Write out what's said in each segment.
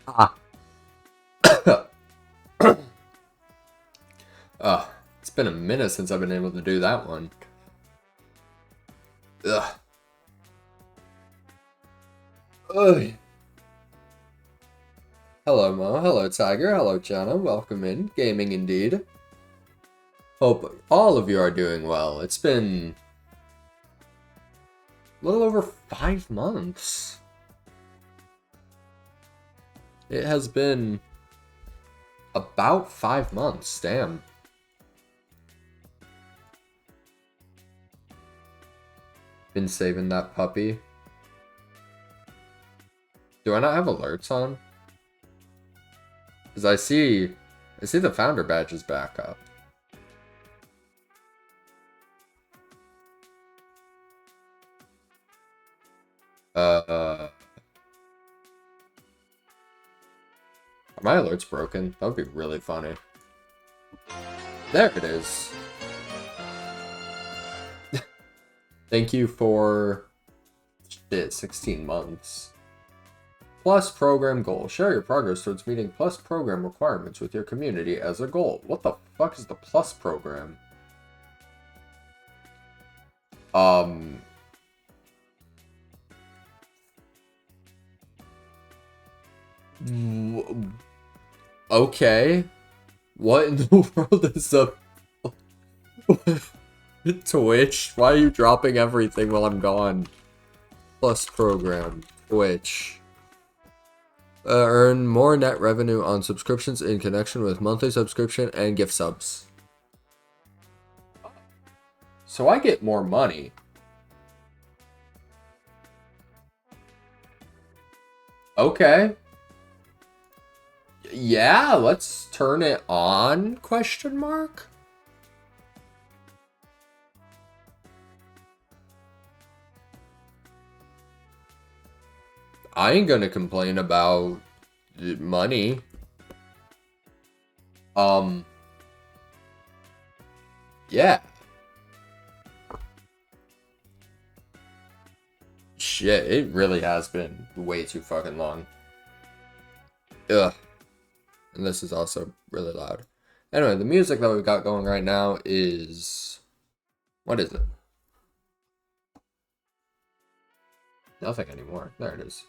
Ah. It's been a minute since I've been able to do that one. Ugh. Ugh. Hello, Mo. Hello, Tiger. Hello, Jana. Welcome in. Gaming indeed. Hope all of you are doing well. It's been a little over 5 months. It has been about 5 months. Damn. Been saving that puppy. Do I not have alerts on? Because I see the founder badge is back up. Are my alerts broken? That would be really funny. There it is. Thank you for 16 months. Plus program goal. Share your progress towards meeting plus program requirements with your community as a goal. What the fuck is the plus program? Okay. What in the world is a Twitch? Why are you dropping everything while I'm gone? Plus program. Twitch. Earn more net revenue on subscriptions in connection with monthly subscription and gift subs. So I get more money. Okay. Yeah, let's turn it on, question mark? I ain't gonna complain about money. Yeah. Shit, it really has been way too fucking long. Ugh. And this is also really loud. Anyway, the music that we've got going right now is... What is it? Nothing anymore. There it is.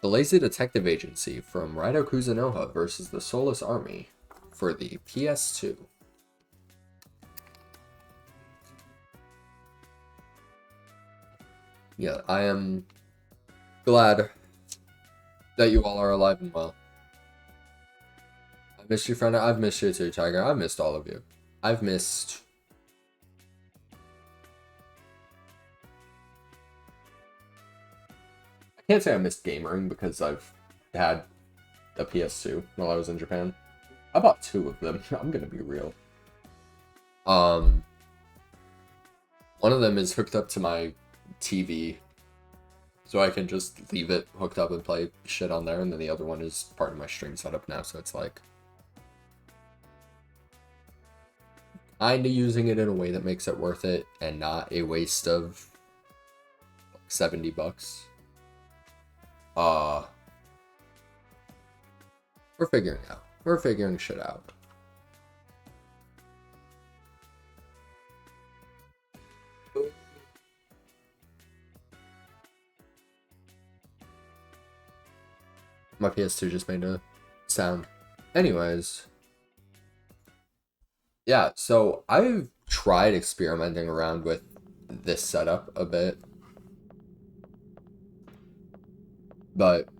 The Lazy Detective Agency from Raito Kuzunoha versus the Soulless Army for the PS2. Yeah, I am glad that you all are alive and well. I missed you, friend. I've missed you too, Tiger. I've missed all of you. I've missed... I can't say I missed gamering because I've had a PS2 while I was in Japan. I bought 2 of them. I'm gonna be real. One of them is hooked up to my TV, so I can just leave it hooked up and play shit on there, and then the other one is part of my stream setup now, so it's like kinda using it in a way that makes it worth it and not a waste of like $70. We're figuring out. We're figuring shit out. My PS2 just made a sound. Anyways. Yeah, so I've tried experimenting around with this setup a bit. But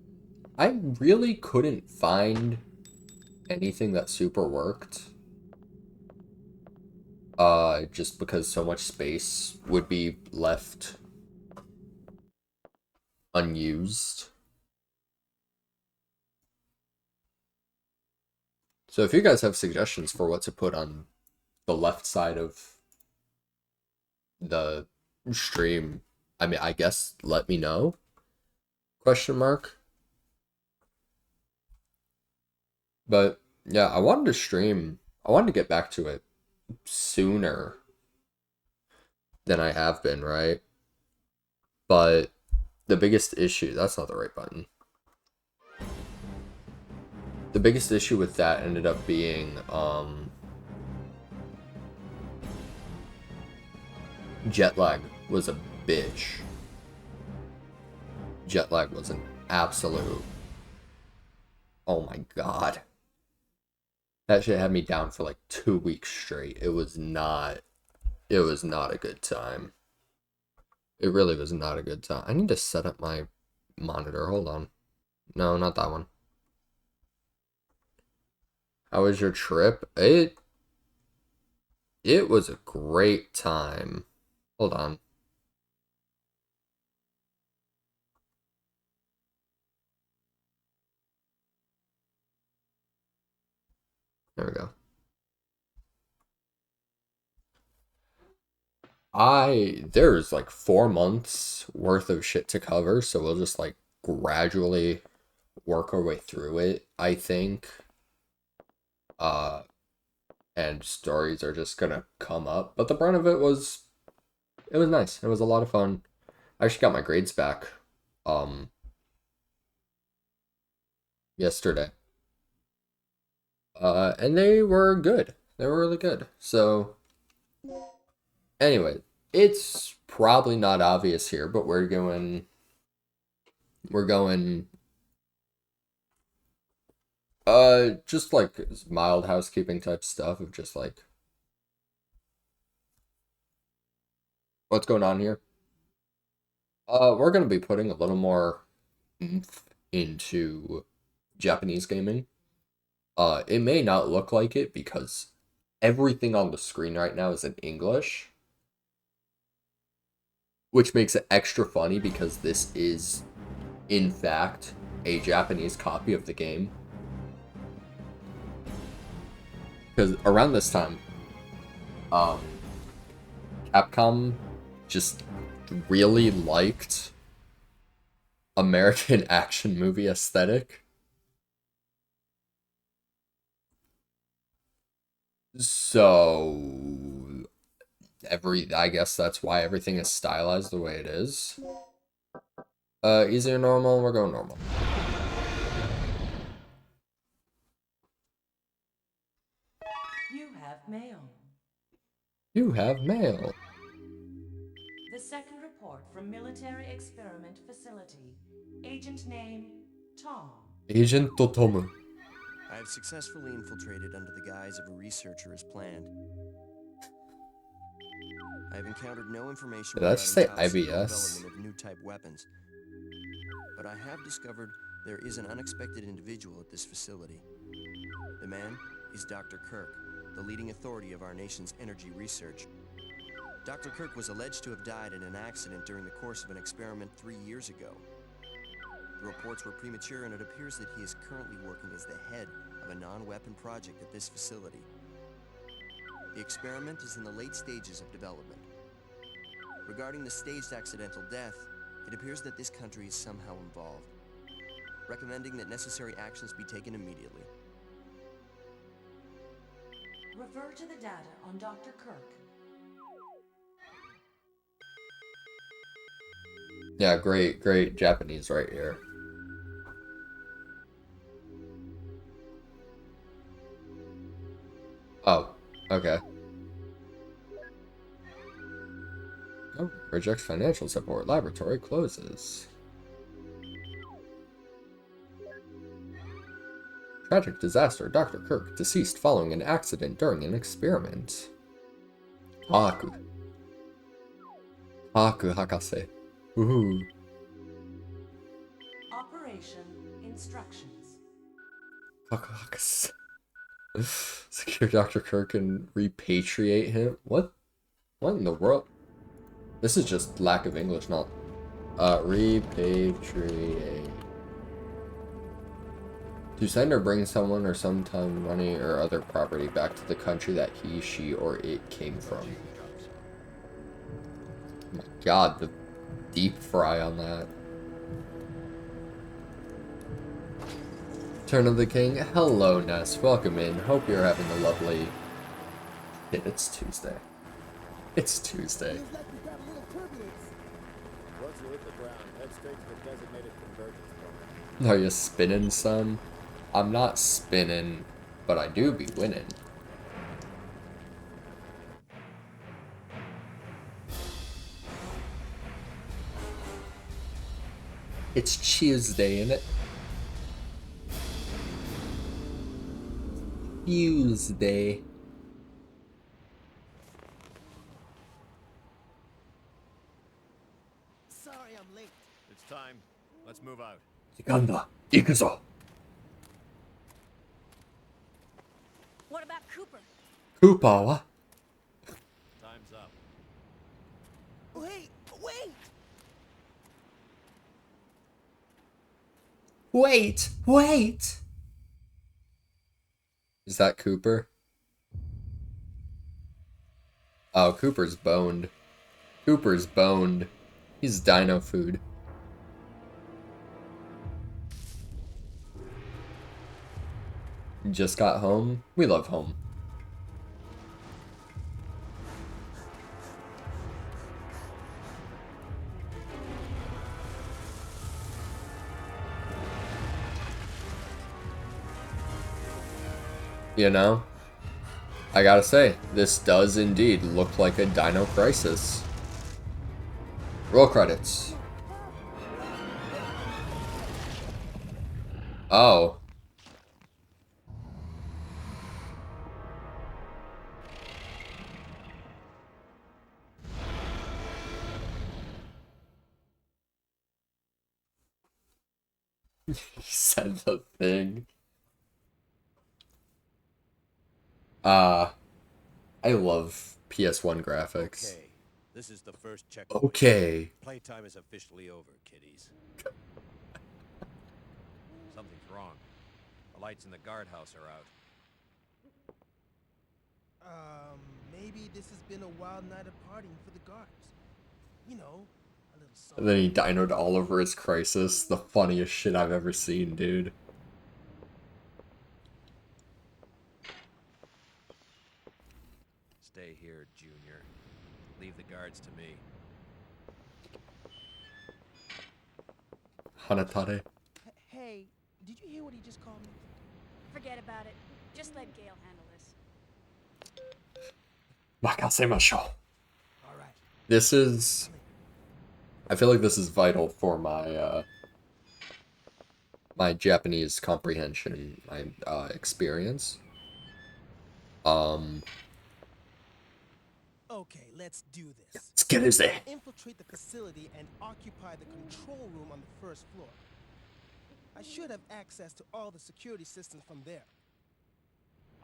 I really couldn't find anything that super worked. Just because so much space would be left unused. So if you guys have suggestions for what to put on the left side of the stream, I mean, I guess let me know. Question mark. But yeah, I wanted to get back to it sooner than I have been, right? But the biggest issue, that's not the right button. The biggest issue with that ended up being jet lag was a bitch. Jet lag was an absolute... Oh my god. That shit had me down for like 2 weeks straight. It was not a good time. It really was not a good time. I need to set up my monitor. Hold on. No, not that one. How was your trip? It was a great time. Hold on. There we go. There's like 4 months worth of shit to cover, so we'll just like gradually work our way through it, I think. And stories are just gonna come up. But the brunt of it was nice. It was a lot of fun. I actually got my grades back yesterday. And they were good. They were really good. So anyway, it's probably not obvious here, but we're going just like mild housekeeping type stuff of just like what's going on here. We're gonna be putting a little more oomph into Japanese gaming. It may not look like it because everything on the screen right now is in English, which makes it extra funny because this is, in fact, a Japanese copy of the game. Because around this time, Capcom just really liked American action movie aesthetic. So I guess that's why everything is stylized the way it is. Easy or normal? We're going normal. You have mail. You have mail. The second report from Military Experiment Facility. Agent name, Tom. Agent Totomu. I have successfully infiltrated under the guise of a researcher as planned. I have encountered no information Did I just say regarding top-secret IBS? development of new-type weapons. But I have discovered there is an unexpected individual at this facility. The man is Dr. Kirk, the leading authority of our nation's energy research. Dr. Kirk was alleged to have died in an accident during the course of an experiment 3 years ago. The reports were premature, and it appears that he is currently working as the head of a non-weapon project at this facility. The experiment is in the late stages of development. Regarding the staged accidental death, it appears that this country is somehow involved, recommending that necessary actions be taken immediately. Refer to the data on Dr. Kirk. Yeah, great Japanese right here. Oh, okay. Oh, rejects financial support. Laboratory closes. Tragic disaster. Dr. Kirk deceased following an accident during an experiment. Haku. Haku Hakase. Woohoo. Operation instructions. Haku Hakase. Secure Dr. Kirk and repatriate him? What? What in the world? This is just lack of English, not... repatriate. To send or bring someone or sometime money or other property back to the country that he, she, or it came from. Oh my god, the deep fry on that. Turn of the King. Hello, Ness. Welcome in. Hope you're having a lovely... It's Tuesday. It's Tuesday. Are you spinning, son? I'm not spinning, but I do be winning. It's Tuesday, isn't it? Tuesday. Sorry I'm late. It's time. Let's move out. 時間だ。行くぞ。 What about Cooper? クーパーは Time's up. Wait! Wait! Wait! Is that Cooper? Oh, Cooper's boned. Cooper's boned. He's dino food. Just got home? We love home. You know, I gotta say, this does indeed look like a Dino Crisis. Roll credits. Oh. He said the thing. I love PS1 graphics. Okay. This is the first check. Okay. Playtime is officially over, kiddies. Something's wrong. The lights in the guardhouse are out. Maybe this has been a wild night of partying for the guards. You know, a little And something. then he dinoed all over his Crisis. The funniest shit I've ever seen, dude. Stay here, Junior. Leave the guards to me. Hanatare. Hey, did you hear what he just called me? Forget about it. Just let Gale handle this. Makasemashou. All right. This is... I feel like this is vital for my, my Japanese comprehension, my, experience. Okay, let's do this. Let's get it there. Infiltrate the facility and occupy the control room on the first floor. I should have access to all the security systems from there.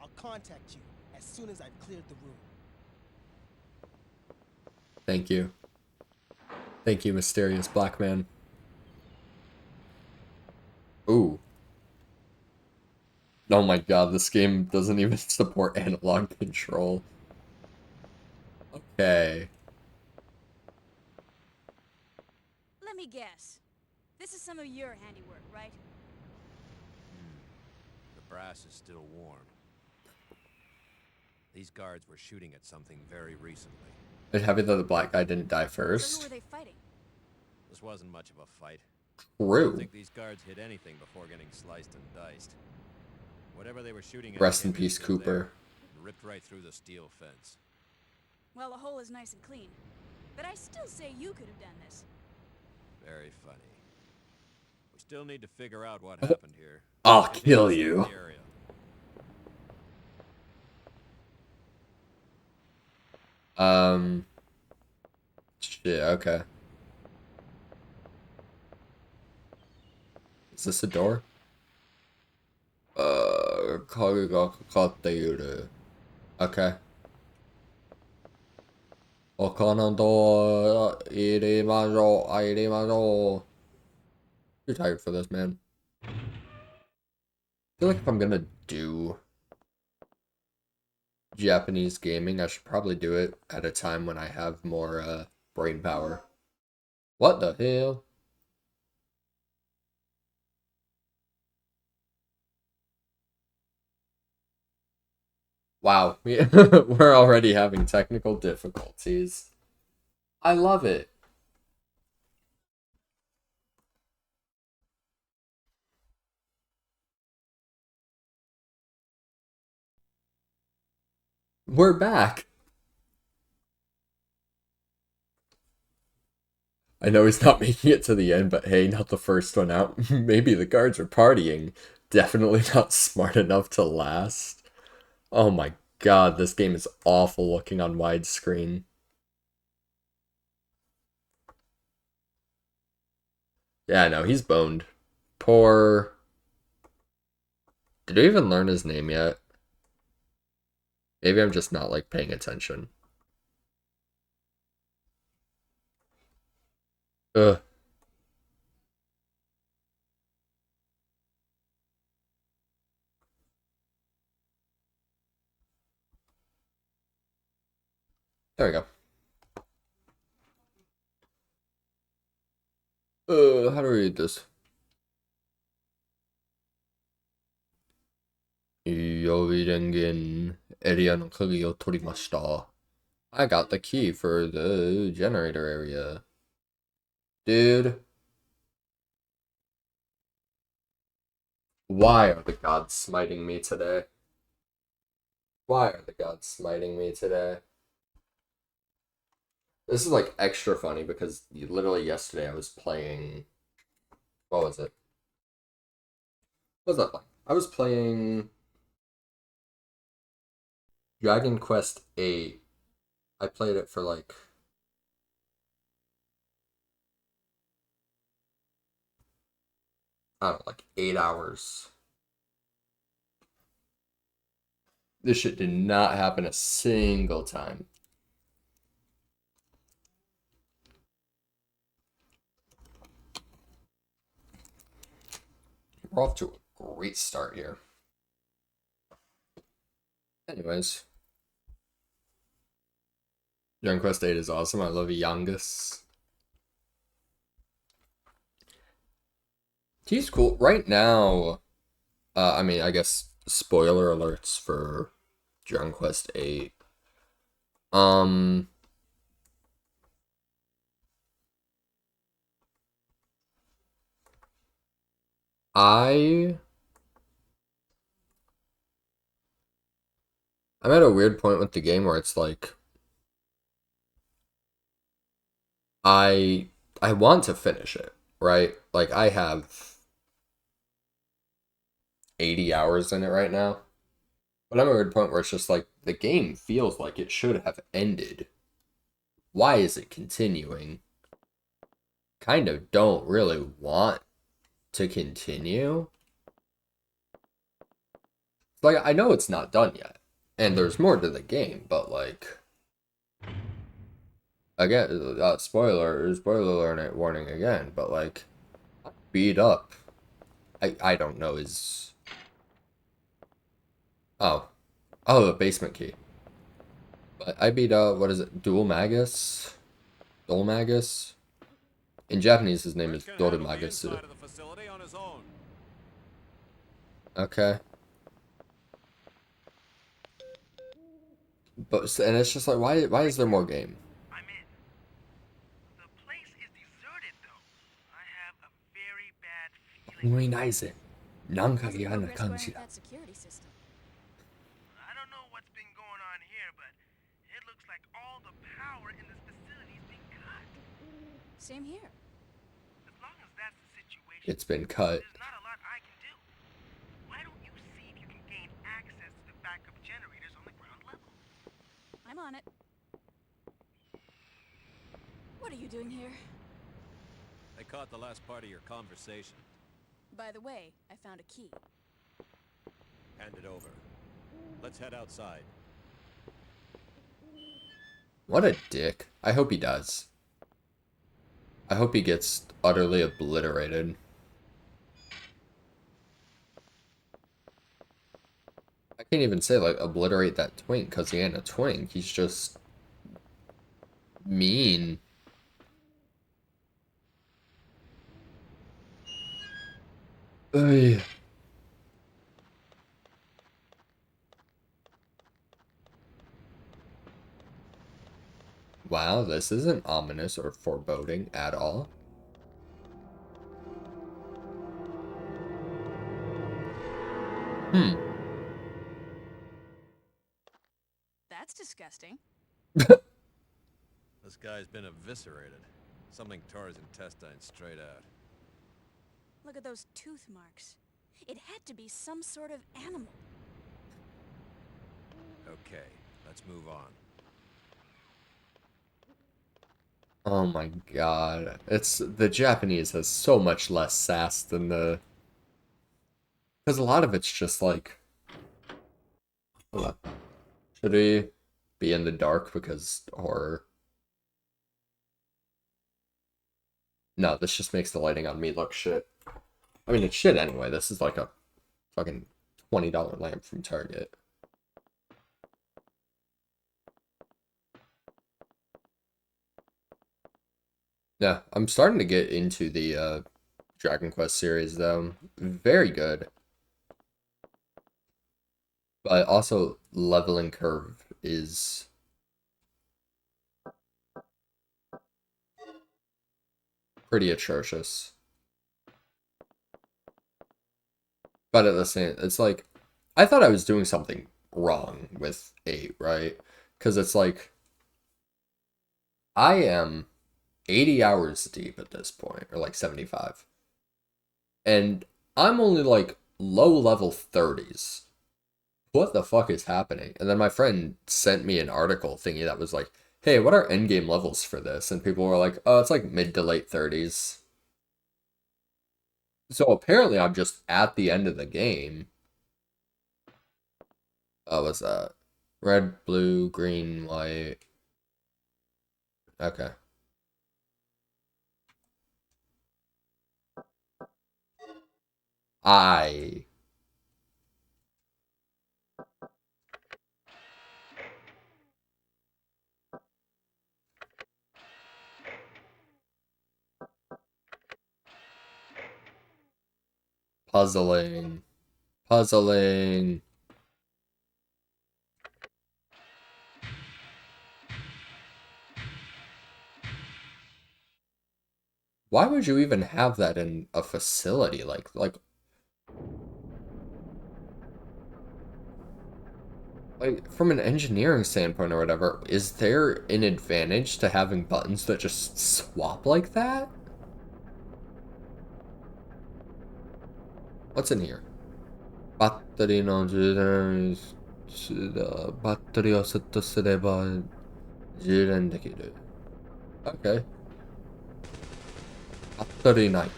I'll contact you as soon as I've cleared the room. Thank you. Thank you, mysterious black man. Ooh. Oh my god, this game doesn't even support analog control. Okay. Let me guess. This is some of your handiwork, right? The brass is still warm. These guards were shooting at something very recently. It's happy that the black guy didn't die So who first. were they fighting? This wasn't much of a fight. I True. think these guards hit anything before getting sliced and diced. Whatever they were shooting at Rest in came peace, still Cooper. there and ripped right through the steel fence. Well, the hole is nice and clean. But I still say you could have done this. Very funny. We still need to figure out what happened here. I'll Continue kill to scan you. the area. Shit, okay. Is this a door? 鍵がかかっている。Okay. 他のドア入れましょう。入れましょう。Too tired for this, man. I feel like if I'm gonna do Japanese gaming, I should probably do it at a time when I have more, brain power. What the hell? Wow, we're already having technical difficulties. I love it. We're back. I know he's not making it to the end, but hey, not the first one out. Maybe the guards are partying. Definitely not smart enough to last. Oh my god, this game is awful looking on widescreen. Yeah, no, he's boned. Poor... Did we even learn his name yet? Maybe I'm just not, like, paying attention. Ugh. There we go. How do we read this? Yobirengen area no kagi o torimashita. I got the key for the generator area. Dude. Why are the gods smiting me today? Why are the gods smiting me today? This is like extra funny because literally yesterday I was playing... What was it? What was that like? I was playing Dragon Quest 8. I played it for like... I don't know, like 8 hours. This shit did not happen a single time. We're off to a great start here. Anyways. Dragon Quest 8 is awesome. I love Yangus. He's cool. Right now, I mean, I guess spoiler alerts for Dragon Quest 8. I'm at a weird point with the game where it's like I want to finish it, right? Like I have 80 hours in it right now. But I'm at a weird point where it's just like the game feels like it should have ended. Why is it continuing? Kind of don't really want to continue. Like I know it's not done yet. And there's more to the game, but like again, spoiler warning again, but like beat up. I don't know is oh the basement key. But I beat what is it? Dual Magus? Dual Magus? In Japanese his name is Dorimagus. Okay. But and it's just like why is there more game? I'm in. The place is deserted, though. I have a very bad feeling. How's the progress going with that security system? I don't know what's been going on here, but it looks like all the power in this facility is being cut. Same here. As long as that's the situation, It's been cut. there's not a lot I can do. Why don't you see if you can gain access to the backup generators on the ground level? I'm on it. What are you doing here? I caught the last part of your conversation. By the way, I found a key. Hand it over. Let's head outside. What a dick. I hope he does. I hope he gets utterly obliterated. I can't even say, like, obliterate that twink, because he ain't a twink. He's just... mean. Ugh. Wow, this isn't ominous or foreboding at all. disgusting. This guy's been eviscerated. Something tore his intestines straight out. Look at those tooth marks. It had to be some sort of animal. Okay, let's move on. Oh my god. It's the Japanese has so much less sass than the, because a lot of it's just like, hold on. Should we be in the dark because horror? No, this just makes the lighting on me look shit. I mean, it's shit anyway. This is like a fucking $20 lamp from Target. Yeah, I'm starting to get into the Dragon Quest series though. Very good. But also leveling curve is pretty atrocious. But at the same, it's like, I thought I was doing something wrong with 8, right? Because it's like, I am 80 hours deep at this point, or like 75. And I'm only like low level 30s. What the fuck is happening? And then my friend sent me an article thingy that was like, hey, what are endgame levels for this? And people were like, oh, it's like mid to late 30s. So apparently I'm just at the end of the game. Oh, what's that? Red, blue, green, white. Okay. I. Puzzling. Puzzling. Why would you even have that in a facility? Like from an engineering standpoint or whatever, is there an advantage to having buttons that just swap like that? What's in here? バッテリーの充電バッテリーをセットすれば充電できる。Okay. バッテリーない。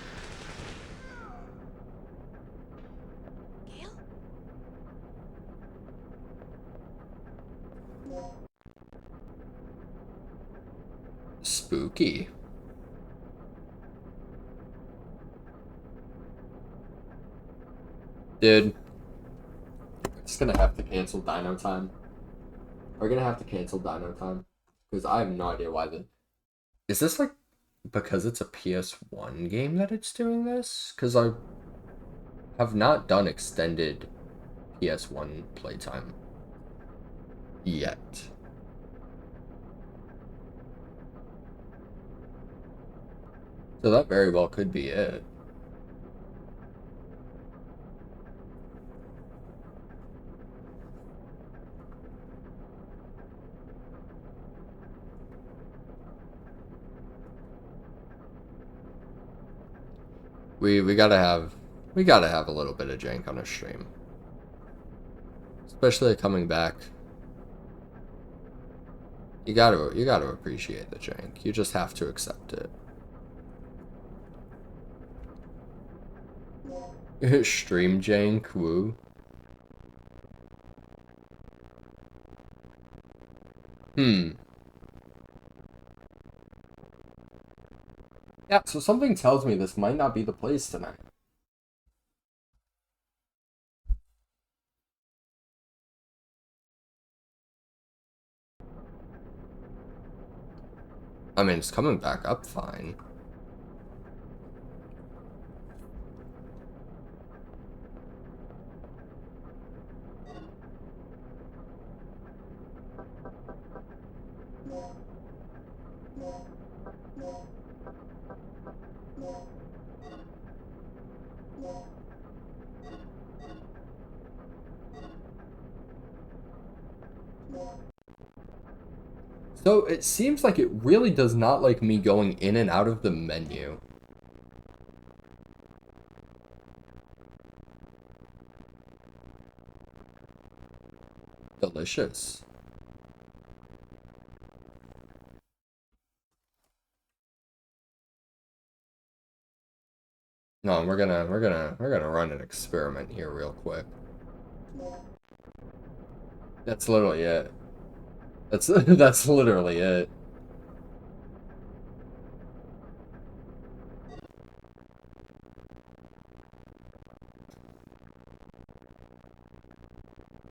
Gale? Spooky. Dude, we're just gonna have to cancel Dino Time. We're gonna have to cancel Dino Time. Because I have no idea why the... Is this like because it's a PS1 game that it's doing this? Because I have not done extended PS1 playtime yet. So that very well could be it. We gotta have a little bit of jank on a stream. Especially coming back. You gotta appreciate the jank. You just have to accept it. Stream jank, woo. Yeah, so something tells me this might not be the place tonight. I mean, it's coming back up fine. So it seems like it really does not like me going in and out of the menu. Delicious. No, we're gonna run an experiment here real quick. That's literally it. That's literally it.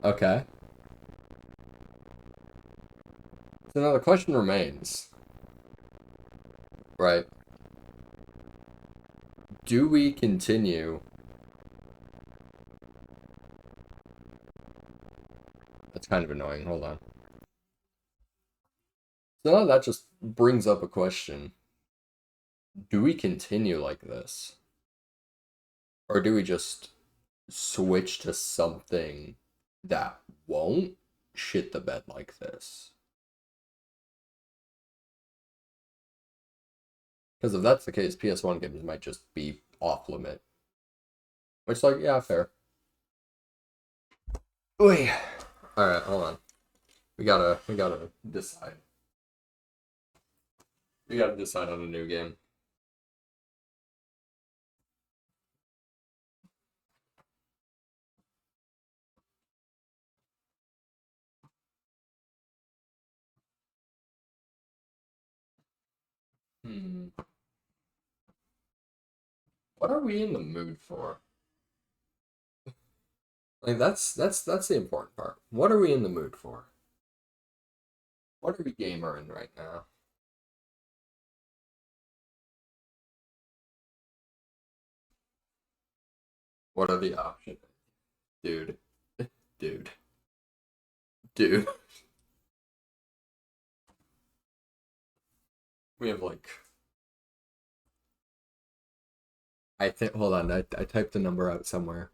Okay. So now the question remains, right? Do we continue? That's kind of annoying. Hold on. So now that just brings up a question. Do we continue like this? Or do we just switch to something that won't shit the bed like this? Because if that's the case, PS1 games might just be off limit. Which, like, yeah, fair. Wait. Alright, hold on. We gotta decide. We gotta decide on a new game. What are we in the mood for? Like that's the important part. What are we in the mood for? What are we gamering right now? What are the options? Dude. Dude. Dude. We have like I think hold on, I typed the number out somewhere.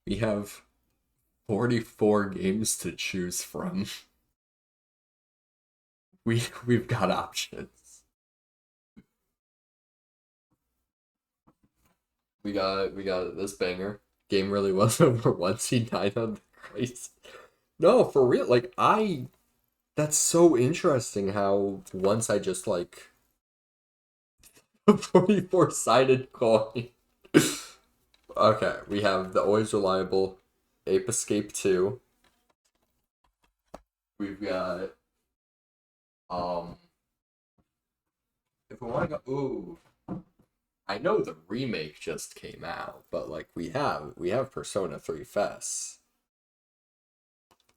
We have 44 games to choose from. We've got options. We got this banger. Game really was over once he died on the Christ. No, for real. Like that's so interesting how once I just like a 44-sided coin. Okay, we have the always reliable Ape Escape 2. We've got if we want to go ooh. I know the remake just came out, but like we have Persona 3 Fest.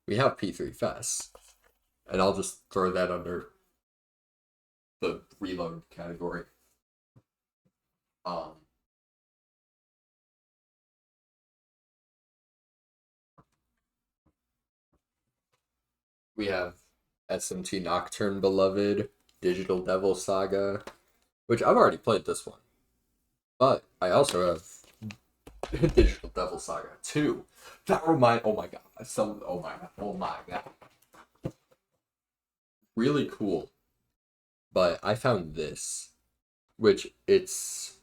We have P3 Fest. And I'll just throw that under the reload category. Um we have SMT Nocturne Beloved, Digital Devil Saga, which I've already played this one. But I also have Digital Devil Saga 2. Oh my god. Oh my god. Really cool. But I found this, which it's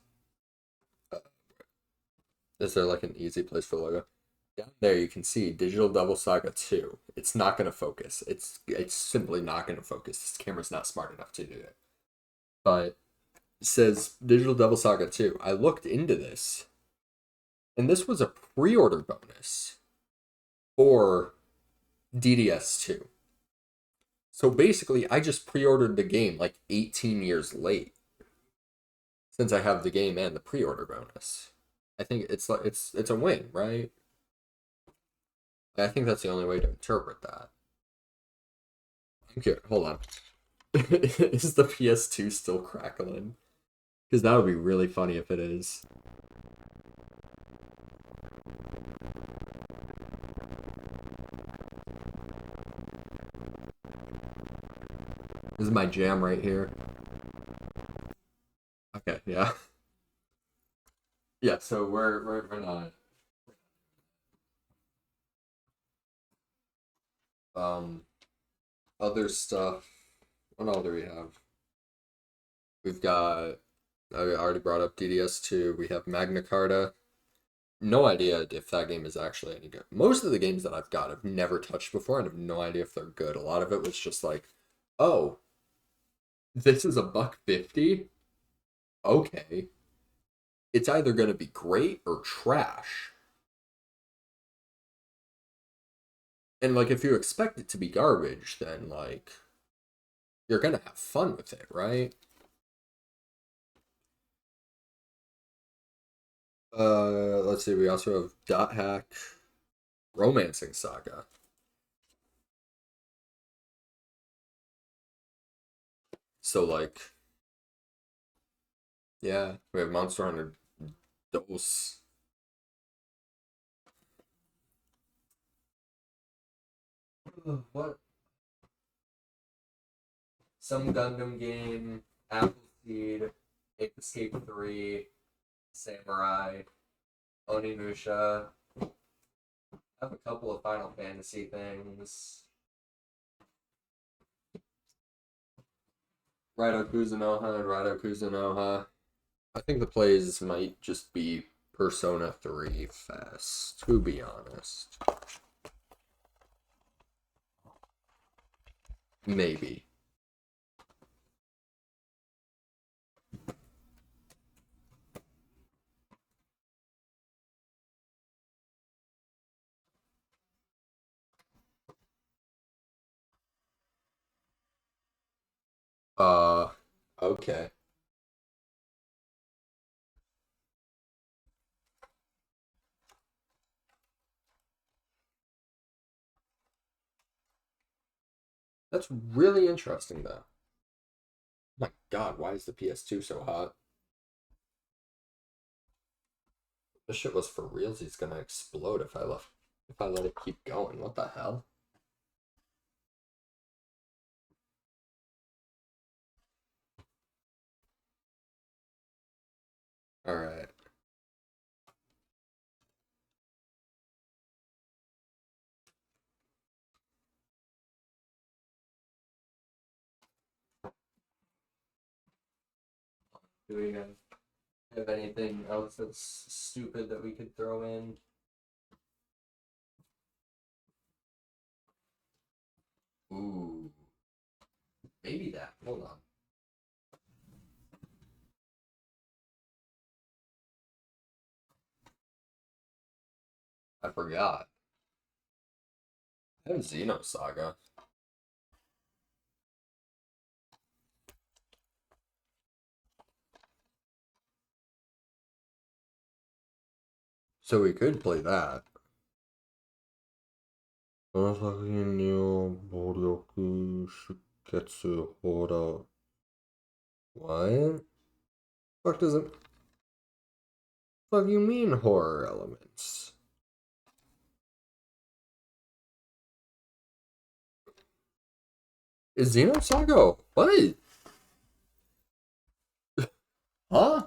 is there like an easy place for logo? Down there you can see Digital Devil Saga 2. It's not gonna focus. It's simply not gonna focus. This camera's not smart enough to do it. But it says Digital Devil Saga 2. I looked into this, and this was a pre-order bonus for DDS2. So basically, I just pre-ordered the game like 18 years late, since I have the game and the pre-order bonus. I think it's like it's a win, right? I think that's the only way to interpret that. I'm curious. Hold on. Is the PS2 still crackling? Because that would be really funny if it is. This is my jam right here. Okay, yeah. Yeah, so we're not Other stuff. What all do we have? We've got, I already brought up DDS2. We have Magna Carta. No idea if that game is actually any good. Most of the games that I've got I've never touched before and have no idea if they're good. A lot of it was just like, oh, this is $1.50? Okay. It's either going to be great or trash. And like if you expect it to be garbage, then like you're going to have fun with it, right? Let's see. We also have Dot Hack, Romancing Saga. So like, yeah, we have Monster Hunter Dose. What? Some Gundam game, Appleseed, Ape Escape 3, Samurai, Onimusha. I have a couple of Final Fantasy things. Raido Kuzunoha and Raido Kuzunoha. I think the plays might just be Persona 3 Fest, to be honest. Maybe. Okay. That's really interesting, though. My God, why is the PS2 so hot? This shit was for reals. He's gonna explode if I let it keep going. What the hell? All right. Do we have anything else that's stupid that we could throw in? Ooh, maybe that. Hold on. I forgot. I have Xenosaga. So we could play that. What? Fuck does it? Fuck you mean horror elements? Is Xenosaga what? Huh?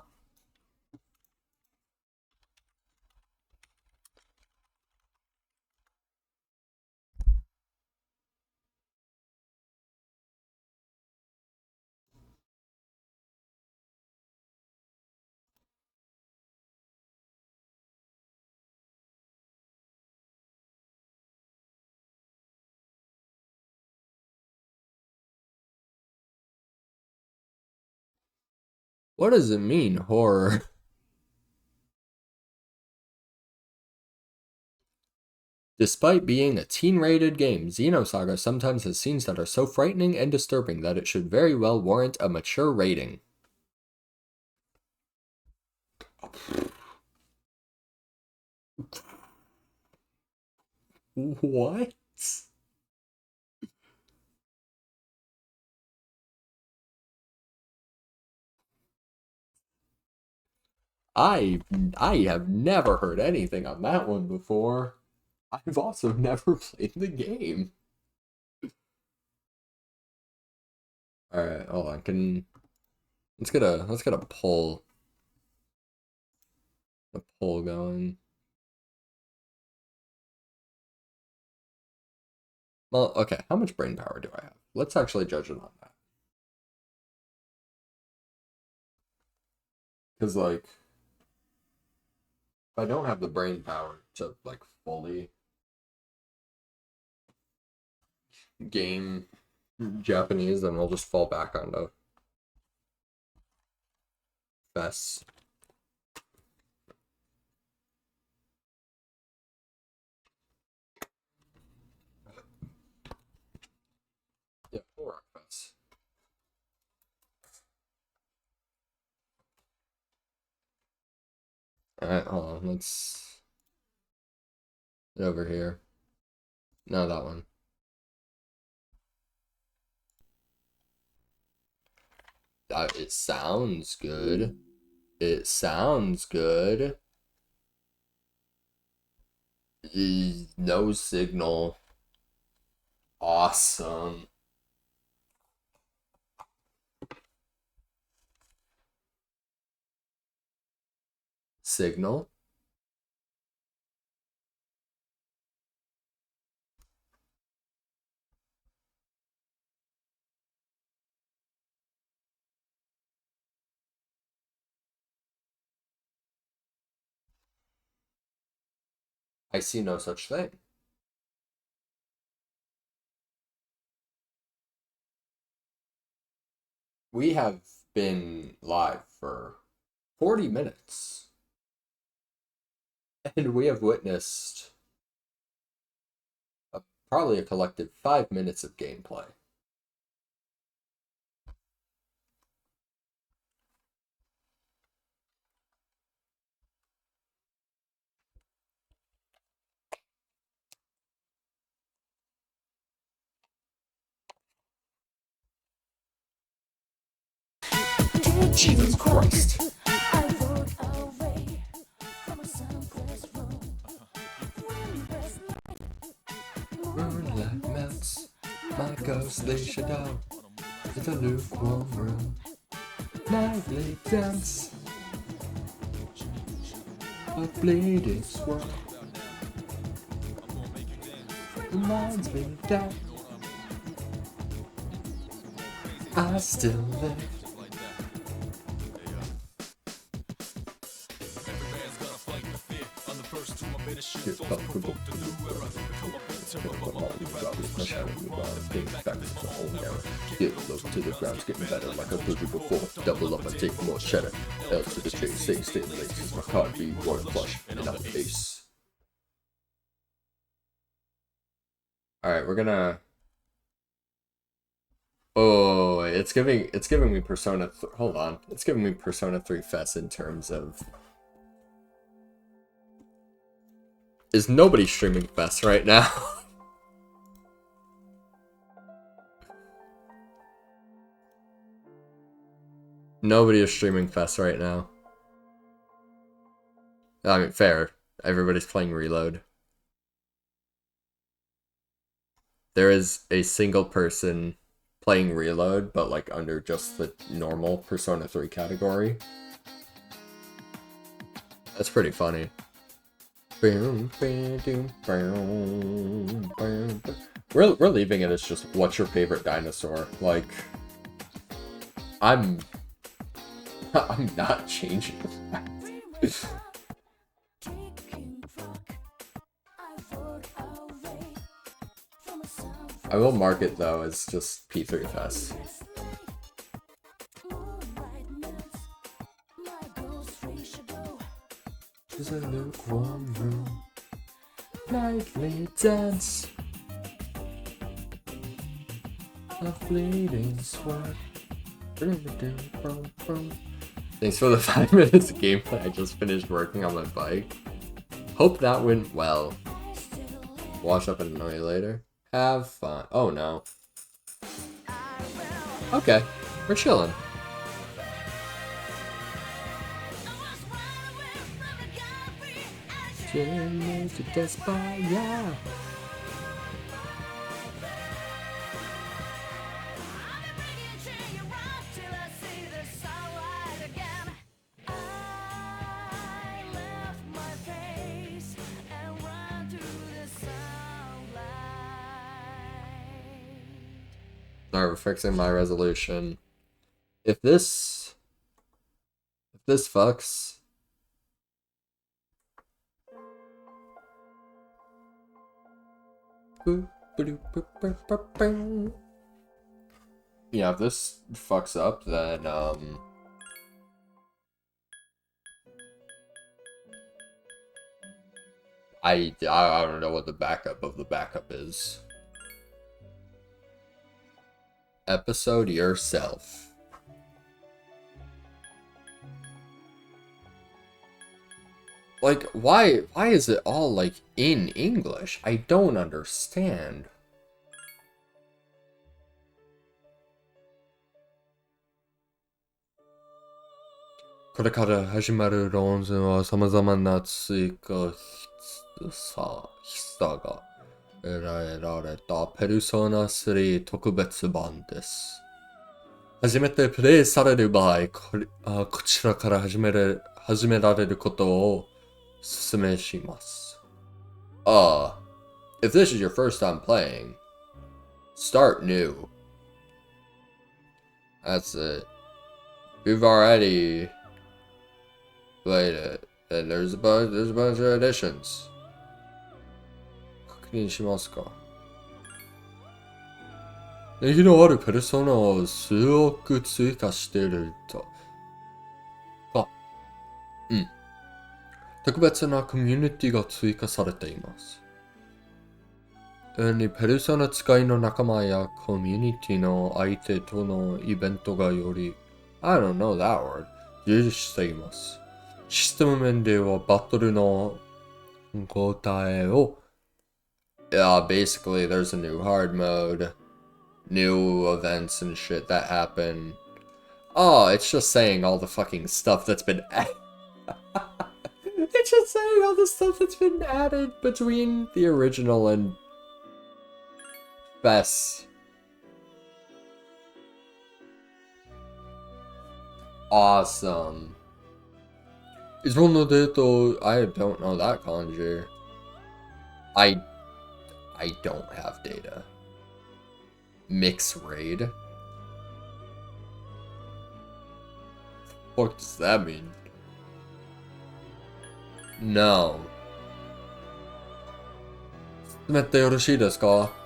What does it mean, horror? Despite being a teen-rated game, Xenosaga sometimes has scenes that are so frightening and disturbing that it should very well warrant a mature rating. What? I I have never heard anything on that one before. I've also never played the game. All right, hold on. Let's get a poll going. Well, okay, how much brain power do I have? Let's actually judge it on that. Because, like, if I don't have the brain power to, like, fully game Japanese, then we'll just fall back onto Fess. Yeah, we'll rock Fess. Alright, hold on, let's get over here. No, that one. It sounds good. It sounds good. No signal. Awesome. Signal. I see no such thing. We have been live for 40 minutes. And we have witnessed probably a collective 5 minutes of gameplay. Jesus Christ. Moonlight melts my ghostly shadow. It's a lukewarm room. Nightly dance. A bleeding swirl. Reminds me that I still live. Get low to the ground, getting better like I told you before. Double up and take more cheddar. L to the chase, stay laces. My card be royal flush and I'm ace. Alright, we're gonna. Oh, it's giving me Persona. Hold on, it's giving me Persona 3 Fest in terms of. Is nobody streaming Fest right now? Nobody is streaming Fest right now. I mean, fair. Everybody's playing Reload. There is a single person playing Reload, but like under just the normal Persona 3 category. That's pretty funny. We're leaving it as just what's your favorite dinosaur. Like, I'm not changing that. I will mark it though as just P3FS. Is a lukewarm room. Nightly dance. A fleeting sweat. Thanks for the 5 minutes of gameplay. I just finished working on my bike. Hope that went well. Wash up and annoy you later. Have fun. Oh no. Okay, we're chilling. Yeah. Alright, we're fixing my resolution. If this fucks... Yeah, if this fucks up, then, I don't know what the backup of the backup is. Episode yourself. Like, why is it all, like, in English? I don't understand. This is if this is your first time playing, start new. That's it. We've already played it, and there's a bunch of additions. 確認しますか。人気のあるペルソナを数億追加してると。あ、うん。特別なコミュニティが追加されています。ペルソナ使いの仲間やコミュニティの相手とのイベントがより、I don't know that word, 充実しています。システム面ではバトルの答えを、yeah, basically there's a new hard mode, new events and shit that happen. Oh, it's just saying all the fucking stuff that's been added. It's just saying all the stuff that's been added between the original and Bess. Awesome. Is one of the I don't know that kanji. I don't have data. Mix raid? What does that mean? No.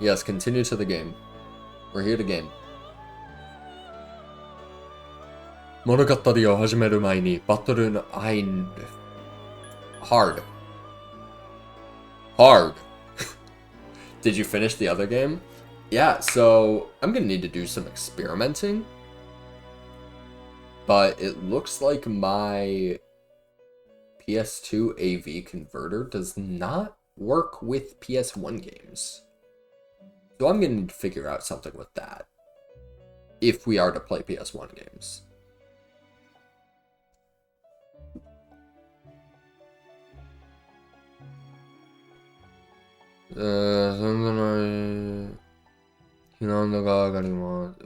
Yes, continue to the game. We're here to game. 物語を始める前にバトルのhard. Did you finish the other game? Yeah, so I'm gonna need to do some experimenting. But it looks like my PS2 AV converter does not work with PS1 games. So I'm gonna need to figure out something with that. If we are to play PS1 games.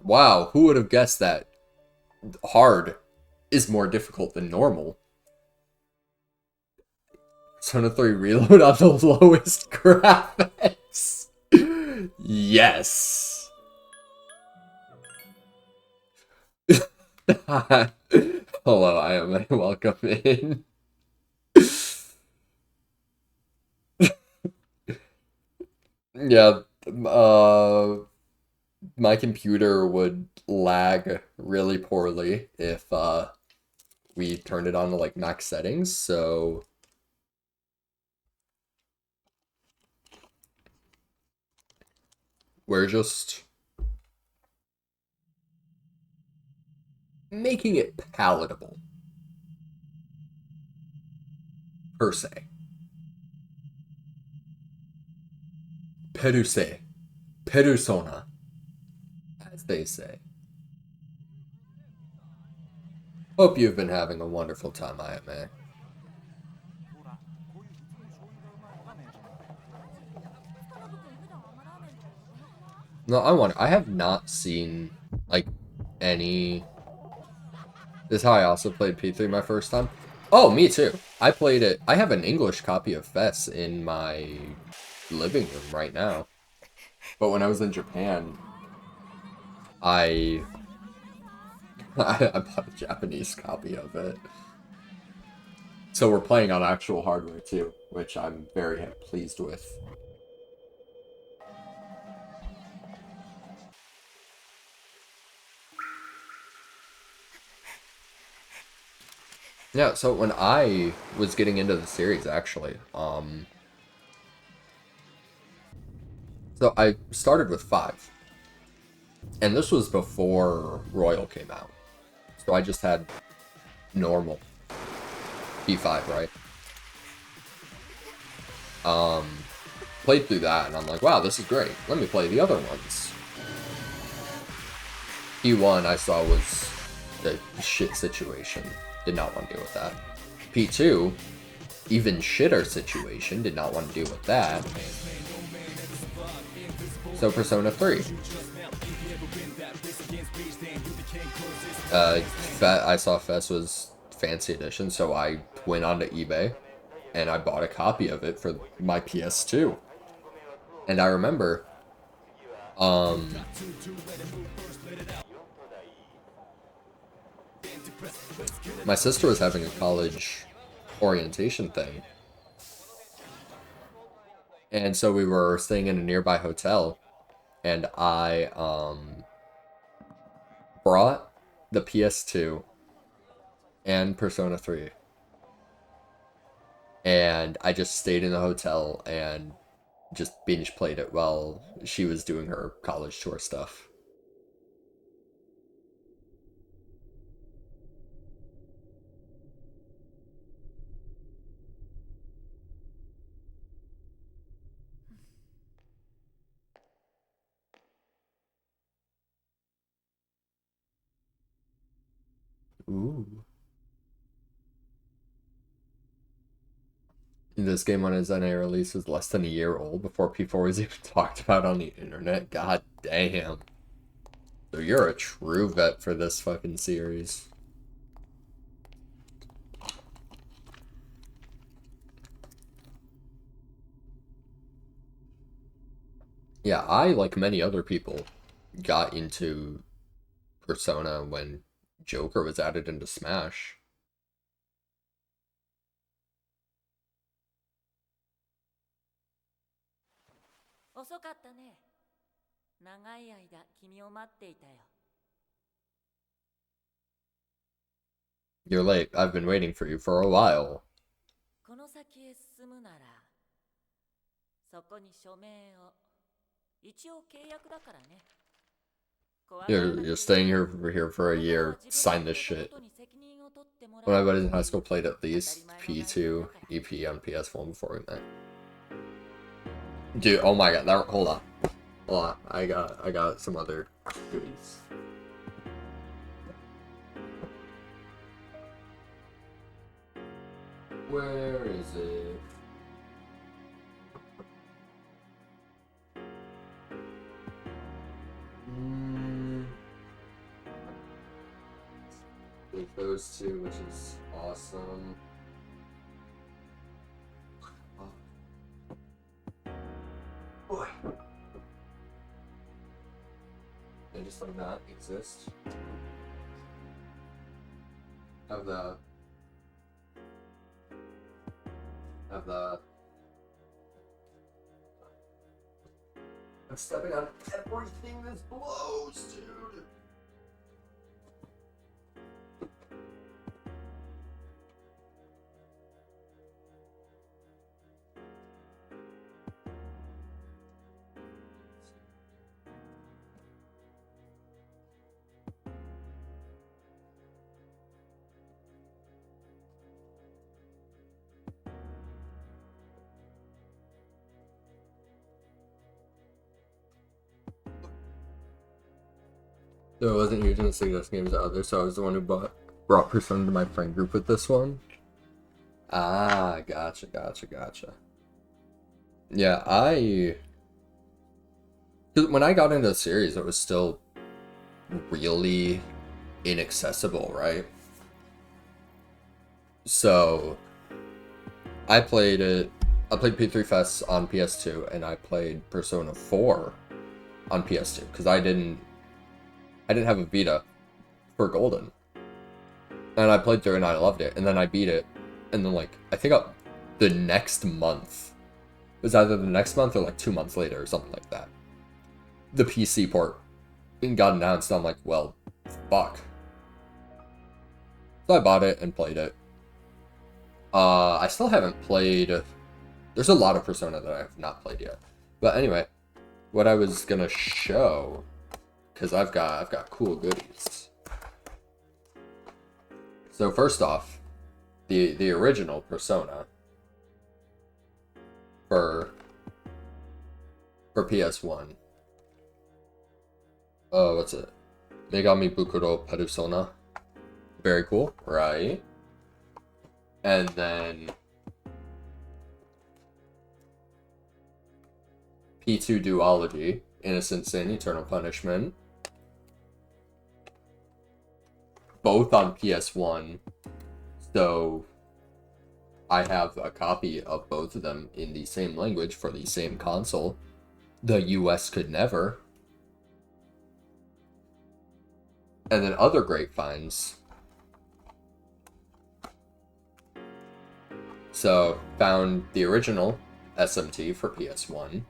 Wow, who would have guessed that hard is more difficult than normal? Persona 3 Reload on the lowest graphics. Yes. Hello, I am welcome in. Yeah, my computer would lag really poorly if we turned it on to like max settings, so we're just making it palatable, per se. Persona, as they say. Hope you've been having a wonderful time, Ayame. No, I have not seen, like, any... This is how I also played P3 my first time. Oh, me too. I played it. I have an English copy of Fess in my living room right now. But when I was in Japan, I I bought a Japanese copy of it. So we're playing on actual hardware too, which I'm very pleased with. Yeah, so when I was getting into the series, actually, so I started with 5. And this was before Royal came out. So I just had normal P5, right? Played through that, and I'm like, wow, this is great. Let me play the other ones. P1 I saw was a shit situation. Did not want to deal with that. P2, even shitter situation. Did not want to deal with that. So Persona 3. I saw Fest was Fancy Edition, so I went onto eBay and I bought a copy of it for my PS2. And I remember, my sister was having a college orientation thing. And so we were staying in a nearby hotel, and I, brought the PS2 and Persona 3. And I just stayed in the hotel and just binge played it while she was doing her college tour stuff. Ooh. This game on its NA release was less than a year old before P4 was even talked about on the internet. God damn. So you're a true vet for this fucking series. Yeah, I, like many other people, got into Persona when Joker was added into Smash. You're late. I've been waiting for you for a while. You're staying here for a year. Sign this shit. When my buddies in high school played at least P2 EP on PS1 before we met. Dude, oh my god, that, hold on. Hold on. I got some other goodies. Where is it? Take those two, which is awesome. Boy. They just like not exist. Have that. Have that. I'm stepping on everything this blows, dude. So it wasn't using the suggest games to others, so I was the one who brought Persona to my friend group with this one. Ah, gotcha. Yeah, when I got into the series, it was still really inaccessible, right? So I played P3 Fest on PS2, and I played Persona 4 on PS2, because I didn't I didn't have a Vita for Golden. And I played through it and I loved it. And then I beat it. And then, like, I think the next month, it was either the next month or like 2 months later or something like that, the PC port got announced. I'm like, well, fuck. So I bought it and played it. I still haven't played. There's a lot of Persona that I have not played yet. But anyway, what I was gonna show, because I've got cool goodies. So first off, the original Persona for PS1. Oh, what's it? Megami Bukuro Persona. Very cool, right? And then P2 Duology, Innocent Sin, Eternal Punishment. Both on PS1. So I have a copy of both of them in the same language for the same console. The US could never. And then other great finds. So, found the original SMT for PS1.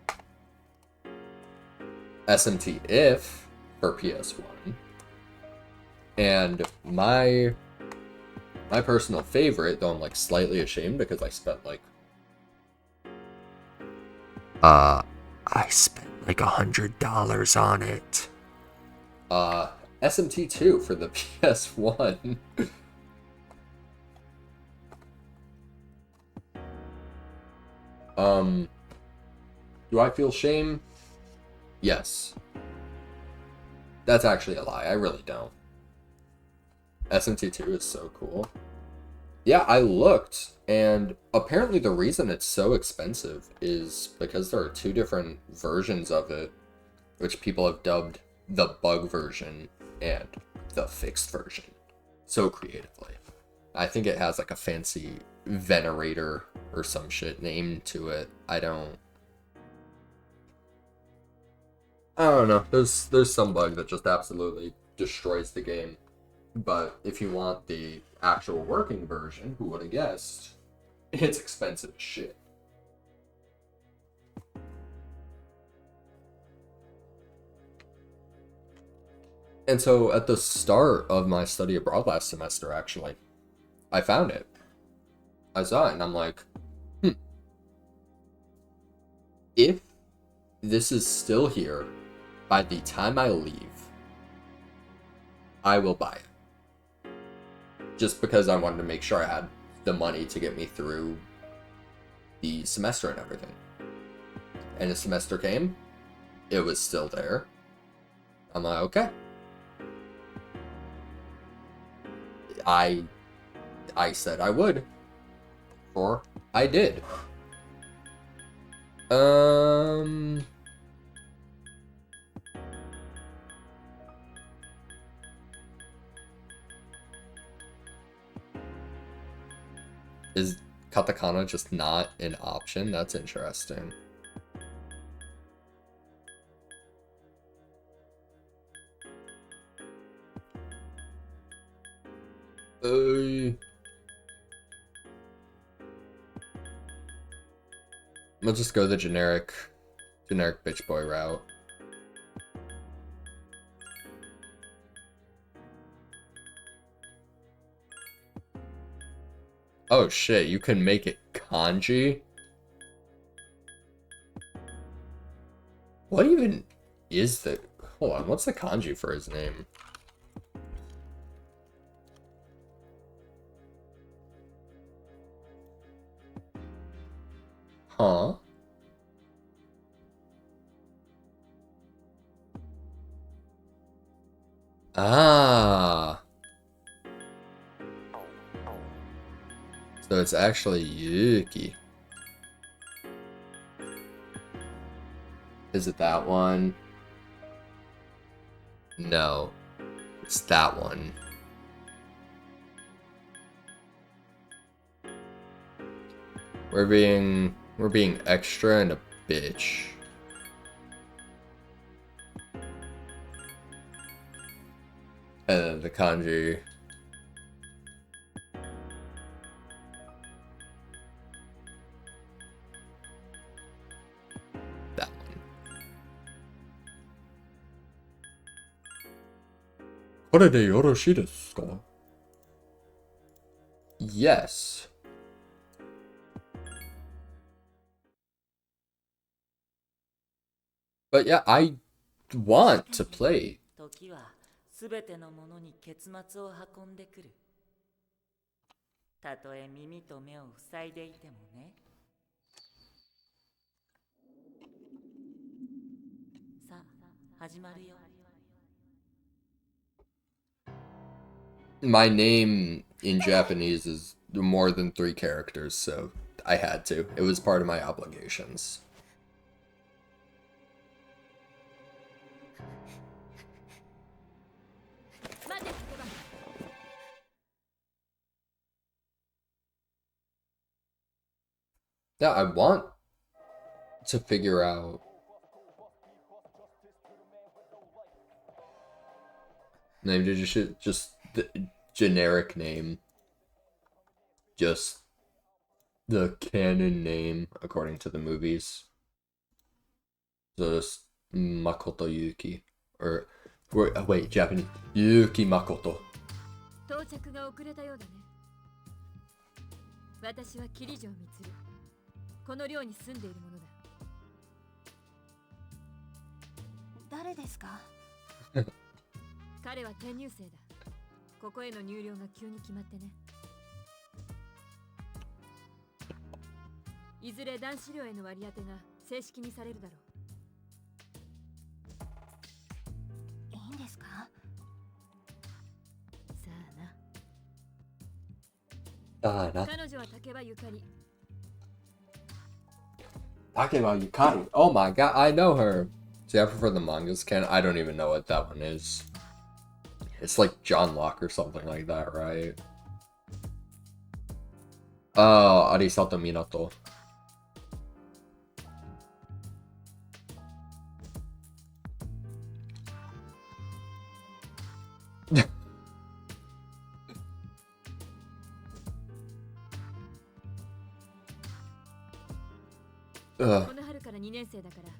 SMT If for PS1. And my personal favorite, though I'm like slightly ashamed because I spent like I spent like $100 on it. SMT2 for the PS1. Do I feel shame? Yes. That's actually a lie. I really don't. SMT2 is so cool. Yeah, I looked, and apparently the reason it's so expensive is because there are two different versions of it, which people have dubbed the bug version and the fixed version so creatively. I think it has like a fancy venerator or some shit name to it. I don't know. There's some bug that just absolutely destroys the game. But if you want the actual working version, who would have guessed? It's expensive as shit. And so at the start of my study abroad last semester, actually, I found it. I saw it and I'm like, if this is still here by the time I leave, I will buy it. Just because I wanted to make sure I had the money to get me through the semester and everything. And the semester came, it was still there. I'm like, okay. I said I would. Or I did. Is katakana just not an option? That's interesting. We'll just go the generic bitch boy route. Oh shit, you can make it kanji? What even is the... Hold on, what's the kanji for his name? Huh? Ah. So it's actually Yuki. Is it that one? No. It's that one. We're being extra and a bitch. And then the kanji. That one. これでよろしいですか? Yes. But yeah, I want to play. 時はすべてのものに結末を運んでくる。たとえ耳と目を塞いでいてもね。さあ、始まるよ。My name in Japanese is more than 3 characters, so I had to. It was part of my obligations. Yeah, I want to figure out maybe just the generic name, just the canon name according to the movies. So just Makoto Yuki, or wait, Japanese Yuki Makoto. 到着が遅れたようだね。私は桐城満。この寮に住んでいるものだ。誰ですか？彼は転入生だ。ここへの入寮が急に決まってね。いずれ男子寮への割り当てが正式にされるだろう。いいんですか？さあな。だな。彼女は竹場ゆかり。Takeba Yukari. Oh my god, I know her. See, I prefer the mangas canon. I don't even know what that one is. It's like John Locke or something like that, right? Oh, Arisato Minato. Ugh. この春から2年生だから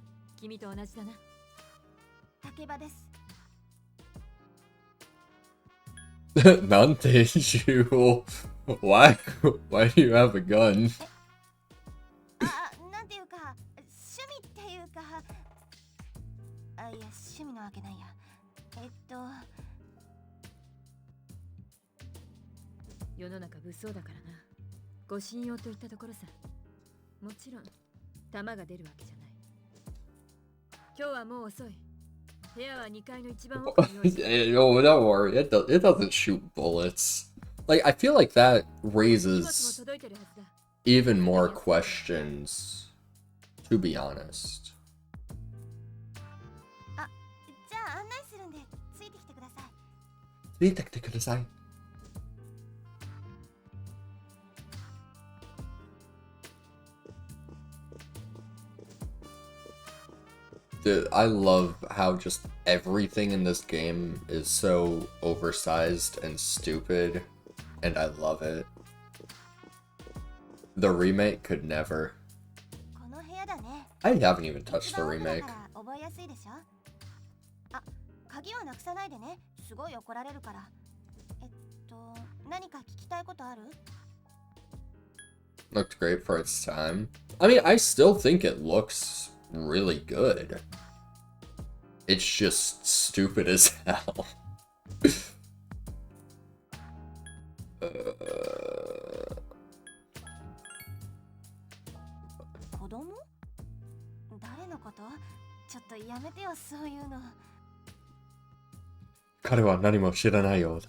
君と同じだな。竹場です。なんて銃を why do you have a gun? なんていうか、趣味っていうか、いや、趣味のわけないや。世の中物騒だからな。ご信用といったところさ。もちろん弾が出るわけじゃない。今日はもう遅い。部屋は2階の一番奥に用意して。No, don't worry. It doesn't shoot bullets. Like, I feel like that raises even more questions, to be honest. じゃあ案内するんでついてきてください。ついてきてください。Dude, I love how just everything in this game is so oversized and stupid, and I love it. The remake could never. この部屋だね。I haven't even touched the remake. 覚えやすいでしょ？鍵はなくさないでね。すごい怒られるから。何か聞きたいことある？ Looked great for its time. I mean, I still think it looks really good. It's just stupid as hell. 子供？誰のこと？ちょっとやめてよ、そういうの。彼は何も知らないようだ。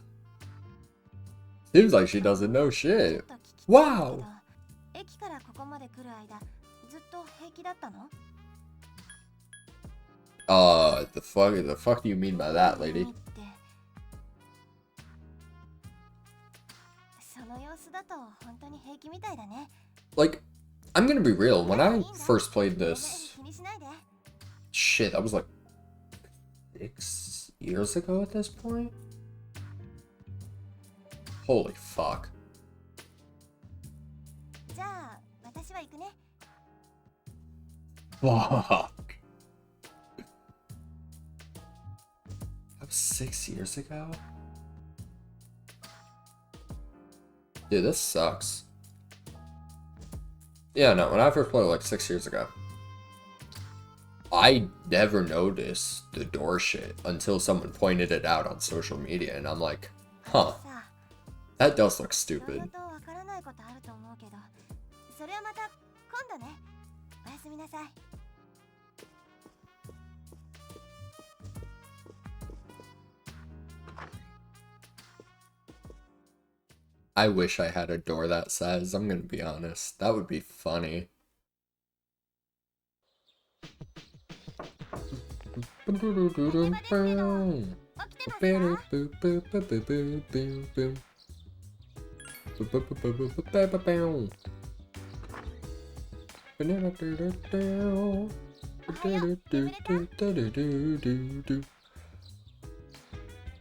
Seems like she doesn't know shit. Wow! 駅からここまで来る間、ずっと平気だったの？ The fuck do you mean by that, lady? その様子だと本当に平気みたいだね。Like, I'm gonna be real, when I first played this, shit, that was like 6 years ago at this point? Holy fuck. じゃあ私は行くね。 Fuck. That was 6 years ago? Dude, this sucks. Yeah, no, when I first played like 6 years ago, I never noticed the door shit until someone pointed it out on social media, and I'm like, huh, さあ that does look いろい stupid. ろとわからないことあると思うけど、それはまた今度ね。おやすみなさい。 I wish I had a door that size, I'm gonna be honest. That would be funny.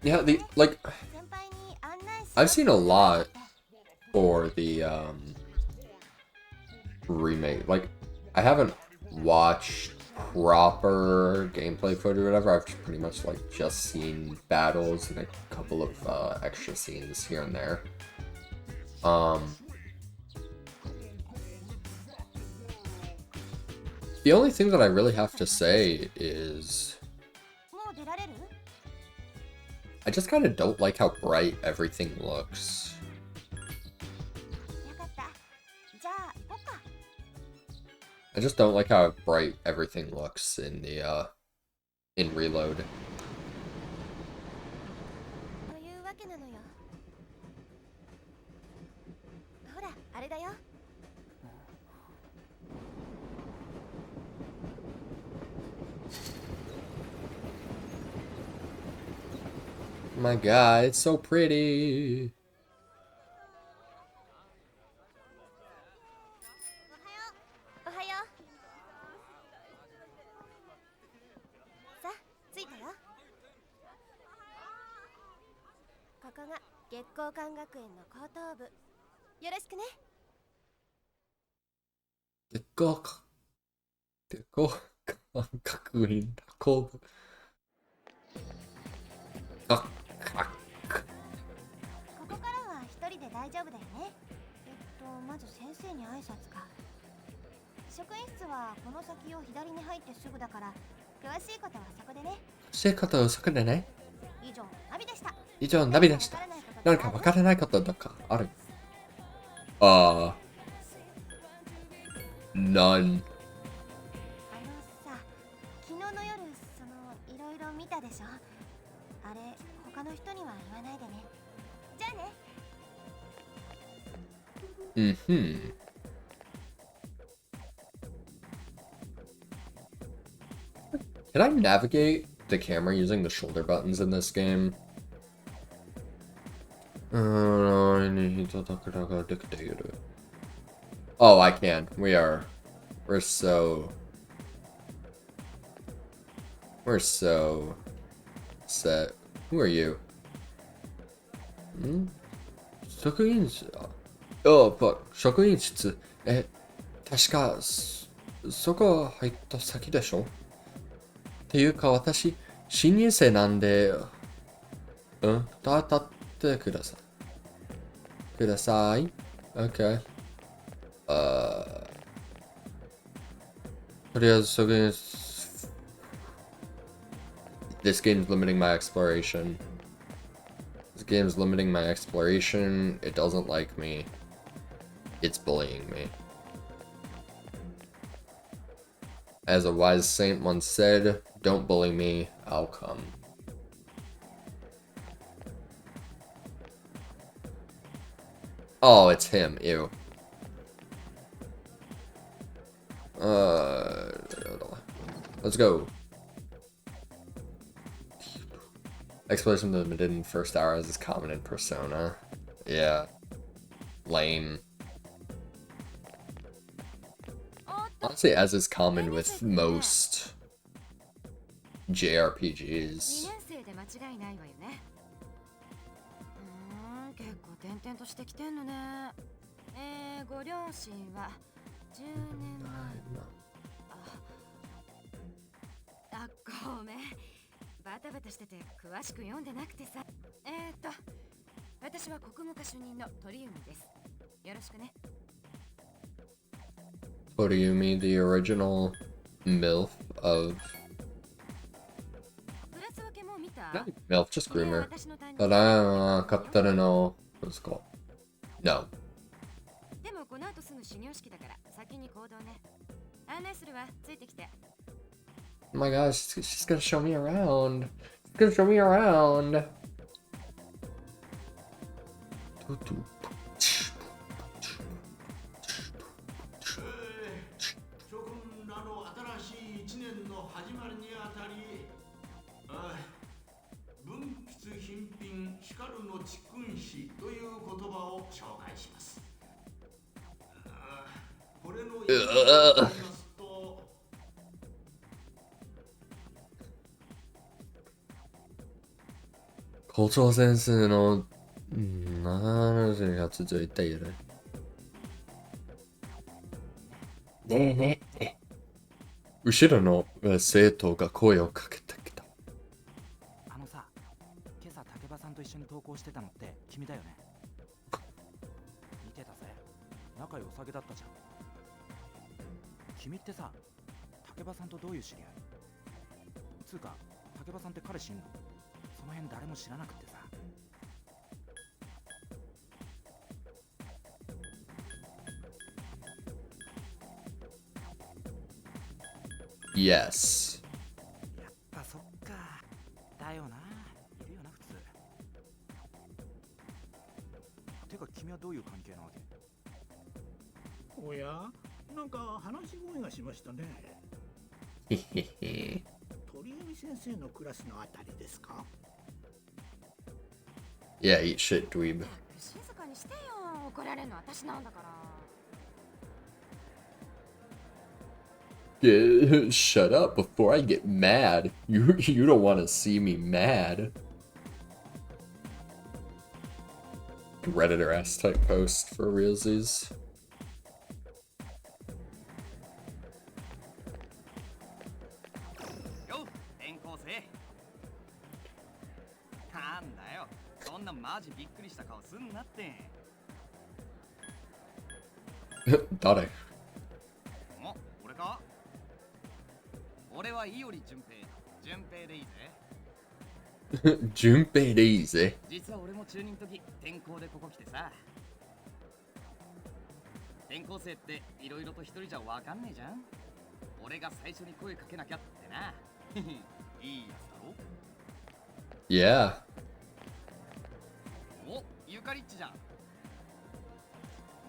Yeah, the like 先輩に案内し I've seen a lot for the remake. Like, I haven't watched proper gameplay footage or whatever. I've pretty much like just seen battles and a couple of extra scenes here and there. The only thing that I really have to say is もう出られる？ I just kind of don't like how bright everything looks. よかった。じゃあ行こっか。 I just don't like how bright everything looks in the in Reload. というわけなのよ。ほら、あれだよ。 My God, it's so pretty. おはよう。さあ、着いたよ。ここが月光館学園の高等部。よろしくね。 ここからは一人で大丈夫だよね。まず先生に挨拶か。職員室はこの先を左に入ってすぐだから、詳しいことはそこでね。以上、ナビでした。以上、ナビでした。何かわからないこととかある？None. さ、昨日の夜、いろいろ見たでしょ。あれ、他の人には言わないでね。じゃあね。 Mm-hmm. Can I navigate the camera using the shoulder buttons in this game? Oh, I can. We're so set. Who are you? Hmm? 職員室? Oh, fuck. 職員室。確か、そこ入った先でしょ？っていうか、私、新入生なんで、立ってください。ください。Okay. とりあえず、職員室。This game's limiting my exploration. This game's limiting my exploration. It doesn't like me. It's bullying me. As a wise saint once said, don't bully me, I'll come. Oh, it's him. Ew. Let's go. Exploration limited in first hour as is common in Persona. Yeah. Lame. Honestly, as is common with most JRPGs. 2年生で間違いないわよね。結構転々としてきてんのね。ご両親は10年前。ごめん。バタバタしてて詳しく読んでなくてさ。私は国務課主任の鳥海です。よろしくね。Toriumi, the original MILF of... Not MILF, just groomer. But I got to know what it's called. No. Oh my gosh, she's gonna show me around. She's gonna show me around. Ugh. 校長先生の話が続いている。ねえねえ。後ろの生徒が声をかけてきた。あのさ、今朝竹場さんと一緒に登校してたのって君だよね。見てたぜ。仲良さげだったじゃん。君ってさ、竹場さんとどういう知り合い？つうか、竹場さんって彼氏いんの？その辺誰も知らなくてさ。Yes. やっぱそっか。だよな。いるよな、普通。てか君はどういう関係なわけ？おや、なんか話し声がしましたね。へへへ。鳥海先生のクラスのあたりですか？ Yeah, eat shit, dweeb. 静かにしてよ。怒られるの私なんだから。Shut up before I get mad. You don't want to see me mad. Redditor ass type post for realsies. マジびっくりした顔すんなって。誰？お、俺か？俺は伊織純平。純平でいいぜ。純平でいいぜ。実は俺も中2の時、転校でここ来てさ。転校生っていろいろと一人じゃわかんねえじゃん。俺が最初に声かけなきゃってな。いいやつだろ？ Yeah. お、ゆかりっちじゃん。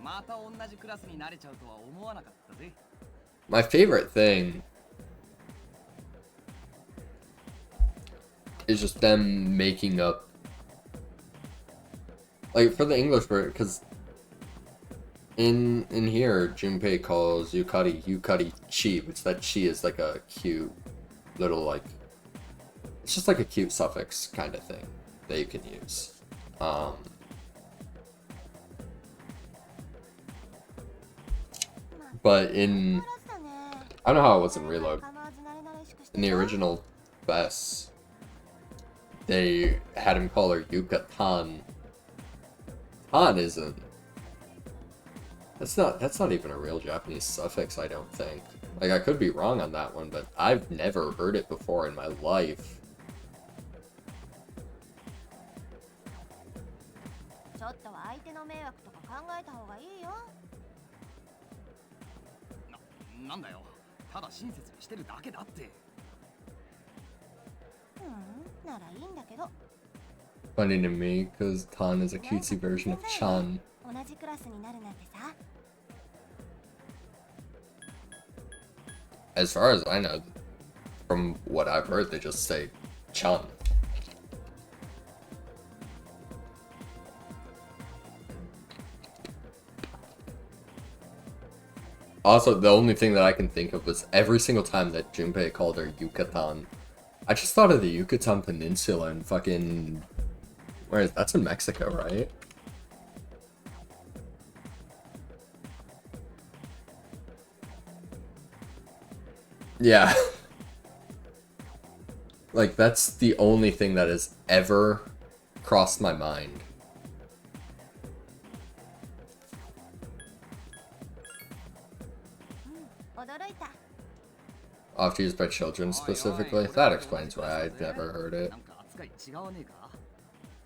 また同じクラスになれちゃうとは思わなかったぜ。My favorite thing is just them making up, like for the English version, because in here Junpei calls Yukari chi, which that chi is like a cute little, like, it's just like a cute suffix kind of thing that you can use. But in, I don't know how it was in Reload. In the original Bess, they had him call her Yuka Tan. Tan isn't. That's not even a real Japanese suffix, I don't think. Like, I could be wrong on that one, but I've never heard it before in my life. ちょっとは相手の迷惑とか考えた方がいいよ。なんだよ。ただ親切にしてるだけだって。ならいいんだけど。Funny to me, because Tan is a cutesy version of Chan. 同じクラスになるなんてさ。As far as I know, from what I've heard, they just say Chan. Also, the only thing that I can think of was every single time that Junpei called her Yucatan, I just thought of the Yucatan Peninsula and fucking... Where is... That's in Mexico, right? Yeah. Like, that's the only thing that has ever crossed my mind. Oft used by children specifically? That explains why I've never heard it.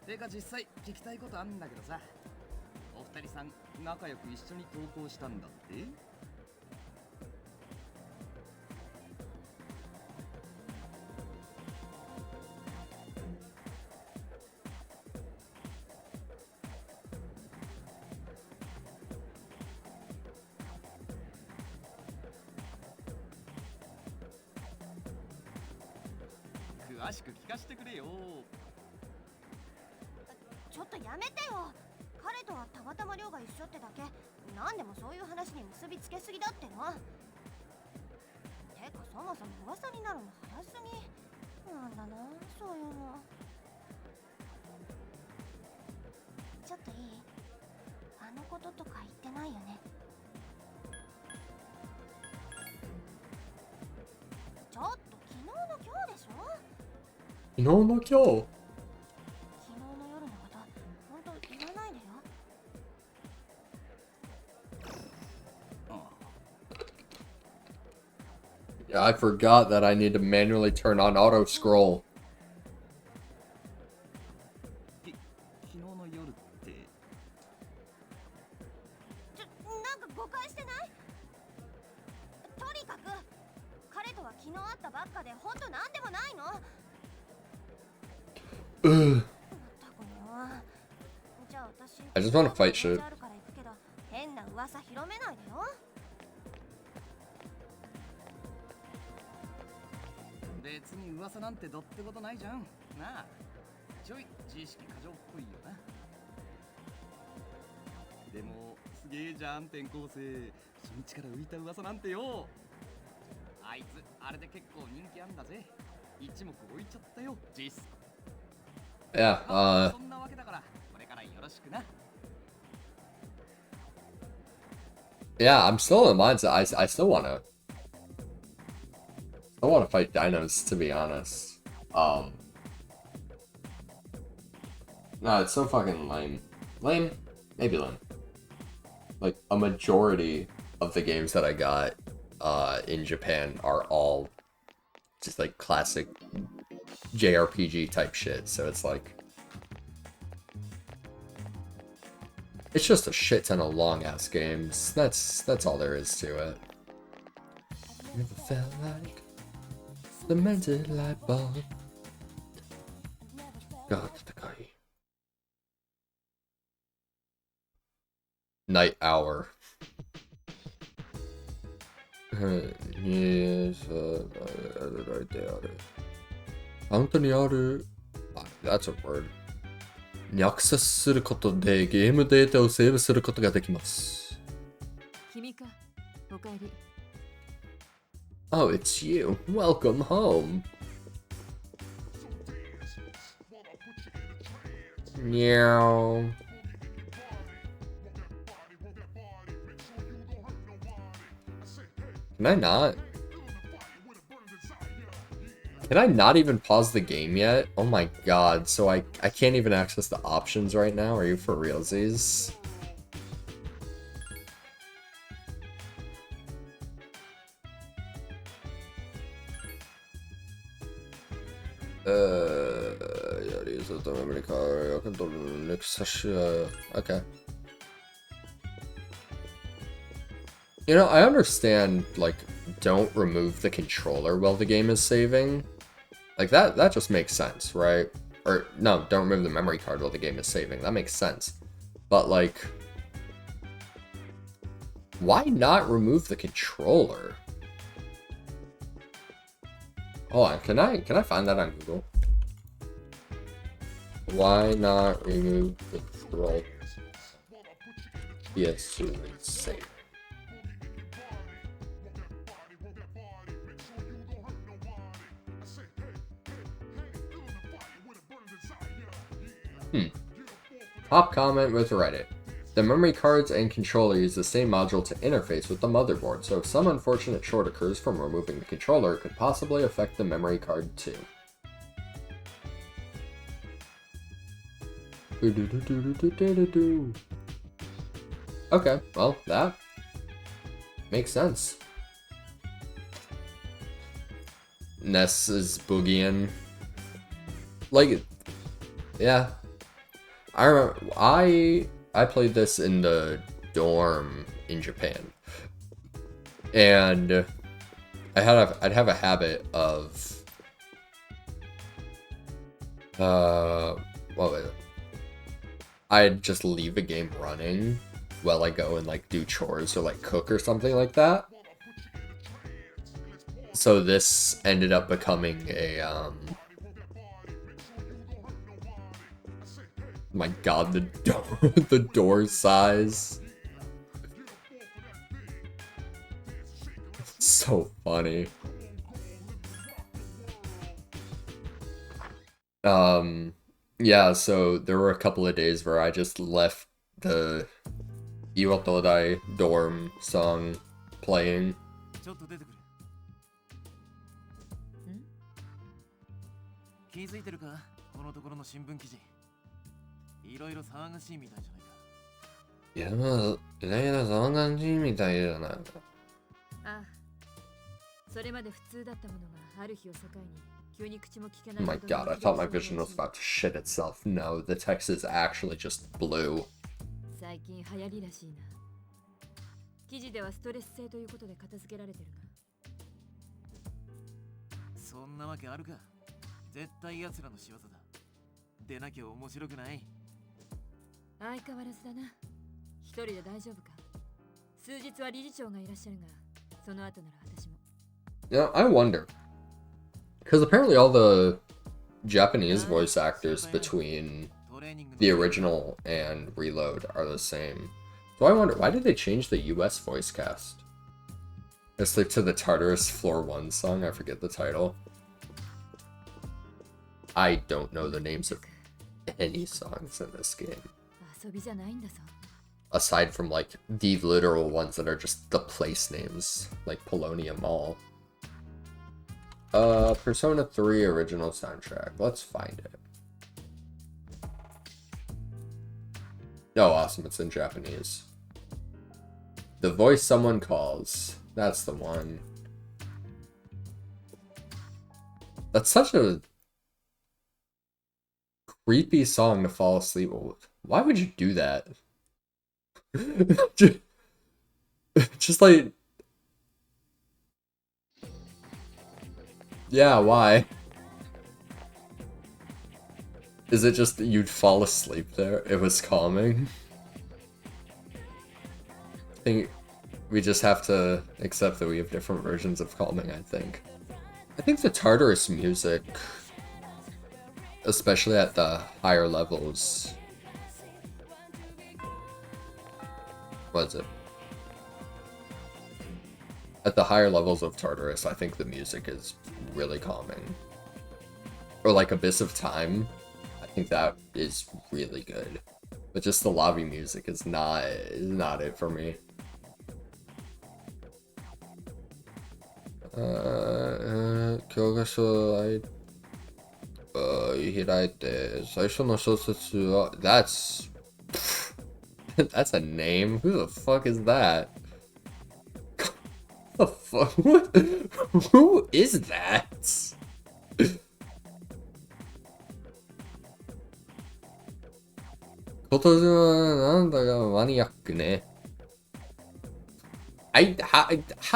てか実際聞きたいことあんだけどさ、お二人さん仲良く一緒に登校したんだって？詳しく聞かせてくれよ。ちょっとやめてよ。彼とはたまたま寮が一緒ってだけ。何でもそういう話に結びつけすぎだっての。てかそもそも噂になるの早すぎ。なんだな、そういうの。ちょっといい？あのこととか言ってないよね。ちょっと昨日の今日でしょ？昨日の今日？I forgot that I need to manually turn on auto scroll. 昨日の夜って。なんか誤解してない？とにかく彼とは昨日会ったばっかで本当なんでもないの。じゃあ私 I just want to fight shit. 変な噂広めないでよ。別に噂なんてどってことないじゃん。なあ、ちょい自意識過剰っぽいよな。でもすげえじゃん転校生。初日から浮いた噂なんてよ。あいつあれで結構人気あんだぜ。一目置いちゃったよ、ジス。Yeah, そんなわけだからこれからよろしくな。Yeah, I'm still in the mindset. I still wanna fight dinos, to be honest. No, it's so fucking lame. Lame? Maybe lame. Like, a majority of the games that I got in Japan are all just like classic JRPG type shit, so it's like it's just a shit ton of long ass games. That's all there is to it. Never felt like the mental light bulb. God, the guy. Night Hour. Yes, right there. That's a word. にアクセスすることでゲームデータをセーブすることができます。君か、おかえり。Oh, it's you. Welcome home. Meow. Can I not? Can I not even pause the game yet? Oh my god, so I can't even access the options right now? Are you for realsies? Okay. You know, I understand, like, don't remove the controller while the game is saving. Like, that just makes sense, right? Or, no, don't remove the memory card while the game is saving. That makes sense. But, like, why not remove the controller? Hold on, can I find that on Google? Why not remove the controller? PS2 save. Top comment with Reddit. The memory cards and controller use the same module to interface with the motherboard, so if some unfortunate short occurs from removing the controller, it could possibly affect the memory card too. Okay, well, that makes sense. Ness is boogieing. Like, yeah. I remember, I played this in the dorm in Japan. And I'd have a habit of what was it? I'd just leave a game running while I go and like do chores or like cook or something like that. So this ended up becoming a my god, the door the door size. So funny. Yeah, so there were a couple of days where I just left the Iwatodai dorm song playing. 気づいてるかこのところの新聞記事いろいろ騒がしいみたいじゃないかいやまあいろいろ騒がしいみたいじゃないかああそれまで普通だったものがある日を境に急に口も聞けない Oh my god, I thought my vision was about to shit itself. No, the text is actually just blue. 最近流行りらしいな記事ではストレス性ということで片付けられてるがそんなわけあるか絶対奴らの仕業だでなきゃ面白くない相変わらずだな一人で大丈夫か数日は理事長がいらっしゃるがその後なら私も Yeah, I wonder. Because apparently all the Japanese voice actors between the original and Reload are the same. So I wonder, why did they change the US voice cast? It's like to the Tartarus Floor 1 song, I forget the title. I don't know the names of any songs in this game. 遊びじゃないんだぞ Aside from like the literal ones that are just the place names, like Polonium Mall. Persona 3 original soundtrack. Let's find it. Oh, awesome. It's in Japanese. The Voice Someone Calls. That's the one. That's such a creepy song to fall asleep with. Why would you do that? Just like... Yeah, why? Is it just that you'd fall asleep there? It was calming? I think we just have to accept that we have different versions of calming, I think. I think the Tartarus music, especially at the higher levels... What is it? At the higher levels of Tartarus, I think the music is really calming. Or like Abyss of Time, I think that is really good. But just the lobby music is not it for me. 教科書開いて最初の小説は That's a name? Who the fuck is that? The fuck? What? Who is that? How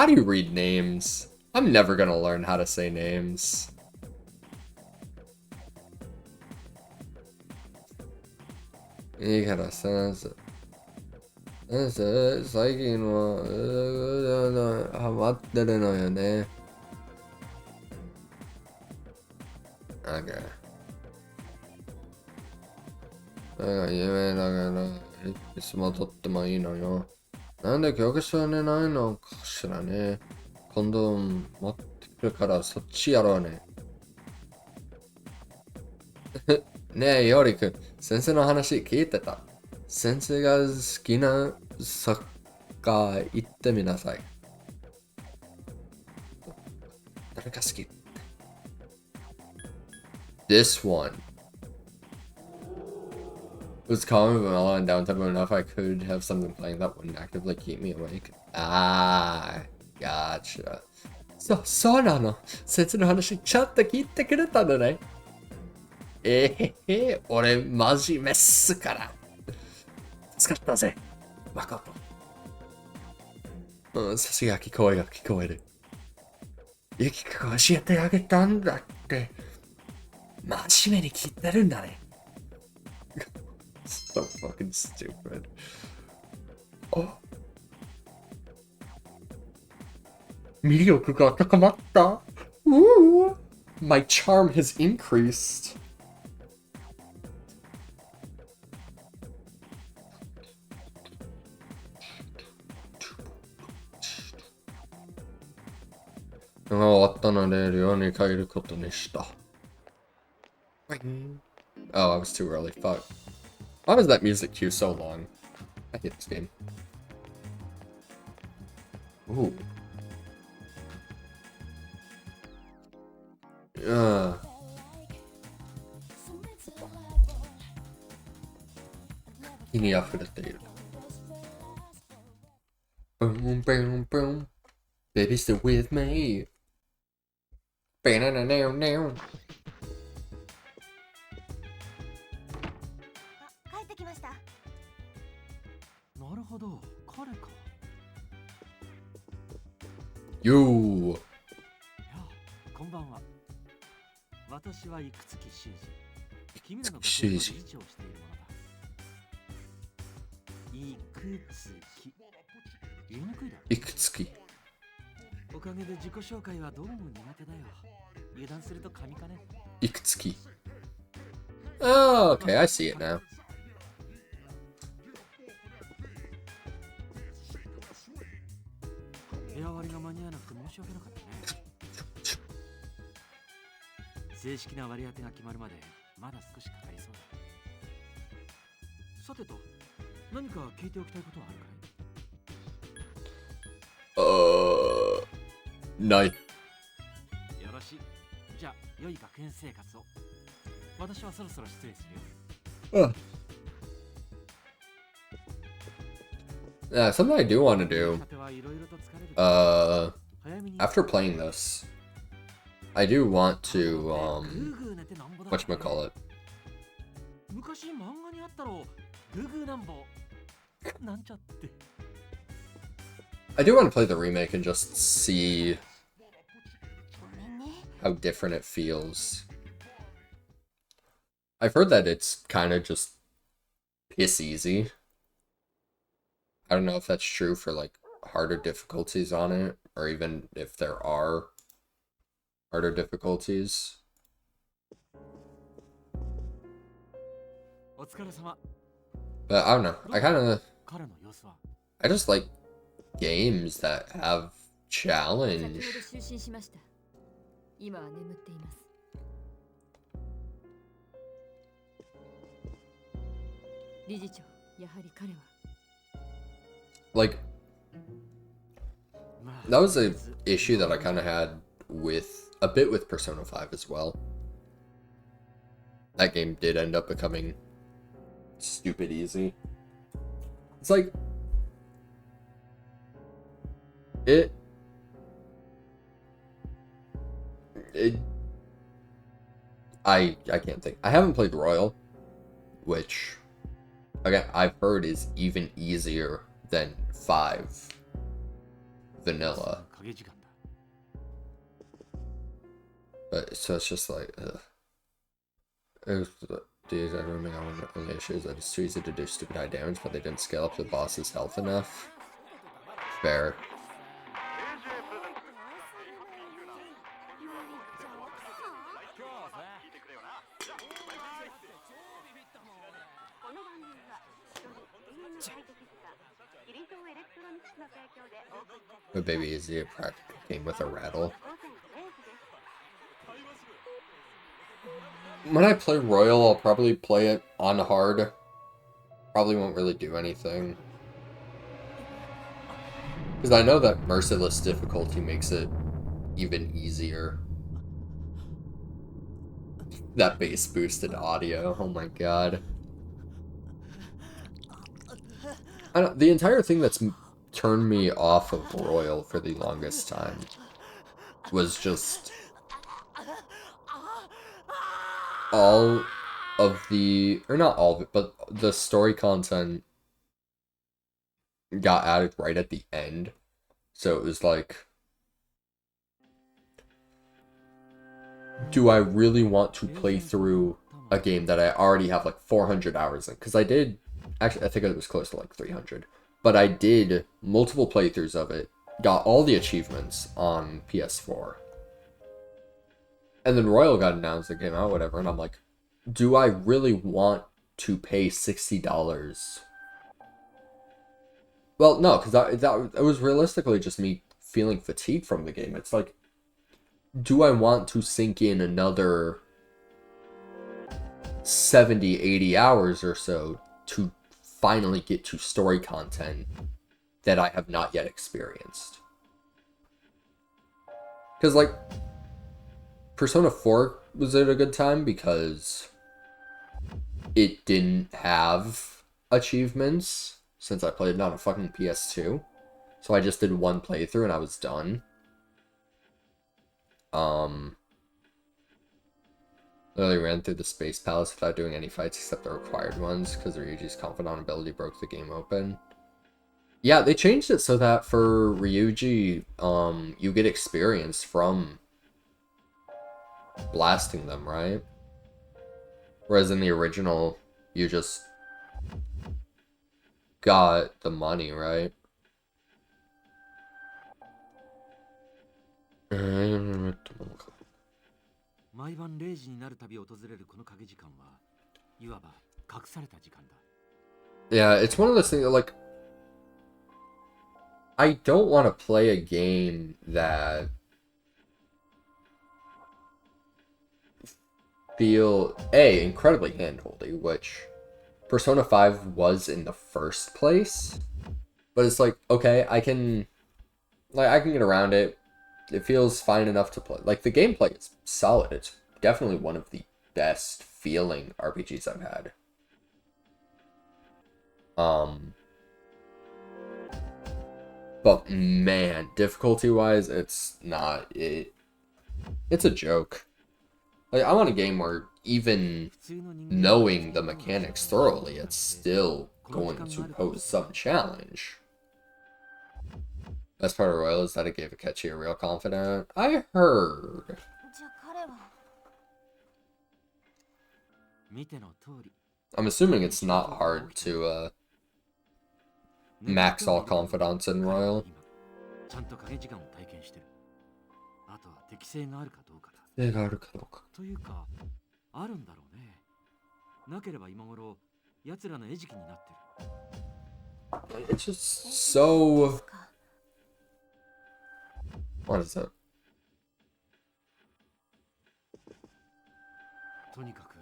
do you read names? I'm never gonna learn how to say names. You gotta sense it. 最近はハマってるのよね。Okay. それが有名だけど、いつもとってもいいのよ。なんで教科書にないのかしらね。今度持ってくるからそっちやろうね。ねえ、ヨリくん、先生の話聞いてた。先生が好きなサッカー行ってみなさい。誰が好き？ This one. It was calm and vanilla and downtempo enough I could have something playing that wouldn't actively keep me awake. Ah, gotcha. そうなの。先生の話ちゃんと聞いてくれたんだね。俺真面目っすから。使ったぜ。誠。さすが声が聞こえる。ゆきかが教えてあげたんだって。真面目に聞いてるんだね。So fucking stupid. Oh. 魅力が高まった。My charm has increased. Oh, I was too early. Fuck. Why was that music cue so long? I hate this game. Ooh. Uh. 日に溢れている。Boom, boom, boom. Baby, still with me. Now. 帰ってきました。なるほど、彼か。Yo. やあ、こんばんは。私は生月修二。君らの学園の理事長をしているものだ。生月。言いにくいだろ。いくつき。おかげで自己紹介はどうも苦手だよ。油断すると神かね。いくつき。Oh, okay, I see it now. 部屋割りが間に合わなくて申し訳なかったね。正式な割り当てが決まるまでまだ少しかかりそうだ。さてと、何か聞いておきたいことはあるかい？ない。よろしい。じゃあ、良い学園生活を。私はそろそろ失礼するよ。Something I do want to do. After playing this, I do want to, whatchamacallit? 昔漫画にあったろ。グーグーなんぼ。なんちゃって。I do want to play the remake and just see how different it feels. I've heard that it's kind of just piss easy. I don't know if that's true for like harder difficulties on it, or even if there are harder difficulties. But I don't know. I just like games that have challenge. 今は眠っています。理事長、やはり彼は。Like, that was an issue that I kind of had with a bit with Persona 5 as well. That game did end up becoming stupid easy. It's like I can't think. I haven't played Royal, which again I've heard is even easier than 5 vanilla. But so it's just like these I don't think I want the only issue is that it's too easy to do stupid high damage, but they didn't scale up the boss's health enough. Fair. But baby, is it a practical game with a rattle? When I play Royal, I'll probably play it on hard. probably won't really do anything. Because I know that merciless difficulty makes it even easier. That bass boosted audio, oh my god. The entire thing that's turned me off of Royal for the longest time was just all of the, or not all of it, but the story content got added right at the end. So it was like, do I really want to play through a game that I already have like 400 hours in? Because I did, actually, I think it was close to like 300. But I did multiple playthroughs of it, got all the achievements on PS4. And then Royal got announced, it came out, whatever, and I'm like, do I really want to pay $60? Well, no, because that was realistically just me feeling fatigued from the game. It's like, do I want to sink in another 70, 80 hours or so to finally get to story content that I have not yet experienced? Because, like, Persona 4 was at a good time because it didn't have achievements since I played it on a fucking PS2. So I just did one playthrough and I was done. Literally ran through the Space Palace without doing any fights except the required ones because Ryuji's confidant ability broke the game open. Yeah, they changed it so that for Ryuji, you get experience from blasting them, right? Whereas in the original, you just got the money, right? 毎晩0時になるたび訪れるこの影時間はいわば隠された時間だ。 Yeah, it's one of those things that, like, I don't want to play a game that feel incredibly handholdy, which Persona 5 was in the first place. But it's like, okay, I can get around it. It feels fine enough to play. Like, the gameplay is solid. It's definitely one of the best feeling RPGs I've had. But man, difficulty-wise, it's not it. It's a joke. Like, I want a game where even knowing the mechanics thoroughly, it's still going to pose some challenge. Best part of Royal is that it gave Akechi a real confidant. I heard. I'm assuming it's not hard to max all confidants in Royal. ちゃんと影時間を体験してる。あとは適性があるかどうかだ。適性があるかどうか。というか、あるんだろうね。なければ今頃奴らの餌食になってる。It's just so. What is it? とにかく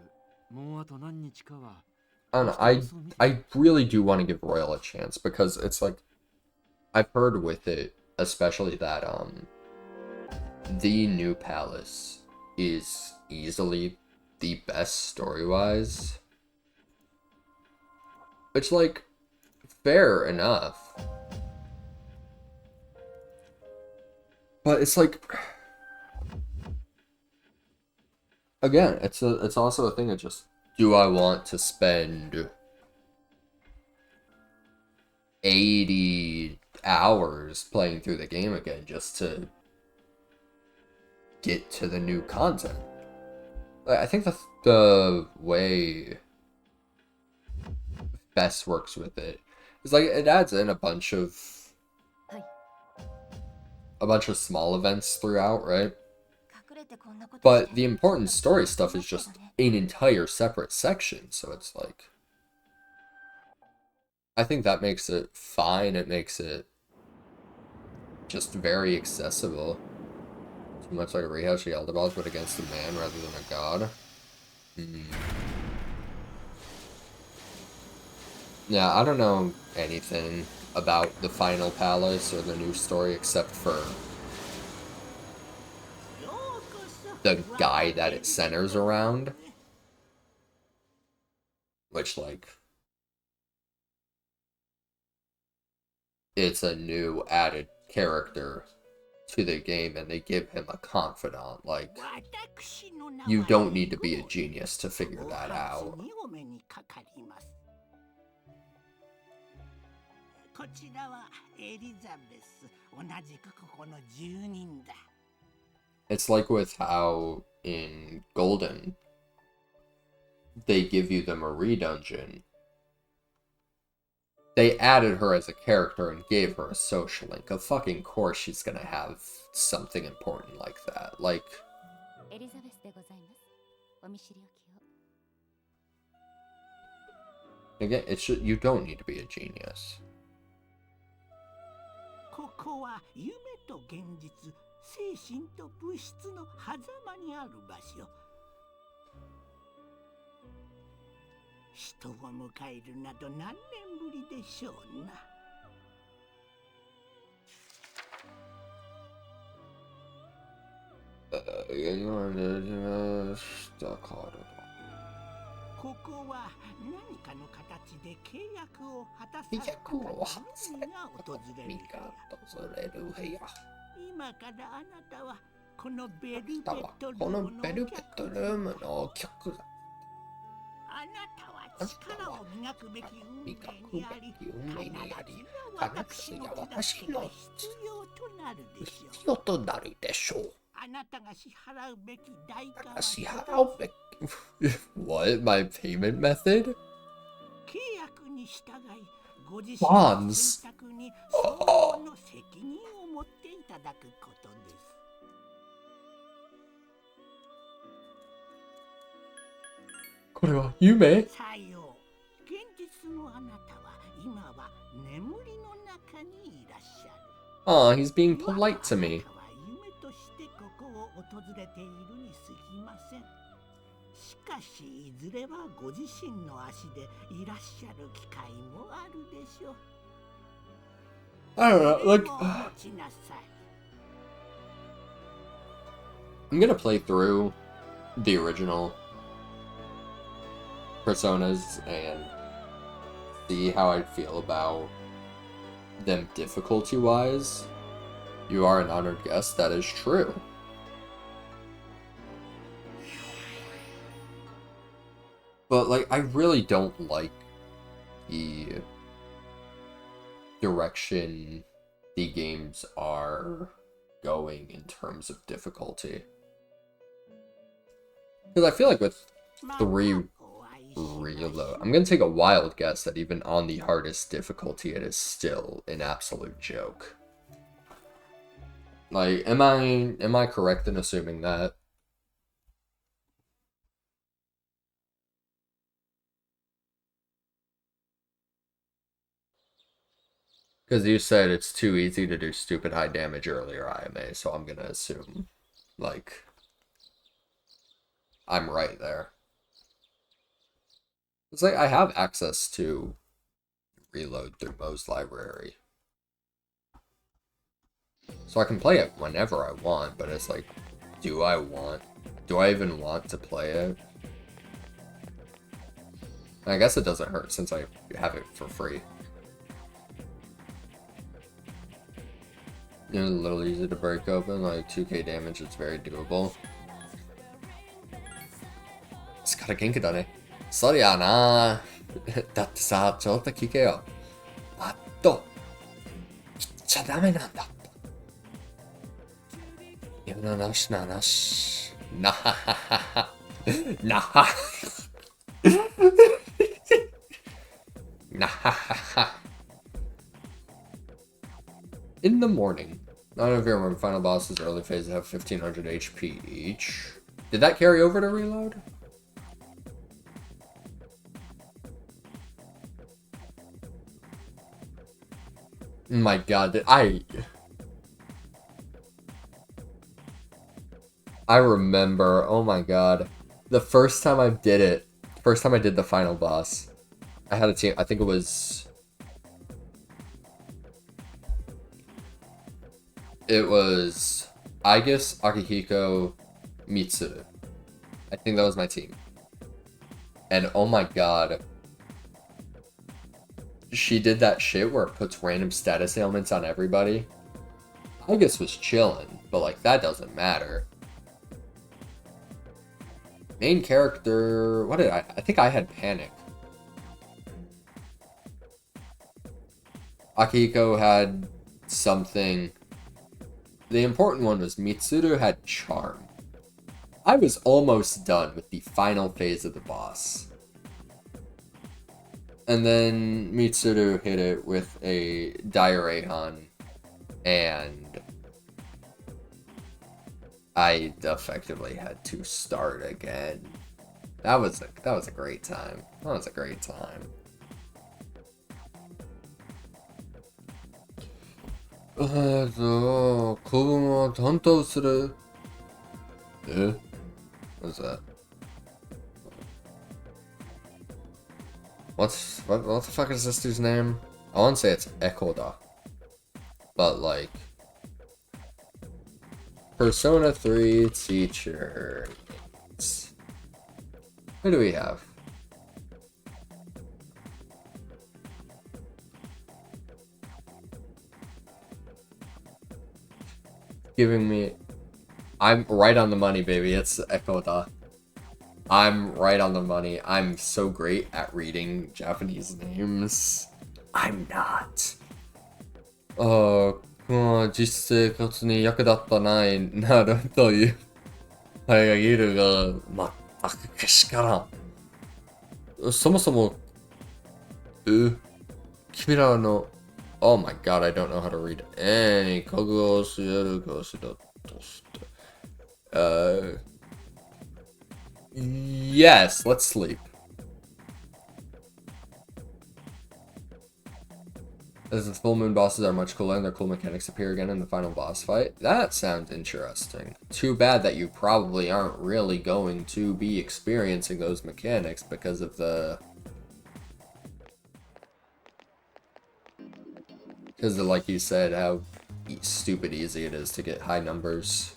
もうあと何日かは。I don't know. I really do want to give Royal a chance because it's like I've heard with it, especially that the new palace is easily the best story-wise. Which, like, fair enough. But it's like, again, it's also a thing of just, do I want to spend 80 hours playing through the game again just to get to the new content? Like, I think the way best works with it is like it adds in a bunch of small events throughout, right? But the important story stuff is just an entire separate section, so it's like, I think that makes it fine. It makes it just very accessible. Too much like a rehash of Elder Balls, but against a man rather than a god. Yeah, I don't know anything about the final palace or the new story except for the guy that it centers around. Which, like, it's a new added character to the game and they give him a confidant. Like, you don't need to be a genius to figure that out. It's like with how in Golden they give you the Marie dungeon. They added her as a character and gave her a social link. Of fucking course she's gonna have something important like that. Like, again, you don't need to be a genius. ここは夢と現実、精神と物質の狭間にある場所。人を迎えるなど何年ぶりでしょうな。ここは何かの形で契約を果たされた方が訪れる部屋。今からあなたはこのベルベットルームのお客だ。あなたは力を磨くべき運命にあり、必ず私の必要となるでしょう。あなたが支払うべき代価は支払うべき What? My payment method? 契約に従い、ご自身の選択に相応の責任を持っていただくことです。これは夢？さよう。現実のあなたは今は眠りの中にいらっしゃる。Aw, he's being polite to me. 夢としてここを訪れているに過ぎません。しかしいずれはご自身の足でいらっしゃる機会もあるでしょう。I don't know, like, I'm gonna play through the original Personas and see how I feel about them difficulty-wise. You are an honored guest, that is true. But, like, I really don't like the direction the games are going in terms of difficulty. Because I feel like with 3 Reload, I'm gonna take a wild guess that even on the hardest difficulty, it is still an absolute joke. Like, am I correct in assuming that? Because you said it's too easy to do stupid high damage earlier, IMA, so I'm gonna assume, like, I'm right there. It's like I have access to Reload through Moe's library. So I can play it whenever I want, but it's like, do I even want to play it? I guess it doesn't hurt since I have it for free. It's a little easy to break open, like 2k damage, it's very doable. It's got a Genkaだね。そりゃな。だってさ、ちょっと聞けよ。あっと、切っちゃダメなんだ。いやなしななし。なはははは。なは。なははは。In the morning. I don't know if you remember, final bosses early phases have 1500 HP each. Did that carry over to Reload? My god, I remember, oh my god, the first time I did the final boss, I had a team. I think it was. It was Aigis, Akihiko, Mitsuru. I think that was my team. And oh my god. She did that shit where it puts random status ailments on everybody. Aigis was chilling, but like that doesn't matter. Main character, what did I think I had Panic. Akihiko had something. The important one was Mitsuru had Charm. I was almost done with the final phase of the boss. And then Mitsuru hit it with a Diarrheon, and I effectively had to start again. That was a great time. That was a great time. What's that? What the fuck is this dude's name? I want to say it's Ekoda. But like Persona 3 teacher. Who do we have? Giving me... I'm right on the money, baby. It's Ekoda. I'm right on the money. I'm so great at reading Japanese names. I'm not. 実生活に役立ったないなるという限るが全くけしからん。そもそも、君らの Oh my god, I don't know how to read any 国語を教えるかしらとして。Yes, let's sleep. As the full moon bosses are much cooler and their cool mechanics appear again in the final boss fight. That sounds interesting. Too bad that you probably aren't really going to be experiencing those mechanics because of the... Because of, like you said, how stupid easy it is to get high numbers.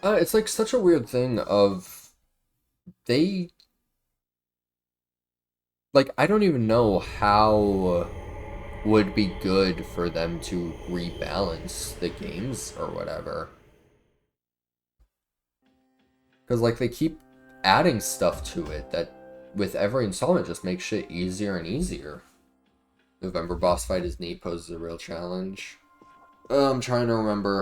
It's like such a weird thing of... They... Like, I don't even know how would be good for them to rebalance the games or whatever. Because, like, they keep adding stuff to it that, with every installment, just makes shit easier and easier. November boss fight is neat, poses a real challenge. I'm trying to remember.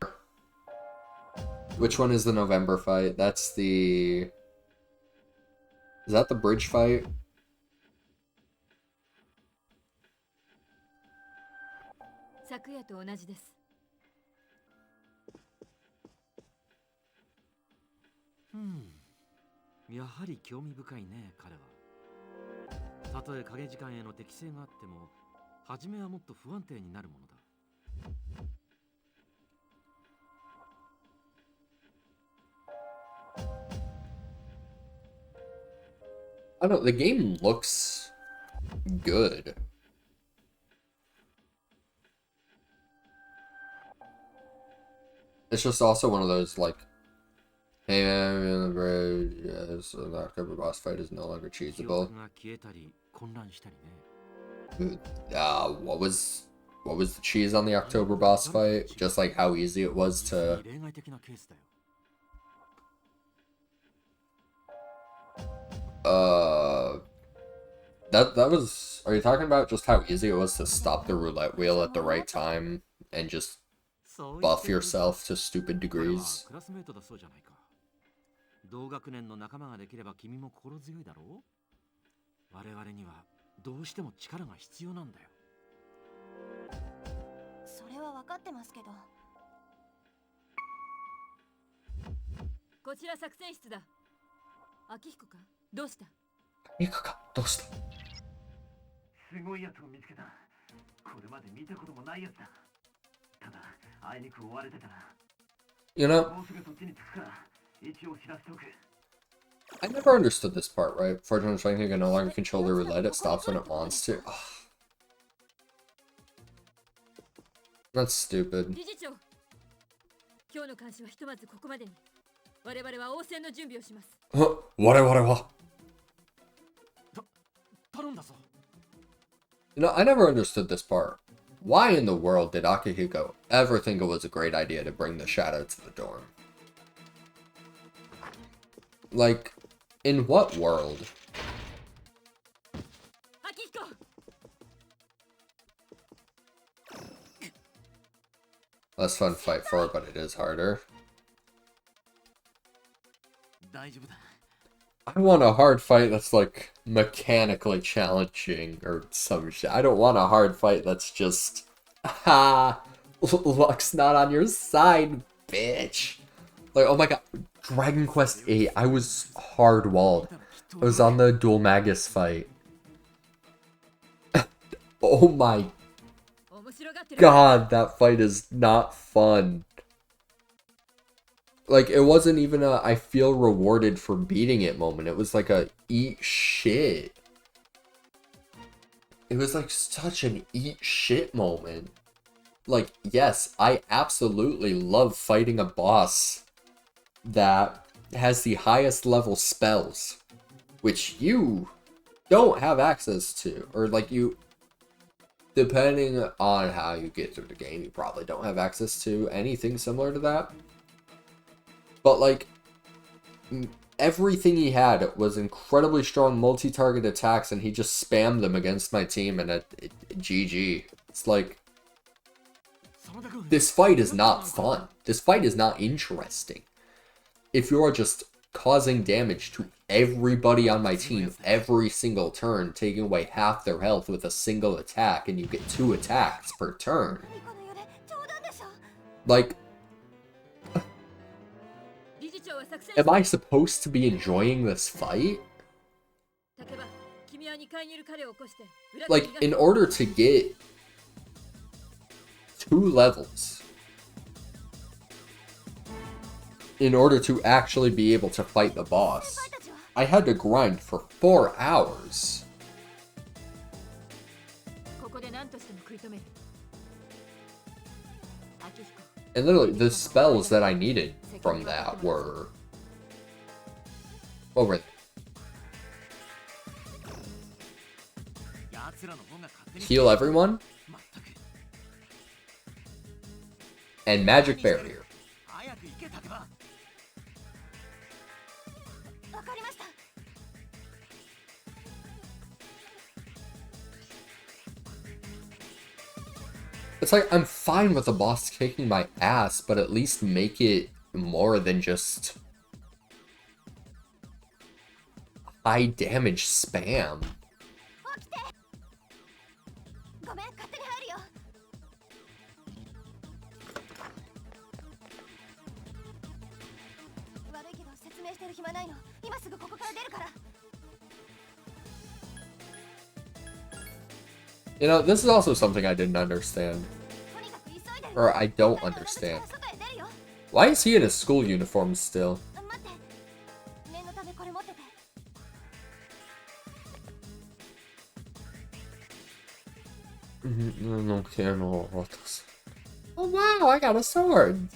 Which one is the November fight? That's the... Is that the bridge fight? Hmm. やはり興味深いね、彼は。たとえ影時間への適性があっても、初めはもっと不安定になるものだ。I don't know, the game looks good. It's just also one of those, like, hey man, we're in the bridge, yeah, so the October boss fight is no longer cheesable. What was the cheese on the October boss fight? Just like how easy it was to... That was... Are you talking about just how easy it was to stop the roulette wheel at the right time and just buff yourself to stupid degrees? 同学年の仲間ができれば君も心強いだろう。我々にはどうしても力が必要なんだよ。それは分かってますけど。こちら作戦室だ。秋彦か？どうした？行くか？どうした？すごいやつを見つけた。これまで見たこともないやつだ。ただ、あいにく追われてたな。You know, I never understood this part, right? Fortune Strength can no longer control the roulette, it stops when it wants to. Ugh. That's stupid. 理事長、今日の監視はひとまずここまでに。我々は応戦の準備をします。我々は。頼んだぞ。You know, I never understood this part. Why in the world did Akihiko ever think it was a great idea to bring the shadow to the dorm? Like, in what world? Akihiko! Less fun fight for, but it is harder. I want a hard fight that's like mechanically challenging or some shit. I don't want a hard fight that's just, ha, luck's not on your side, bitch. Like, oh my god, Dragon Quest VIII, I was hard-walled. I was on the Dual Magus fight. Oh my god, that fight is not fun. Like, it wasn't even a I feel rewarded for beating it moment. It was like a eat shit. It was like such an eat shit moment. Like, yes, I absolutely love fighting a boss that has the highest level spells, which you don't have access to. Or like you, depending on how you get through the game, you probably don't have access to anything similar to that. But, like, everything he had was incredibly strong multi-target attacks, and he just spammed them against my team, and GG. It's like, this fight is not fun. This fight is not interesting. If you are just causing damage to everybody on my team every single turn, taking away half their health with a single attack, and you get 2 attacks per turn. Like, am I supposed to be enjoying this fight? Like, in order to get 2 levels, in order to actually be able to fight the boss, I had to grind for 4 hours. And literally, the spells that I needed from that were... What were they? Heal everyone. And Magic Barrier. It's like, I'm fine with the boss kicking my ass, but at least make it more than just high damage spam. You know, this is also something I didn't understand. Or I don't understand. Why is he in his school uniform still? Oh wow, I got a sword!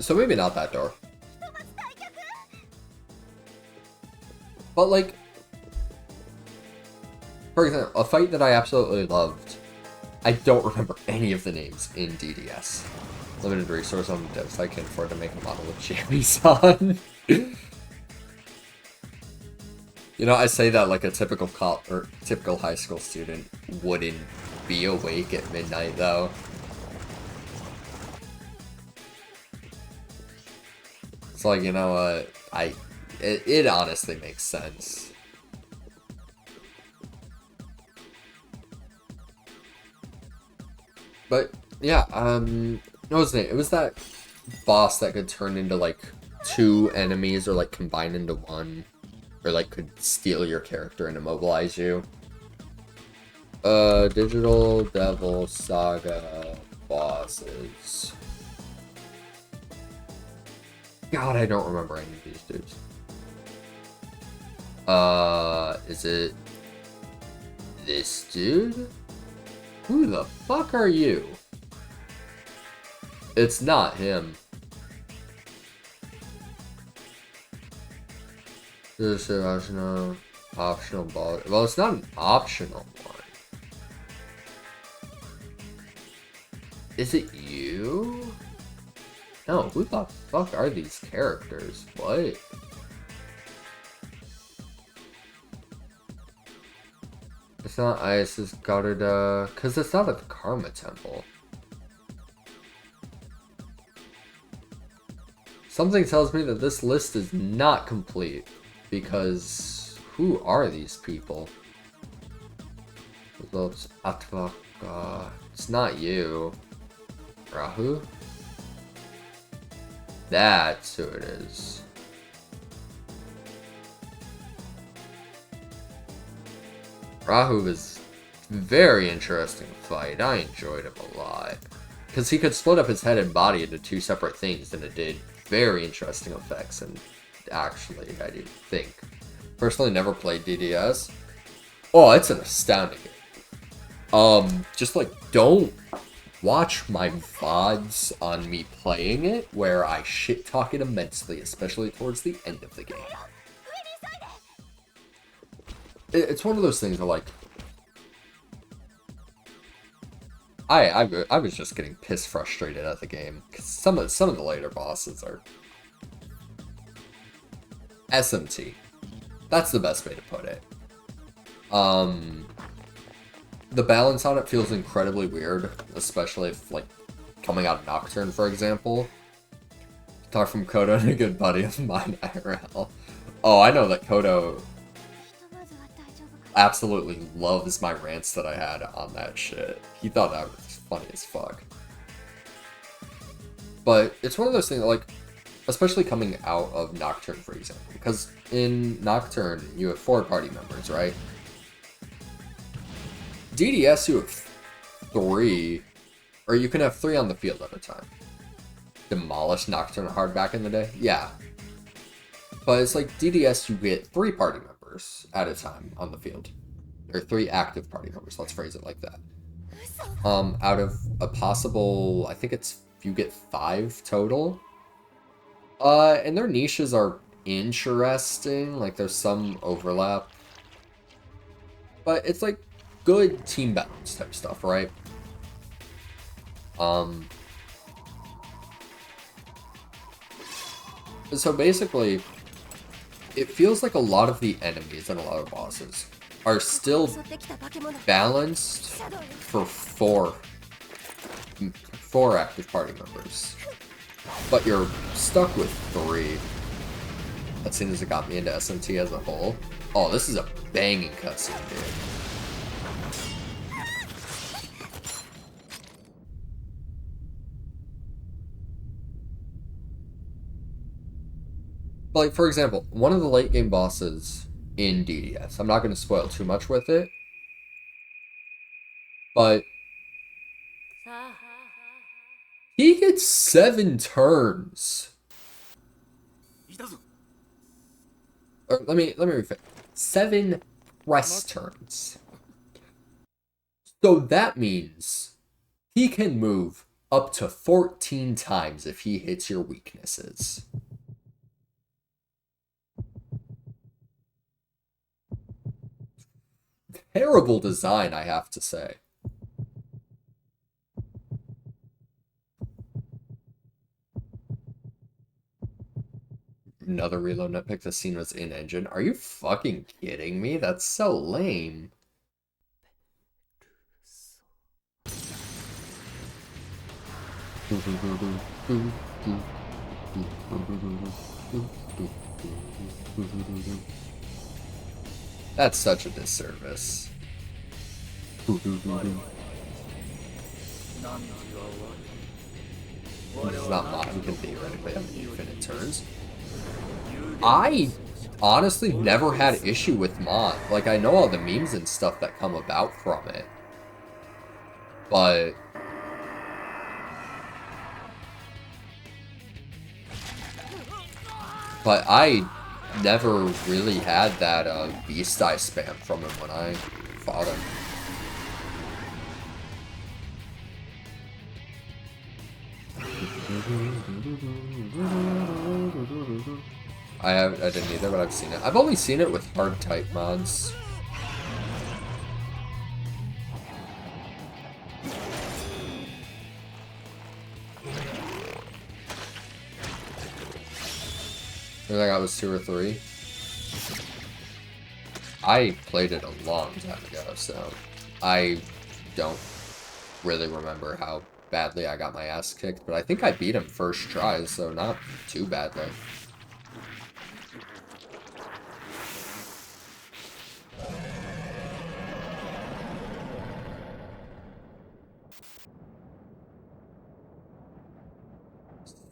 So maybe not that door. But like, for example, a fight that I absolutely loved, I don't remember any of the names in DDS. Limited resource on the devs, I can't afford to make a model of Jamie-san. You know, I say that like a typical typical high school student wouldn't be awake at midnight, though. It's like, you know what? It honestly makes sense. But yeah, what was it? It was that boss that could turn into like 2 enemies or like combine into one, or like could steal your character and immobilize you. Digital Devil Saga bosses. God, I don't remember any of these dudes. Is it this dude? Who the fuck are you? It's not him. This is optional boss. Well, it's not an optional one. Is it you? No, who the fuck are these characters? What? It's not Isis Garuda, because it's not at the Karma Temple. Something tells me that this list is not complete, because who are these people? Results Atvaka. It's not you. Rahu? That's who it is. Rahu was a very interesting fight. I enjoyed him a lot. Because he could split up his head and body into 2 separate things, and it did very interesting effects, and actually, I do think. Personally, never played DDS. Oh, it's an astounding game. Just like, don't watch my VODs on me playing it, where I shit-talk it immensely, especially towards the end of the game. It's one of those things where, like, I was just getting pissed frustrated at the game, because some of the later bosses are SMT. That's the best way to put it. The balance on it feels incredibly weird, especially if, like, coming out of Nocturne, for example. Talk from Kodo and a good buddy of mine, IRL. Oh, I know that Kodo absolutely loves my rants that I had on that shit. He thought that was funny as fuck. But it's one of those things, like, especially coming out of Nocturne, for example, because in Nocturne, you have 4 party members, right? DDS, you have 3, or you can have 3 on the field at a time. Demolish Nocturne hard back in the day? Yeah. But it's like DDS, you get 3 party members at a time on the field. Or 3 active party members, let's phrase it like that. Out of a possible, I think it's, you get 5 total. And their niches are interesting, like there's some overlap. But it's like good team balance type stuff, right? So basically, it feels like a lot of the enemies and a lot of bosses are still balanced for 4 active party members. But you're stuck with 3. As soon as it got me into SMT as a whole. Oh, this is a banging cutscene, dude. Like, for example, one of the late game bosses in DDS, I'm not going to spoil too much with it, but he gets 7 turns. Or, let me rephrase. 7 press turns. So that means he can move up to 14 times if he hits your weaknesses. Terrible design, I have to say. Another reload nitpick, the scene was in-engine. Are you fucking kidding me? That's so lame. That's such a disservice. This is not mine. We can theoretically have infinite turns. I honestly never had issue with mod. Like, I know all the memes and stuff that come about from it. But I never really had that Beast Eye spam from him when I fought him. I didn't either, but I've seen it. I've only seen it with hard type mods. I think I was 2 or 3. I played it a long time ago, so I don't really remember how badly I got my ass kicked, but I think I beat him first try, so not too badly.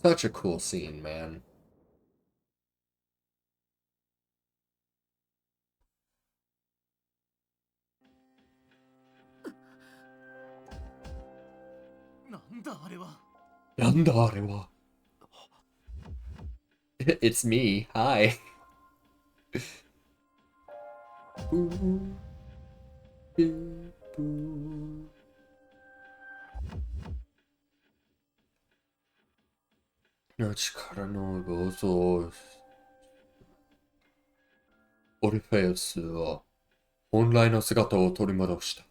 Such a cool scene, man. It's me. Hi.オルフェウスは本来の姿を取り戻した。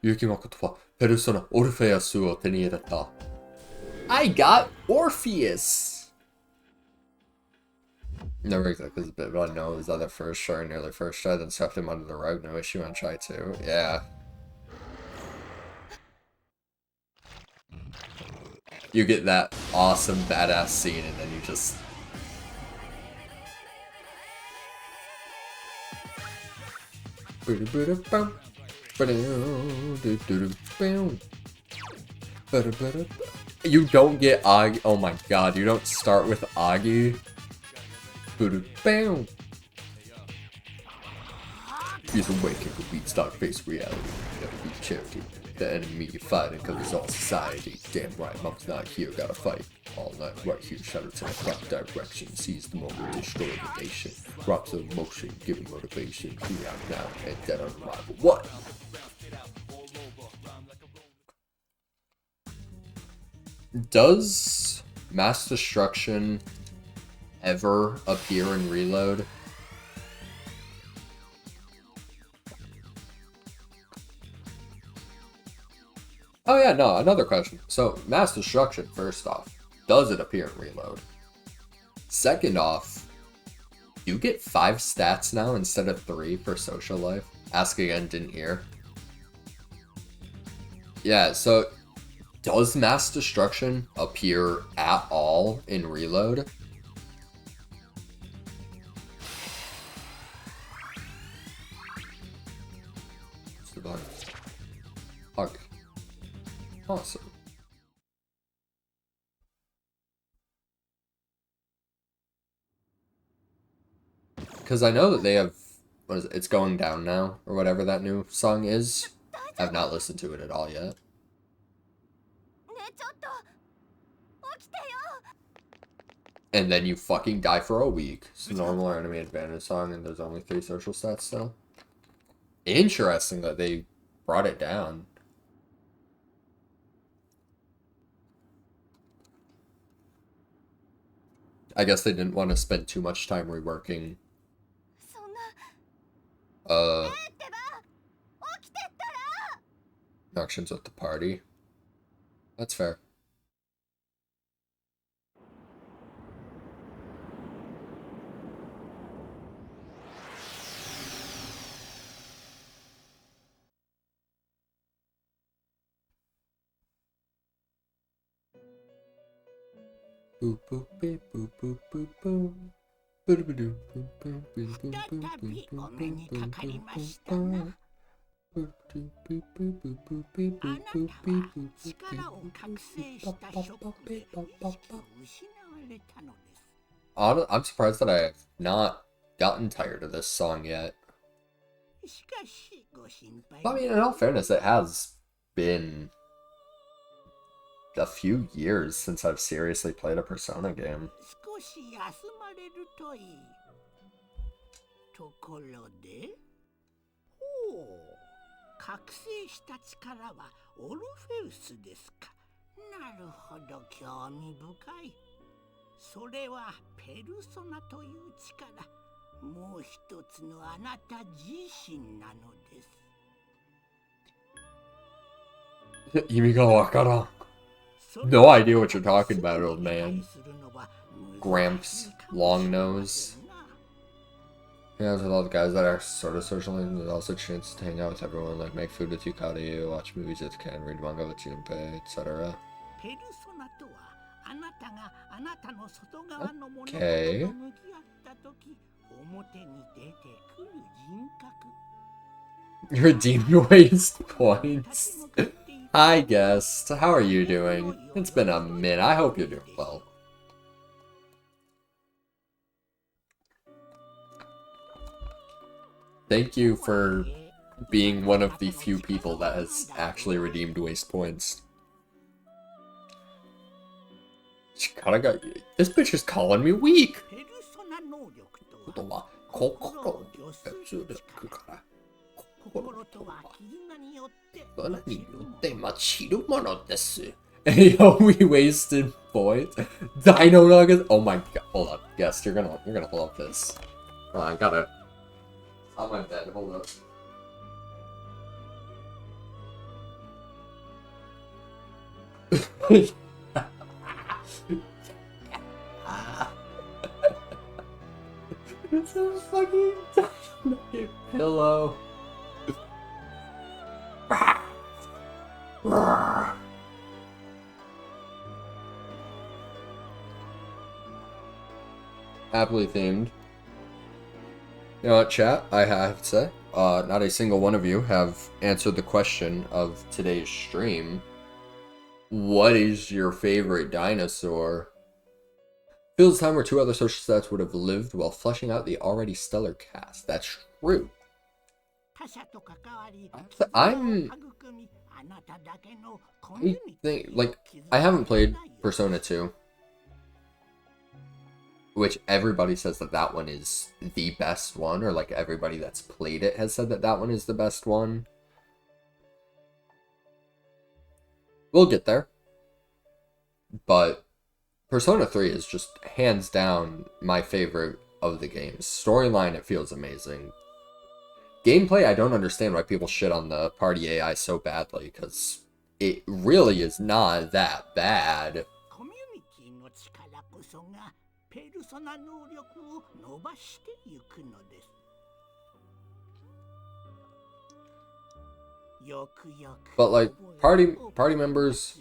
雪誠はペルソナオルフェウスを手に入れた。I got Orpheus! Never exactly a bit, but I know it was either first try or nearly first try, then swept him under the rug, no issue on try 2. Yeah. You get that awesome badass scene and then you just... You don't get Agi. Oh my god, you don't start with Agi. He's awakened to beatstock face reality. Never be charity. The enemy you're fighting covers all society. Damn right, mom's not here, gotta fight. All night, right here, shadow to the clock direction. Seize the moment, destroy the nation. Rocks of motion, giving motivation. Be out now, and dead on arrival. What? Does mass destruction ever appear in Reload? Oh yeah, no, another question. So, mass destruction, first off, does it appear in Reload? Second off, you get 5 stats now instead of 3 for social life. Ask again, didn't hear. Yeah, so does mass destruction appear at all in Reload? Okay. Awesome. Because I know that they have, what is it, It's Going Down Now, or whatever that new song is. I've not listened to it at all yet. And then you fucking die for a week. It's a normal or enemy advantage song, and there's only 3 social stats still. Interesting that they brought it down. I guess they didn't want to spend too much time reworking actions with the party. That's fair. Boop, boop, beep, boop, boop, boop, boop. 再びお目にかかりましたな。あなたは力を覚醒したショックで意識を失われたのです。I'm surprised that I have not gotten tired of this song yet. しかしご心配 I mean, in all fairness, it has been a few years since I've seriously played a Persona game. 少し休まれるといい。ところで、ほう、覚醒した力はオルフェウスですか。なるほど、興味深い。それはペルソナという力、もう一つのあなた自身なのです。意味がわからん. No idea what you're talking about, old man. Gramps, long nose. Yeah, with all the guys that are sort of socially, there's also a chance to hang out with everyone, like make food with Yukari, watch movies with Ken, read manga with Junpei, etc. Okay. Redeem waste points. Hi, guest. How are you doing? It's been a minute. I hope you're doing well. Thank you for being one of the few people that has actually redeemed waste points. This bitch is calling me weak. 心とは絆によって増しるものです。Yo, we wasted points. Dino nuggets. Oh my god. Hold on. Yes, you're gonna pull up this. Oh, I gotta. On my bed. Hold up. It's a fucking pillow. Happily themed. You know what, chat? I have to say, not a single one of you have answered the question of today's stream. What is your favorite dinosaur? Feels a time where two other social sets would have lived while fleshing out the already stellar cast. That's true. I think, like, I haven't played Persona 2, which everybody says that that one is the best one, or like everybody that's played it has said that that one is the best one. We'll get there. But Persona 3 is just hands down my favorite of the games. Storyline, it feels amazing. Gameplay, I don't understand why people shit on the party AI so badly, because it really is not that bad. But like, party members,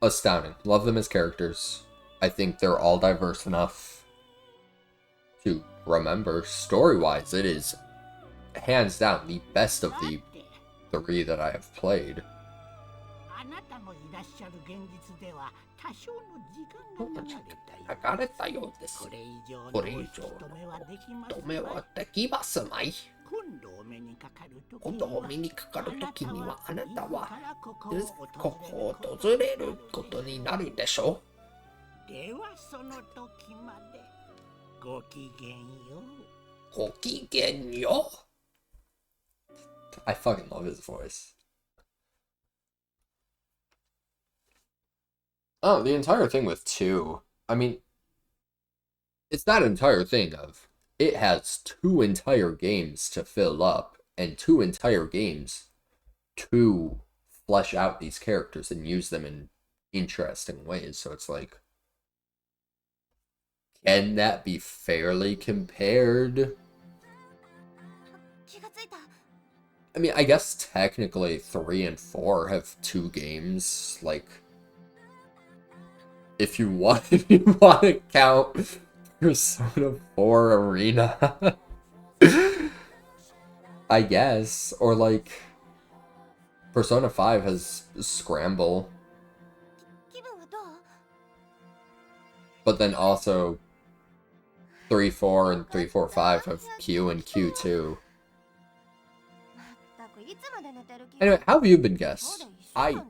astounding. Love them as characters. I think they're all diverse enough to remember. Story-wise, it is hands down the best of the three that I have played. I fucking love his voice. Oh, the entire thing with 2. I mean, it's that entire thing of, it has 2 entire games to fill up, and 2 entire games to flesh out these characters and use them in interesting ways. So it's like, can that be fairly compared? I mean, I guess technically 3 and 4 have 2 games, like, if you want to count Persona 4 Arena. I guess. Or like Persona 5 has Scramble. But then also 3-4 and 3-4-5 have Q and Q2. Anyway, how have you been, Guess? I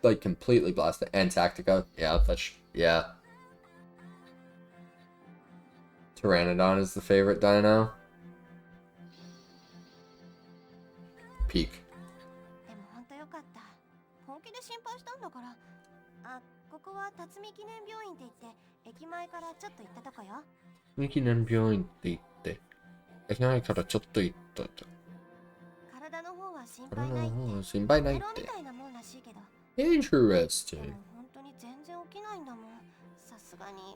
like completely blasted. Antarctica, yeah, yeah. Pteranodon is the favorite dino. Peak. 記念病院って言って、駅前からちょっと行ったと。体の方は心配ないって。Interesting.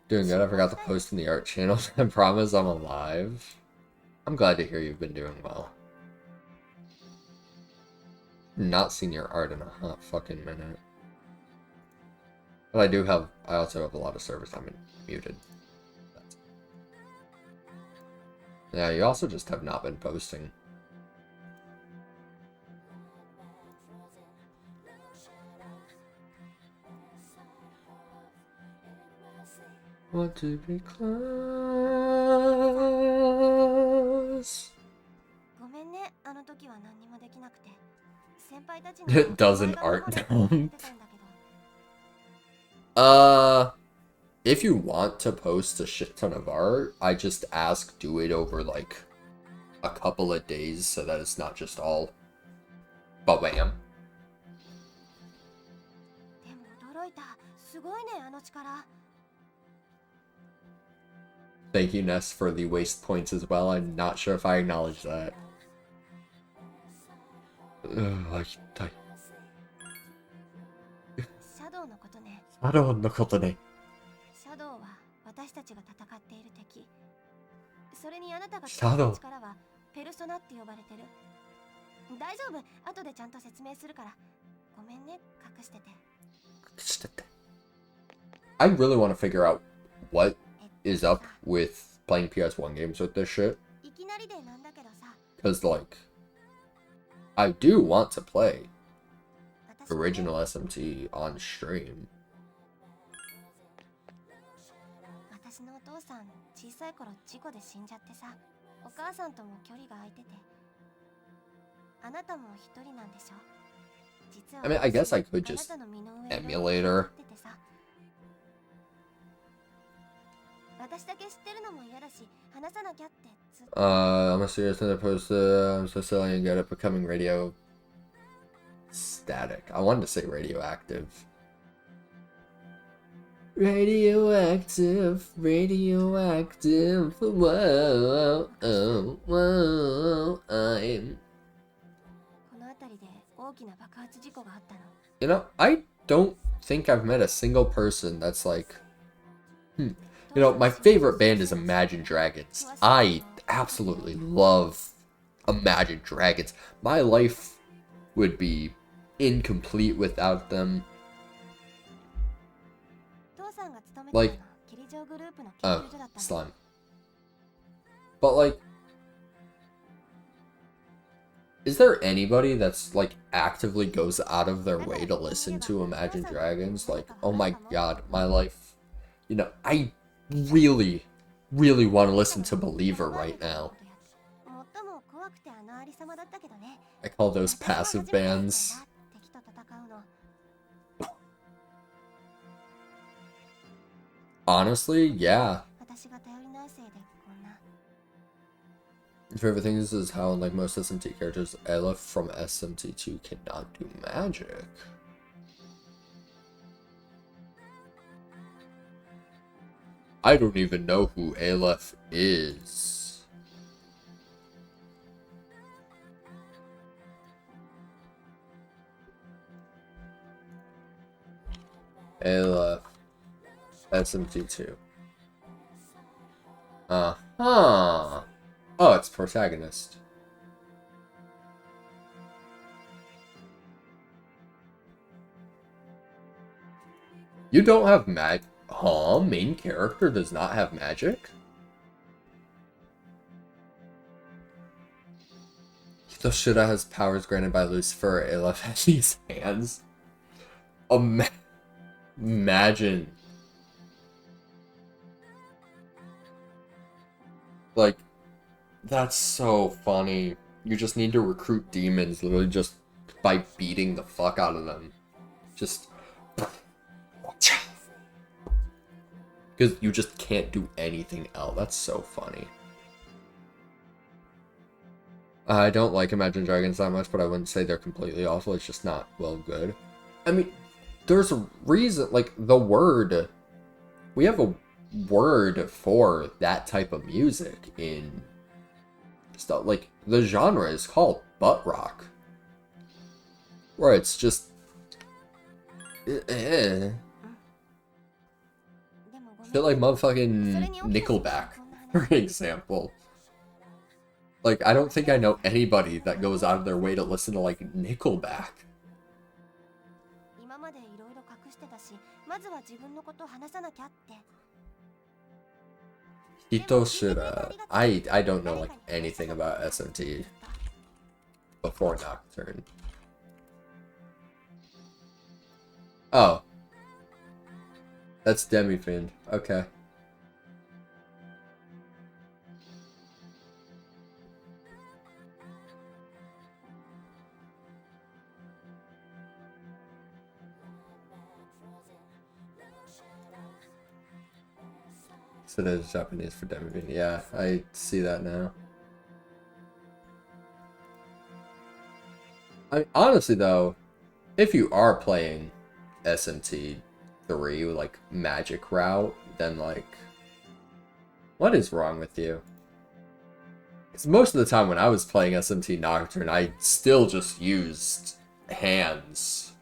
Doing good. I forgot to post in the art channel. I promise I'm alive. I'm glad to hear you've been doing well. Not seen your art in a hot fucking minute. But I also have a lot of service time muted. Yeah, you also just have not been posting. Want to be close. It doesn't art dump. If you want to post a shit ton of art, I just ask do it over like a couple of days so that it's not just all ba-bam. Thank you, Ness, for the waste points as well. I'm not sure if I acknowledge that. Shadow no koto ne. Shadow. ペルソナって呼ばれてる。大丈夫、後でちゃんと説明するから。ごめんね、隠してて。I really want to figure out what is up with playing PS1 games with this shit. Because, like, I do want to play original SMT on stream. 私のお父さん、小さい頃事故で死んじゃってさ、お母さんとも距離が空いてて。あなたも一人なんでしょ？実は I mean, I guess I could just emulate her. 私だけ知ってるのも嫌だし、話さなきゃって。I'm a serious in the post. I'm so silly and good at becoming radio static. I wanted to say radioactive. Radioactive, radioactive. Whoa, oh, whoa, I'm. You know, I don't think I've met a single person that's like, You know, my favorite band is Imagine Dragons. I absolutely love Imagine Dragons. My life would be incomplete without them. Like, slime. But like, is there anybody that's like actively goes out of their way to listen to Imagine Dragons? Like, oh my god, my life. You know, I really, really want to listen to Believer right now. I call those passive bands. Honestly, yeah. My favorite thing is how, unlike most SMT characters, Aleph from SMT2 cannot do magic. I don't even know who Aleph is. Aleph. SMT2. Uh-huh. Oh, it's protagonist. You don't have Huh? Main character does not have magic? Hitoshira has powers granted by Lucifer. It left in his hands. Imagine. Like, that's so funny. You just need to recruit demons literally just by beating the fuck out of them. Just... Because you just can't do anything else. That's so funny. I don't like Imagine Dragons that much, but I wouldn't say they're completely awful. It's just not, well, good. I mean, there's a reason, like, the word... We have a word for that type of music in stuff. Like, the genre is called butt rock. Where it's just... Shit like motherfucking Nickelback, for example. Like, I don't think I know anybody that goes out of their way to listen to, like, Nickelback. Hitoshira. I don't know, like, anything about SMT before Nocturne. Oh. That's Demi-Fiend. Okay. So there's Japanese for Demi-Fiend. Yeah, I see that now. Honestly, though, if you are playing SMT 3 with, like, magic route, then, like, what is wrong with you? Because most of the time when I was playing SMT Nocturne, I still just used hands.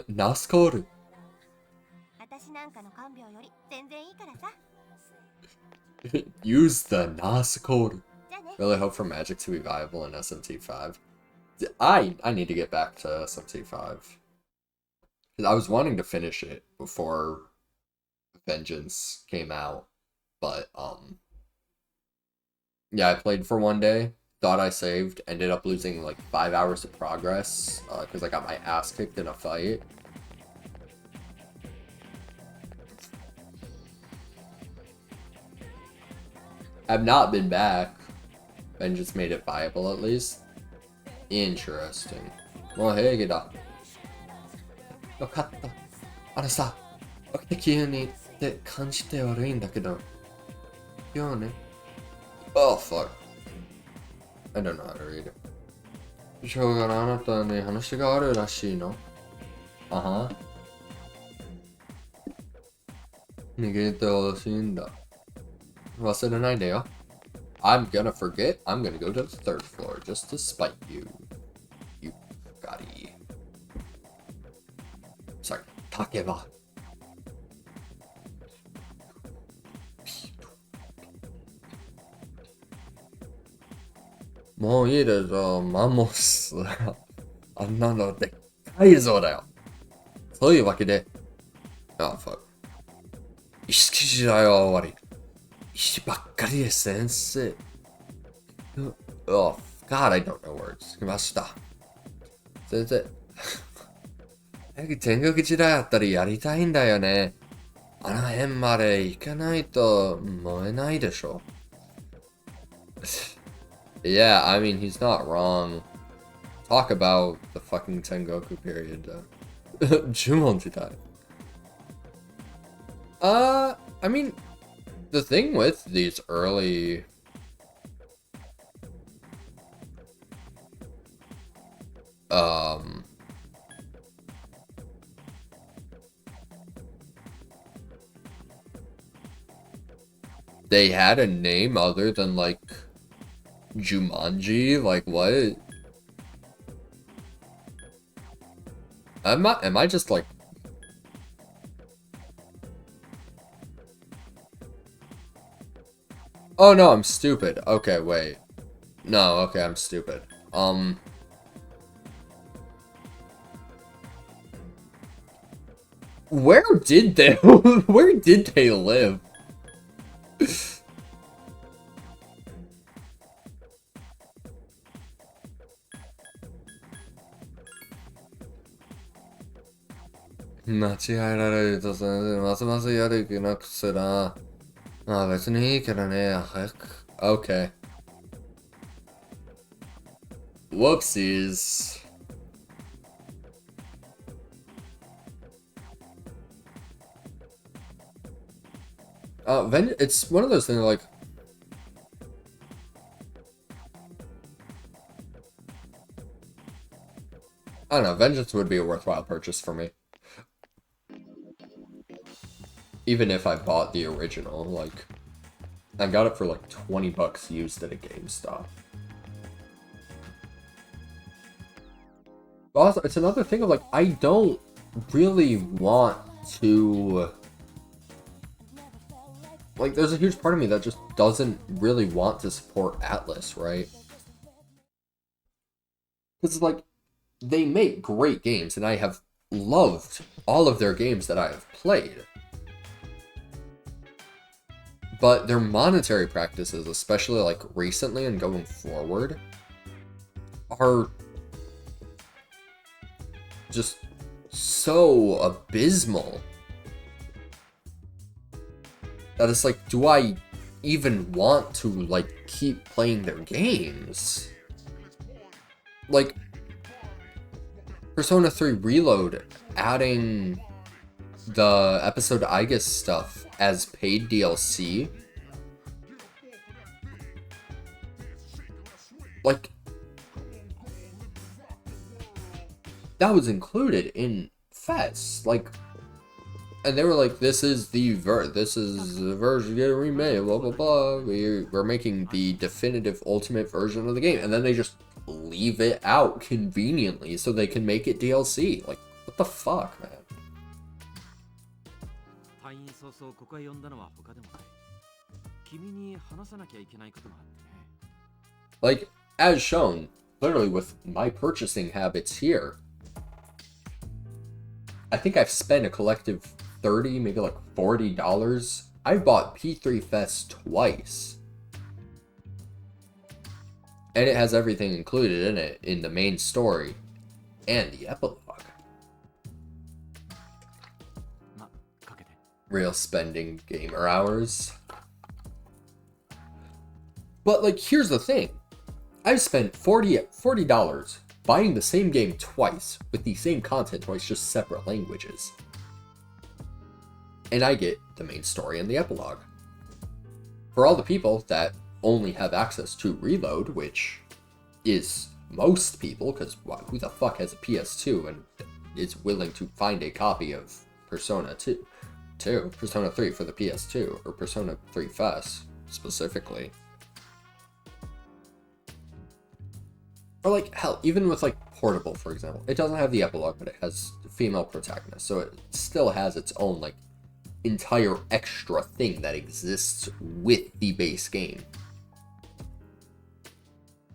Nascoru. Use the Nascoru. Really hope for magic to be viable in SMT5. I need to get back to SMT5. Because I was wanting to finish it before Vengeance came out. But, yeah, I played for one day. Thought I saved. Ended up losing, like, 5 hours of progress. Because I got my ass kicked in a fight. I've not been back. Vengeance made it viable, at least. Interesting. もう平気だ。よかった。あのさ、急にって感じて悪いんだけど。今日ね。Oh, fuck. I don't know how to read it. しょうがないあなたに話があるらしいの。逃げてほしいんだ。忘れないでよ。I'm gonna forget. I'm gonna go to the 3rd floor just to spite you. You gotty. Sorry. Takeba. Mo ii desu. Vamos. あんなのでっかいぞだよ。そういうわけで。Oh, fuck. 石記事だよ、終わり。石ばっかりで先生。Oh, God, I don't know words. 来ました。先生。天国時代あったりやりたいんだよね。あの辺まで行かないと燃えないでしょ。Yeah, I mean, he's not wrong. Talk about the fucking Tengoku period. Jumon Jidai. I mean, the thing with these early... They had a name other than, like, Jumanji? Like, what? Am I just, like... Oh no, I'm stupid. Okay, wait. No, okay, I'm stupid. Where did they where did they live? Okay. Whoopsies. It's one of those things like I don't know, Vengeance would be a worthwhile purchase for me. Even if I bought the original, like I got it for like 20 bucks used at a GameStop. Also, it's another thing of like I don't really want to like there's a huge part of me that just doesn't really want to support Atlas, right? Because like they make great games and I have loved all of their games that I have played. But their monetary practices, especially like recently and going forward, are just so abysmal that it's like, do I even want to like keep playing their games? Like Persona 3 Reload adding the episode Aegis stuff as paid DLC, like that was included in Fest, like, and they were like, this is the version getting remade, blah blah blah. We're making the definitive ultimate version of the game, and then they just leave it out conveniently so they can make it DLC. Like, what the fuck, man? Like, as shown, literally with my purchasing habits here, I think I've spent a collective $30, maybe like $40. I bought P3 Fest twice. And it has everything included in it, in the main story and the epilogue. Real spending gamer hours. But like, here's the thing. I've spent $40 buying the same game twice with the same content twice, just separate languages. And I get the main story and the epilogue. For all the people that only have access to Reload, which is most people, because who the fuck has a PS2 and is willing to find a copy of Persona 2, Persona 3 for the PS2, or Persona 3 Fest specifically. Or like, hell, even with like Portable, for example, it doesn't have the epilogue, but it has female protagonist, so it still has its own like entire extra thing that exists with the base game.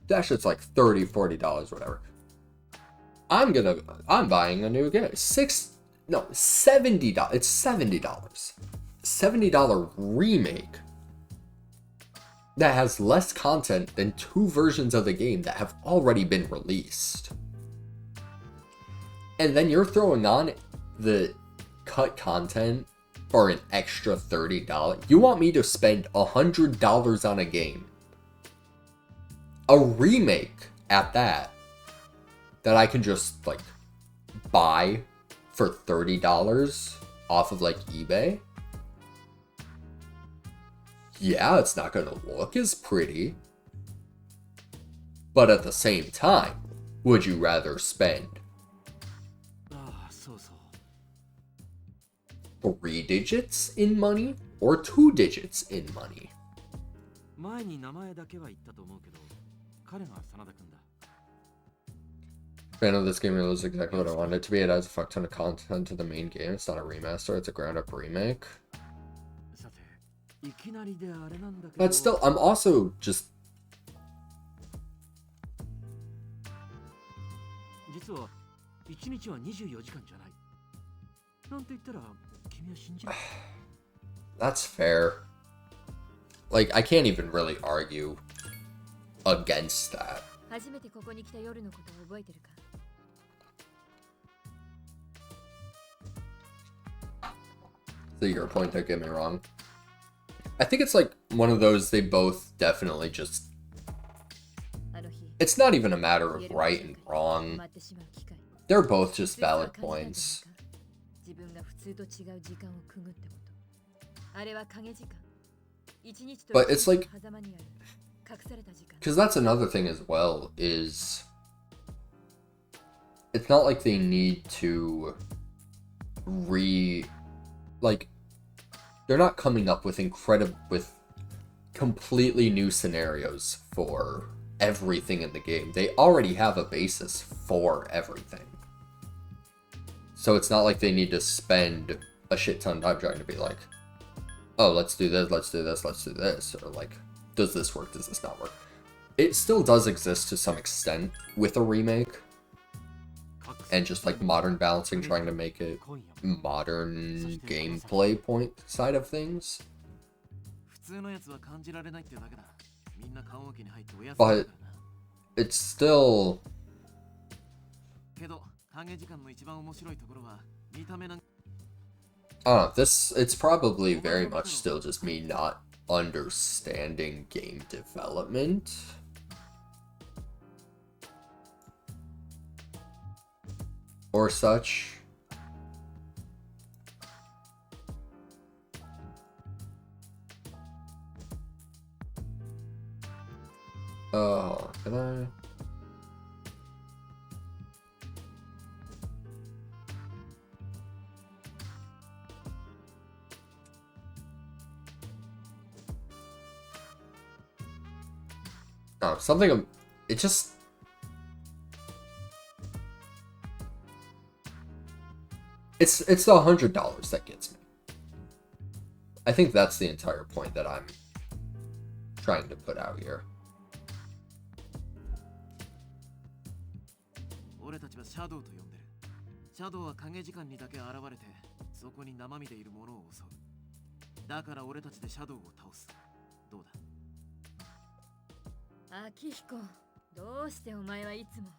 That shit's like $30, $40, whatever. I'm buying a new game. $70. It's $70. $70 remake that has less content than 2 versions of the game that have already been released. And then you're throwing on the cut content for an extra $30. You want me to spend $100 on a game, a remake at that I can just like buy for $30 off of like eBay? Yeah, it's not gonna look as pretty, but at the same time, would you rather spend 3 digits in money or 2 digits in money? Fan of this game is exactly what I wanted it to be. It adds a fuck ton of content to the main game. It's not a remaster, it's a ground up remake. But still, I'm also just... 実は1日は24時間じゃない。なんて言ったら君は信じる。 That's fair. Like, I can't even really argue against that. 初めてここに来た夜のことを覚えてるか? So your point, don't get me wrong. I think it's like one of those they both definitely just... It's not even a matter of right and wrong. They're both just valid points. But it's like... Because that's another thing as well, is... It's not like they need to like, they're not coming up with completely new scenarios for everything in the game. They already have a basis for everything. So it's not like they need to spend a shit ton of time trying to be like, oh, let's do this, let's do this, let's do this, or like, does this work, does this not work? It still does exist to some extent with a remake, and just like modern balancing, trying to make it modern gameplay point side of things. But it's still... I don't know, it's probably very much still just me not understanding game development. Or such. Oh, can I? Oh, something, it just... It's the $100 that gets me. I think that's the entire point that I'm trying to put out here. 俺たちはシャドウと呼んでる。シャドウは影時間にだけ現れて、そこに生身でいる者を襲う。だから俺たちでシャドウを倒す。どうだ？アキヒコ、どうしてお前はいつも。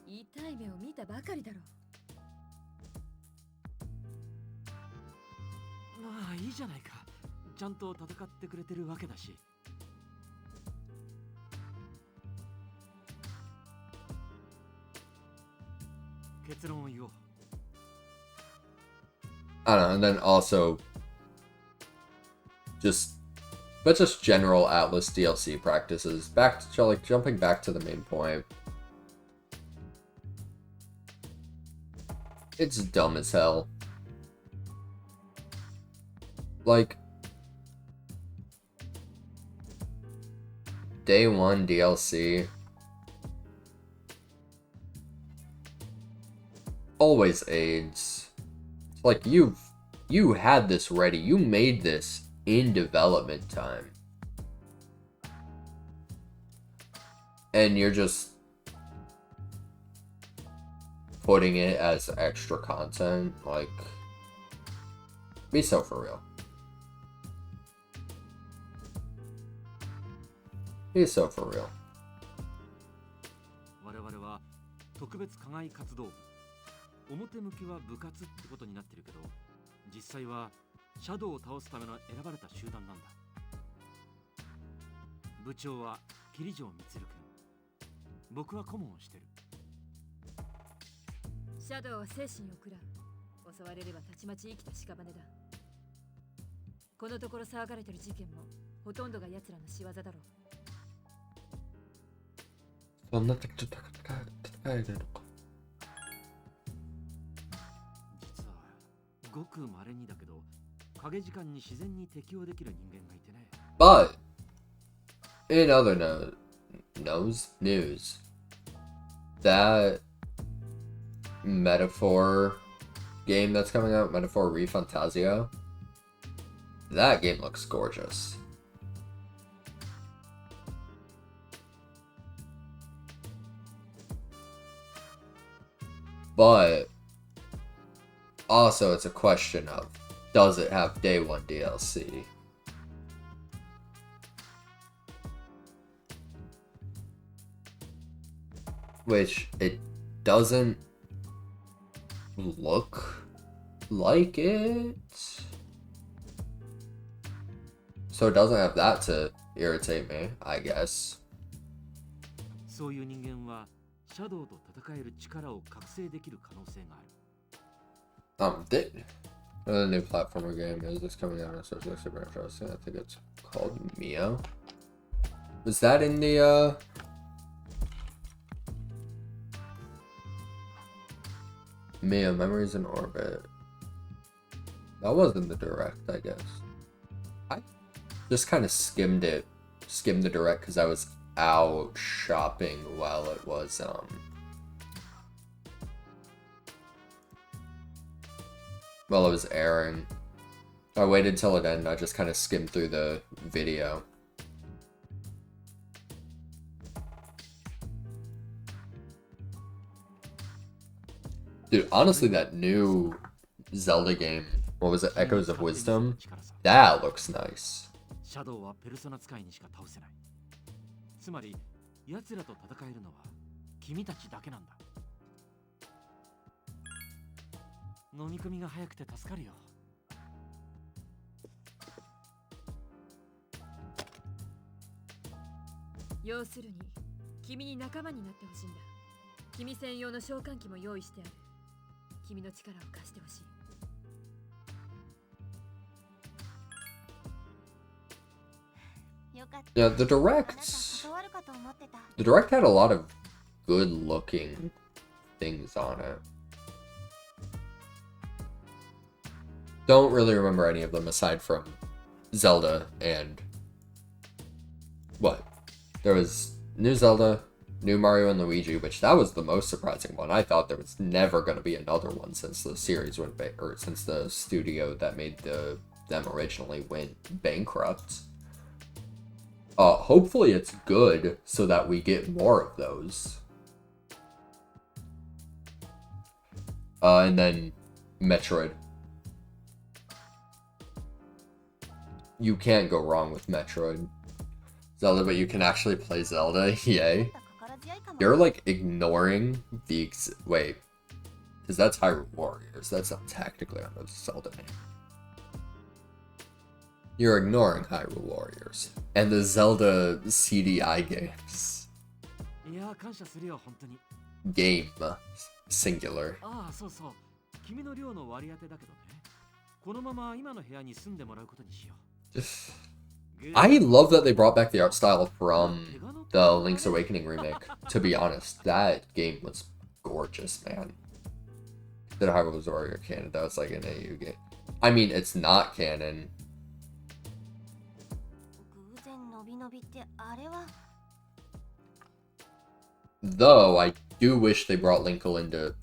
痛い目を見たばかりだろ。まあいいじゃないか。ちゃんと戦ってくれてるわけだし。結論を言おう。I don't know, and then also just general Atlas DLC practices. Back to like jumping back to the main point. It's dumb as hell. Like, day one DLC always aids. Like, you had this ready. You made this in development time. And you're just putting it as extra content. Like, be so for real. Be so for real. 我々は特別課外活動部。表向きは部活ってことになってるけど、実際はシャドウを倒すための選ばれた集団なんだ。部長は桐城充君。僕は顧問をしてる。シャドウは精神を食らう。襲われればたちまち生きた屍だ。このところ騒がれてる事件もほとんどが奴らの仕業だろう。そんな戦えるのか。実はごく稀にだけど影時間に自然に適応できる人間がいてね。But in other news, that metaphor game that's coming out, Metaphor ReFantazio. That game looks gorgeous. But also it's a question of, does it have day one DLC? Which it doesn't look like it. So it doesn't have that to irritate me, I guess. そういう人間はシャドウと戦える力を覚醒できる可能性がある。The new platformer game is this coming out on social super interesting. I think it's called Mio. Was that in the Mio Memories in Orbit? That wasn't the direct, I guess. I just kind of skimmed the direct because I was out shopping while it was airing. I waited till it ended. I just kind of skimmed through the video. Dude, honestly, that new Zelda game, what was it, Echoes of Wisdom? That looks nice. シャドウはペルソナ使いにしか倒せない。つまり、奴らと戦えるのは君たちだけなんだ。飲み込みが早くて助かるよ。要するに、君に仲間になってほしいんだ。君専用の召喚機も用意してある。君の力を貸してほしい。Yeah, the direct had a lot of good looking things on it. Don't really remember any of them aside from Zelda and what? There was new Zelda, new Mario and Luigi, which that was the most surprising one. I thought there was never going to be another one since the series went or since the studio that made them originally went bankrupt. Hopefully it's good so that we get more of those. And then Metroid. You can't go wrong with Metroid. Zelda, but you can actually play Zelda. Yay. You're like ignoring the wait. Because that's Hyrule Warriors. That's not technically under the Zelda name. You're ignoring Hyrule Warriors and the Zelda CDI games. Game singular. I love that they brought back the art style from the Link's Awakening remake. To be honest, that game was gorgeous, man. The Hyrule Warrior canon, that was like an AU game. I mean, it's not canon. Though I do wish they brought Linkle into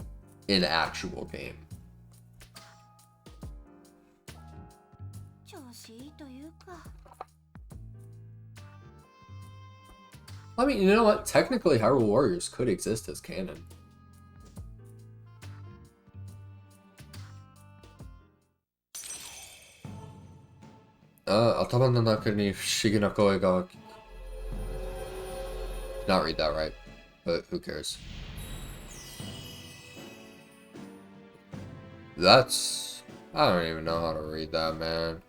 an actual game. I mean, you know what? Technically, Hyrule Warriors could exist as canon. Not read that right, but who cares? That's... I don't even know how to read that, man.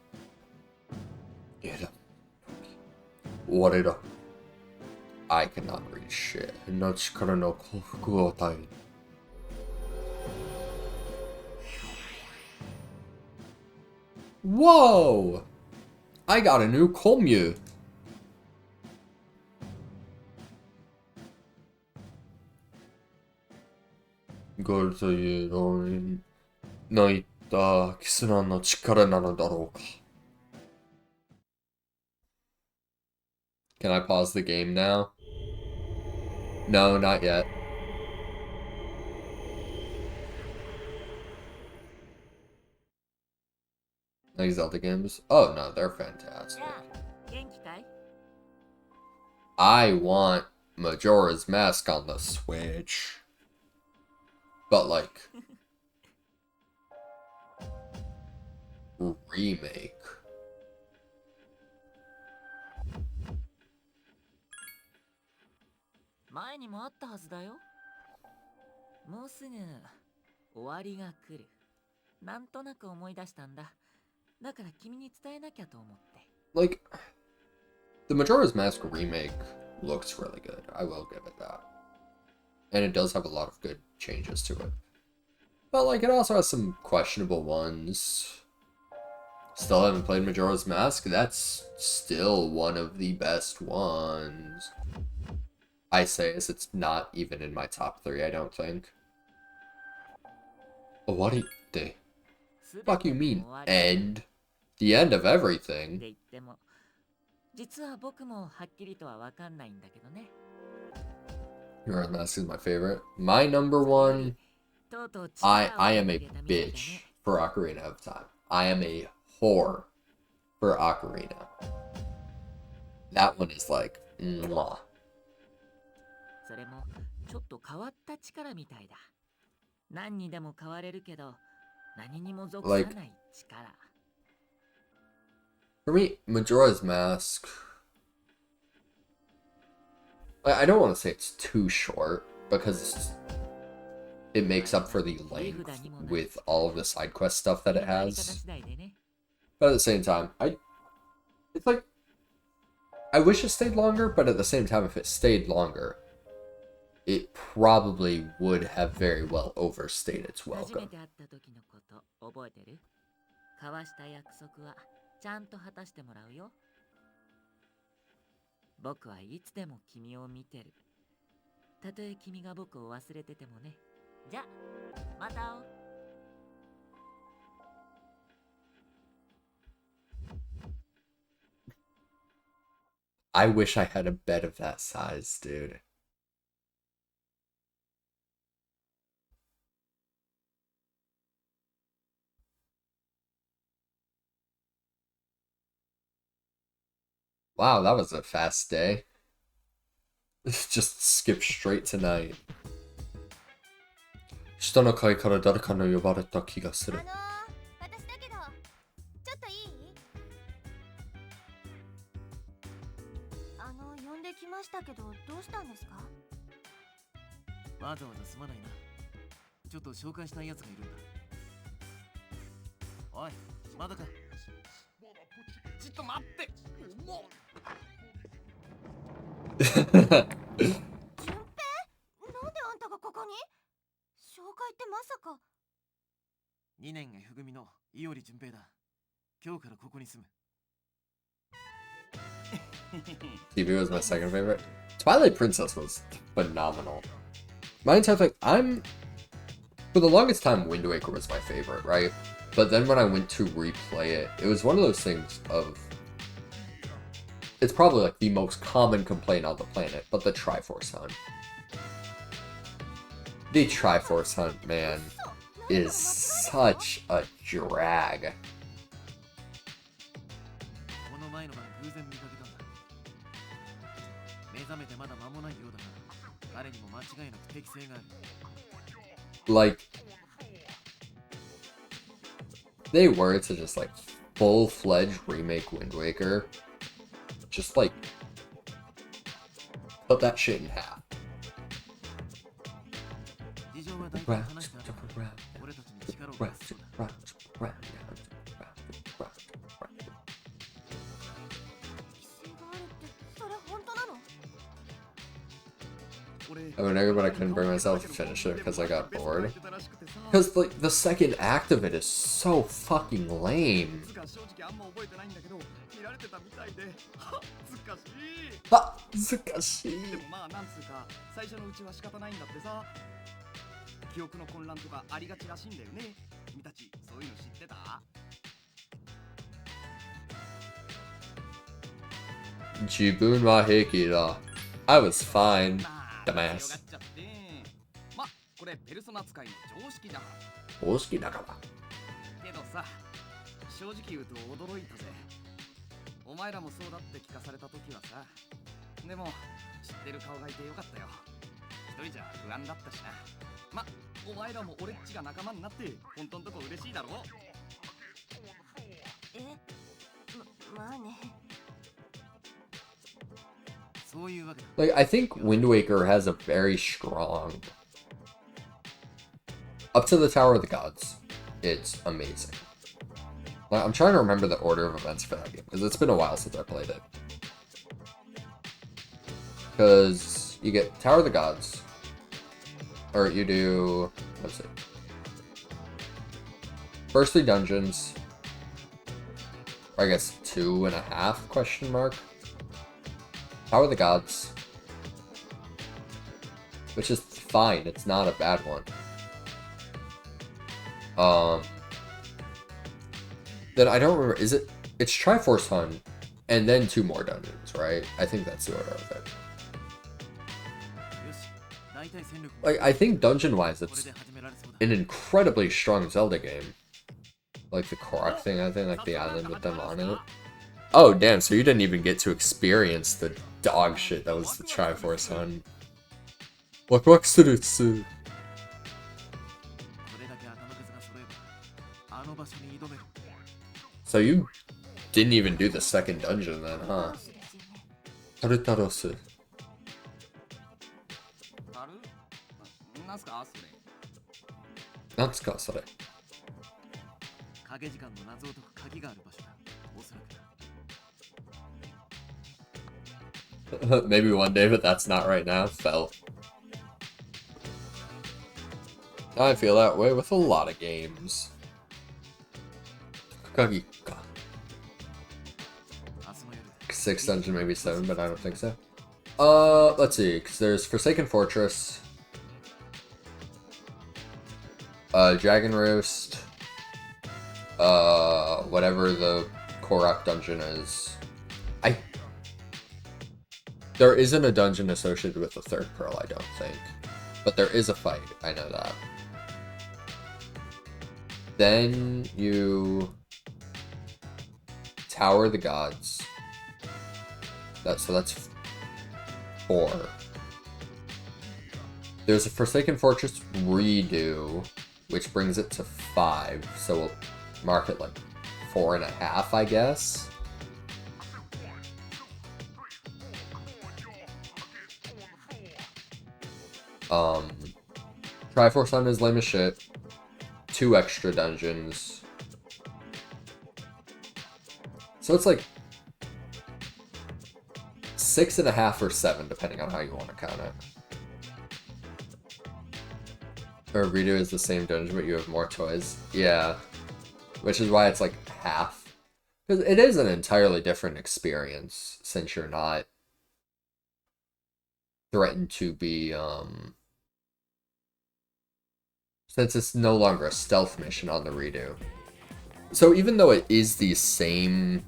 What it? I cannot read shit. Whoa! I got a new Komyu. Gold というのいったキスラの力なのだろうか。Can I pause the game now? No, not yet. Like Zelda games? Oh no, they're fantastic. 元気かい？ I want Majora's Mask on the Switch. But like remake. 前にもあったはずだよ。もうすぐ終わりが来る。なんとなく思い出したんだ。だから君に伝えなきゃと思って。Like, the Majora's Mask remake looks really good. I will give it that. And it does have a lot of good changes to it. But like, it also has some questionable ones. Still haven't played Majora's Mask. That's still one of the best ones. I say as it's not even in my top 3, I don't think. What do you... Fuck you mean, end? The end of everything? 実は僕もはっきりとは分かんないんだけどね。Majora's Mask is my favorite. My number one... I am a bitch for Ocarina of Time. I am a whore for Ocarina. That one is like, mwah. それもちょっと変わった力みたいだ。何にでも変われるけど、何にも属さない力。For me, Majora's Mask... I don't want to say it's too short, because it makes up for the length with all of the side quest stuff that it has. But at the same time, it's like... I wish it stayed longer, but at the same time, if it stayed longer, it probably would have very well overstayed its welcome. ちゃんと果たしてもらうよ。僕はいつでも君を見てる。たとえ君が僕を忘れててもね。じゃ、また会おう。I wish I had a bed of that size, dude. Wow, that was a fast day. Just skip straight to night. 下の階から誰かの呼ばれた気がする。私だけど、ちょっといい？呼んできましたけど、どうしたんですか？わざわざすまないな。ちょっと紹介したいやつがいるんだ。おい、まだか。ちょっと待って。もう。順平？なんであんたがここに？紹介ってまさか。2年 F 組の伊織順平だ。今日からここに住む。TV was my second favorite. Twilight Princess was phenomenal. My entire thing, for the longest time, Wind Waker was my favorite, right? But then when I went to replay it, it was one of those things of... It's probably like the most common complaint on the planet, but the Triforce Hunt. The Triforce Hunt, man, is such a drag. この前の晩偶然見かけたんだ。目覚めてまだ間もないようだが、彼にも間違いなく適性がある。Like, they were to just like full-fledged remake Wind Waker, just like cut that shit in half. I mean, but I couldn't bring myself to finish it because I got bored. Because like the second act of it is so fucking lame. あ、難しい。でもまあなんつうか最初のうちは仕方ないんだってさ。記憶の混乱とかありがちらしいんだよね。君たちそういうの知ってた？自分は平気だ。I was fine. よがっちゃって。ま、これペルソナ使いの常識だから。常識だから。けどさ、正直言うと驚いたぜ。お前らもそうだって聞かされた時はさ。でも知ってる顔がいてよかったよ。一人じゃ不安だったしな。ま、お前らも俺っちが仲間になって本当のとこ嬉しいだろ。まあね。そういうわけだ。 Like, I think Wind Waker has a very strong... Up to the Tower of the Gods, it's amazing. Like, I'm trying to remember the order of events for that game, because it's been a while since I played it. Because you get Tower of the Gods, or you do... Let's see. First 3 dungeons, or I guess 2.5 question mark. Tower of the Gods, which is fine, it's not a bad one. Then I don't remember, is it, it's Triforce Hunt, and then 2 more dungeons, right? I think that's the order of it. Like, I think dungeon-wise, it's an incredibly strong Zelda game. Like the Korok thing, I think, like the island with them on it. Oh, damn, so you didn't even get to experience the dog shit that was the Triforce Hunt. Wakuwakusurutsu. So you didn't even do the second dungeon then, huh? Tarutarosu. なんすかそれ。影時間の謎を解く鍵がある場所だ。おそらく。 Maybe one day, but that's not right now. Felt. I feel that way with a lot of games. Kagi ka. 6 dungeon, maybe 7, but I don't think so. Let's see, because there's Forsaken Fortress, Dragon Roost, whatever the Korok dungeon is. There isn't a dungeon associated with the third pearl, I don't think. But there is a fight, I know that. Then you... Tower of the Gods. So that's 4. There's a Forsaken Fortress redo, which brings it to 5. So we'll mark it like 4.5, I guess. Triforce Hunt is lame as shit. 2 extra dungeons. So it's like 6.5 or 7, depending on how you want to count it. Or redo is the same dungeon, but you have more toys. Yeah. Which is why it's like half. Because it is an entirely different experience, since you're not threatened to be, since it's no longer a stealth mission on the redo. So even though it is the same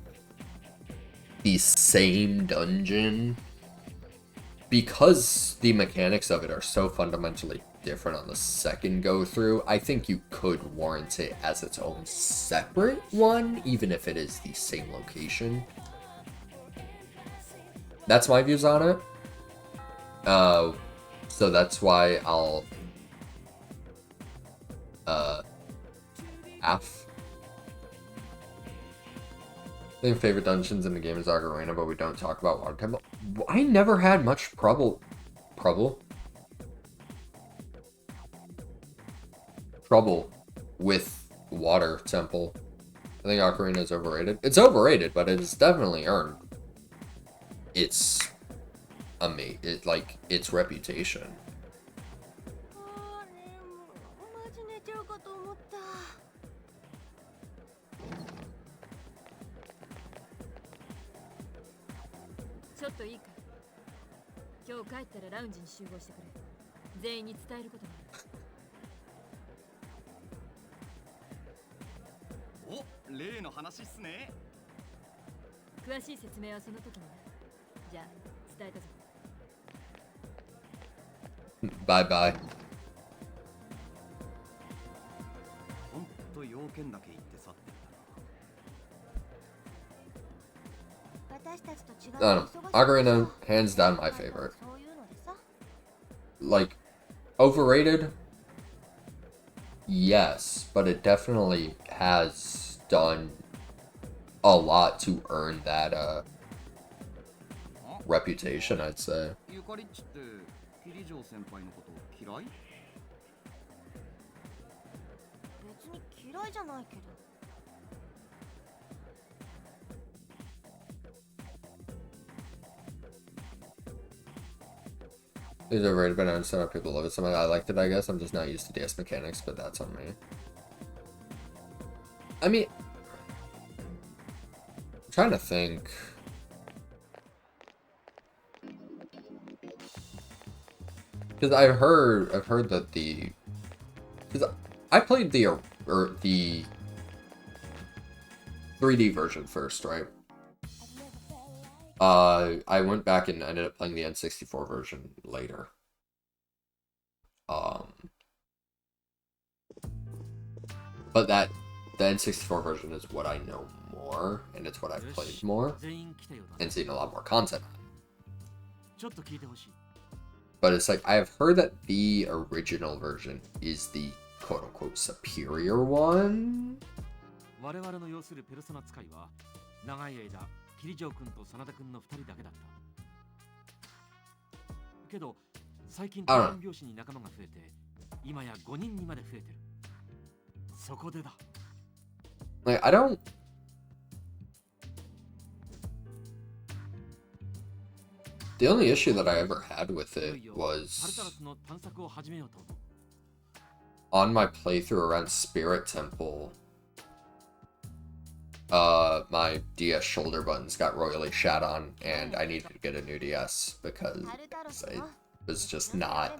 dungeon, because the mechanics of it are so fundamentally different on the second go through, I think you could warrant it as its own separate one, even if it is the same location. That's my views on it. So that's why I'll half. I think favorite dungeons in the game is Arena, but we don't talk about Water Temple. I never had much trouble with Water Temple. I think Ocarina is overrated. It's overrated, but it's definitely earned its its reputation. Bye bye. ほんと要件だけ言って去ってったな。Ocarina, hands down my favorite. Like, overrated? Yes, but it definitely has done a lot to earn that reputation, I'd say. ゆかりっちって桐城先輩のこと嫌い？別に嫌いじゃないけど。It's overrated, but I understand why people love it. Something I liked it, I guess. I'm just not used to DS mechanics, but that's on me. I mean, I'm trying to think. Because I've heard that because I played the 3D version first, right? I went back and ended up playing the N64 version later. But the N64 version is what I know more, and it's what I've played more, and seen a lot more content on. But it's like, I have heard that the original version is the quote-unquote superior one? 我々の要するペルソナ使いは長い間桐城君と真田君の2人だけだったけど最近多人拍子に仲間が増えて今や5人にまで増えてるそこでだ Like, I don't... The only issue that I ever had with it was on my playthrough around Spirit Temple, my DS shoulder buttons got royally shat on, and I needed to get a new DS because it was just not,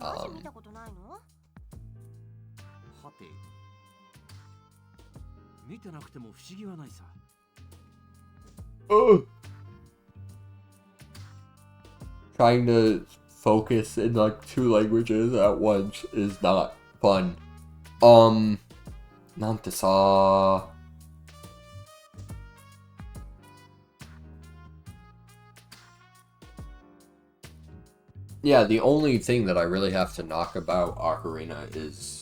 Trying to focus in like 2 languages at once is not fun. なんてさ Yeah, the only thing that I really have to knock about Ocarina is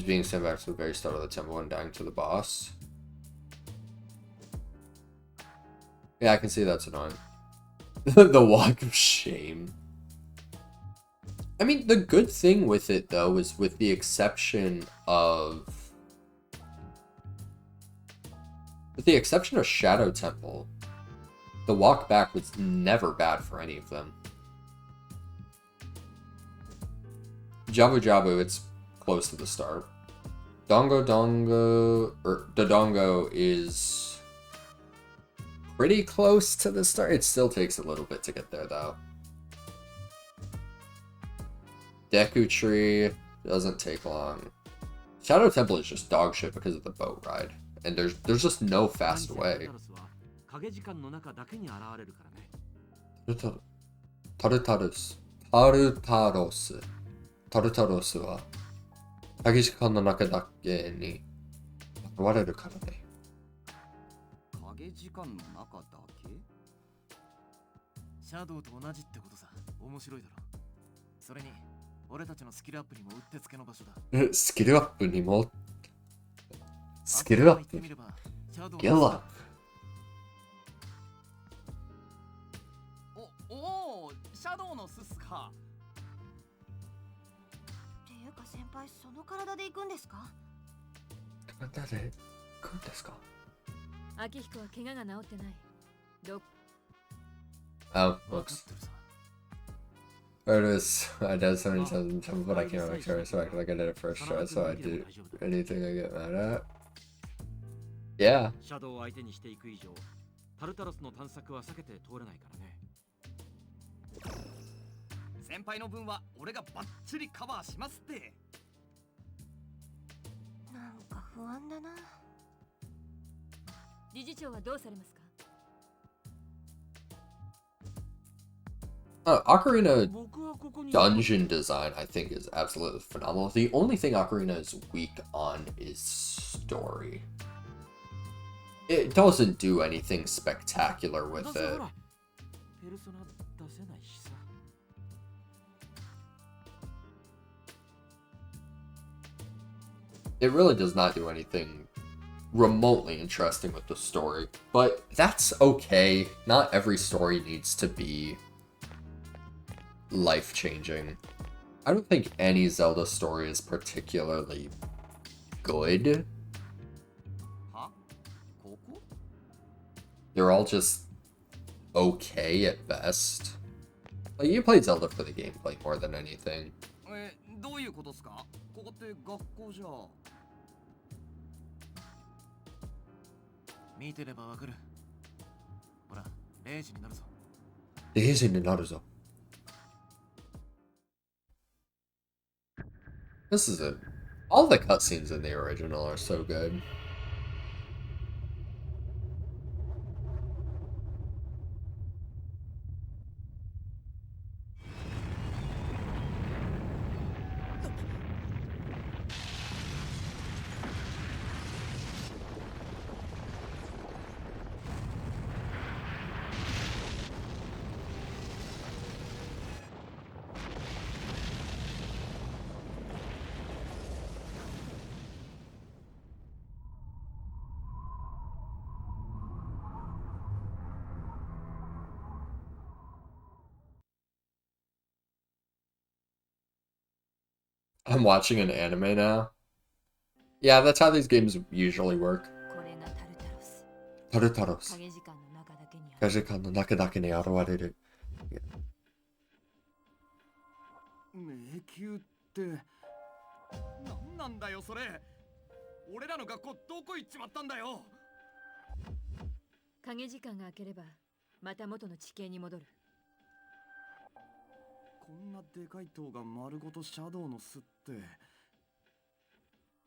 being sent back to the very start of the temple and dying to the boss. Yeah, I can see that's annoying. The walk of shame. I mean, the good thing with it, though, is with the exception of... With the exception of Shadow Temple, the walk back was never bad for any of them. Jabu Jabu, it's close to the start. Dodongo is pretty close to the start. It still takes a little bit to get there, though. Deku Tree doesn't take long. Shadow Temple is just dog shit because of the boat ride. And there's just no fast way. Tarutarus は影時間の中だけに現れるからね。影時間の中だけ？シャドウと同じってことさ。面白いだろ。それに俺たちのスキルアップにもうってつけの場所だ。スキルアップにもスキルアップギルアップおお、シャドウのススか。っていうか先輩、その体で行くんですか？体で行くんですか？秋彦は怪我が治ってない。Oh, whoops. There it is. I died so many times in temple, but I can't make sure. So I feel like I did it first try, so I do anything I get mad at. Yeah. シャドウを相手にしていく以上、タルタロスの探索は避けて通れないからね。先輩の分は俺がバッチリカバーしますって。なんか不安だな。理事長はどうされますか？ Ocarina dungeon design, I think, is absolutely phenomenal. The only thing Ocarina is weak on is story. It doesn't do anything spectacular with it. It really does not do anything remotely interesting with the story, but that's okay. Not every story needs to be life-changing. I don't think any Zelda story is particularly good. They're all just okay at best. Like, you played Zelda for the gameplay more than anything. どういうことですか？ここって学校じゃ。見てればわかる。ほら、0時になるぞ。0時になるぞ。This is it. All the cutscenes in the original are so good. I'm watching an anime now. Yeah, that's how these games usually work. これがタルタロス。タルタロス。影時間の中だけにある。影時間の中だけに現れる。迷宮って何なんだよそれ。俺らの学校どこ行っちまったんだよ。影時間が明ければまた元の地形に戻る。こんなでかい塔が丸ごとシャドウの巣って。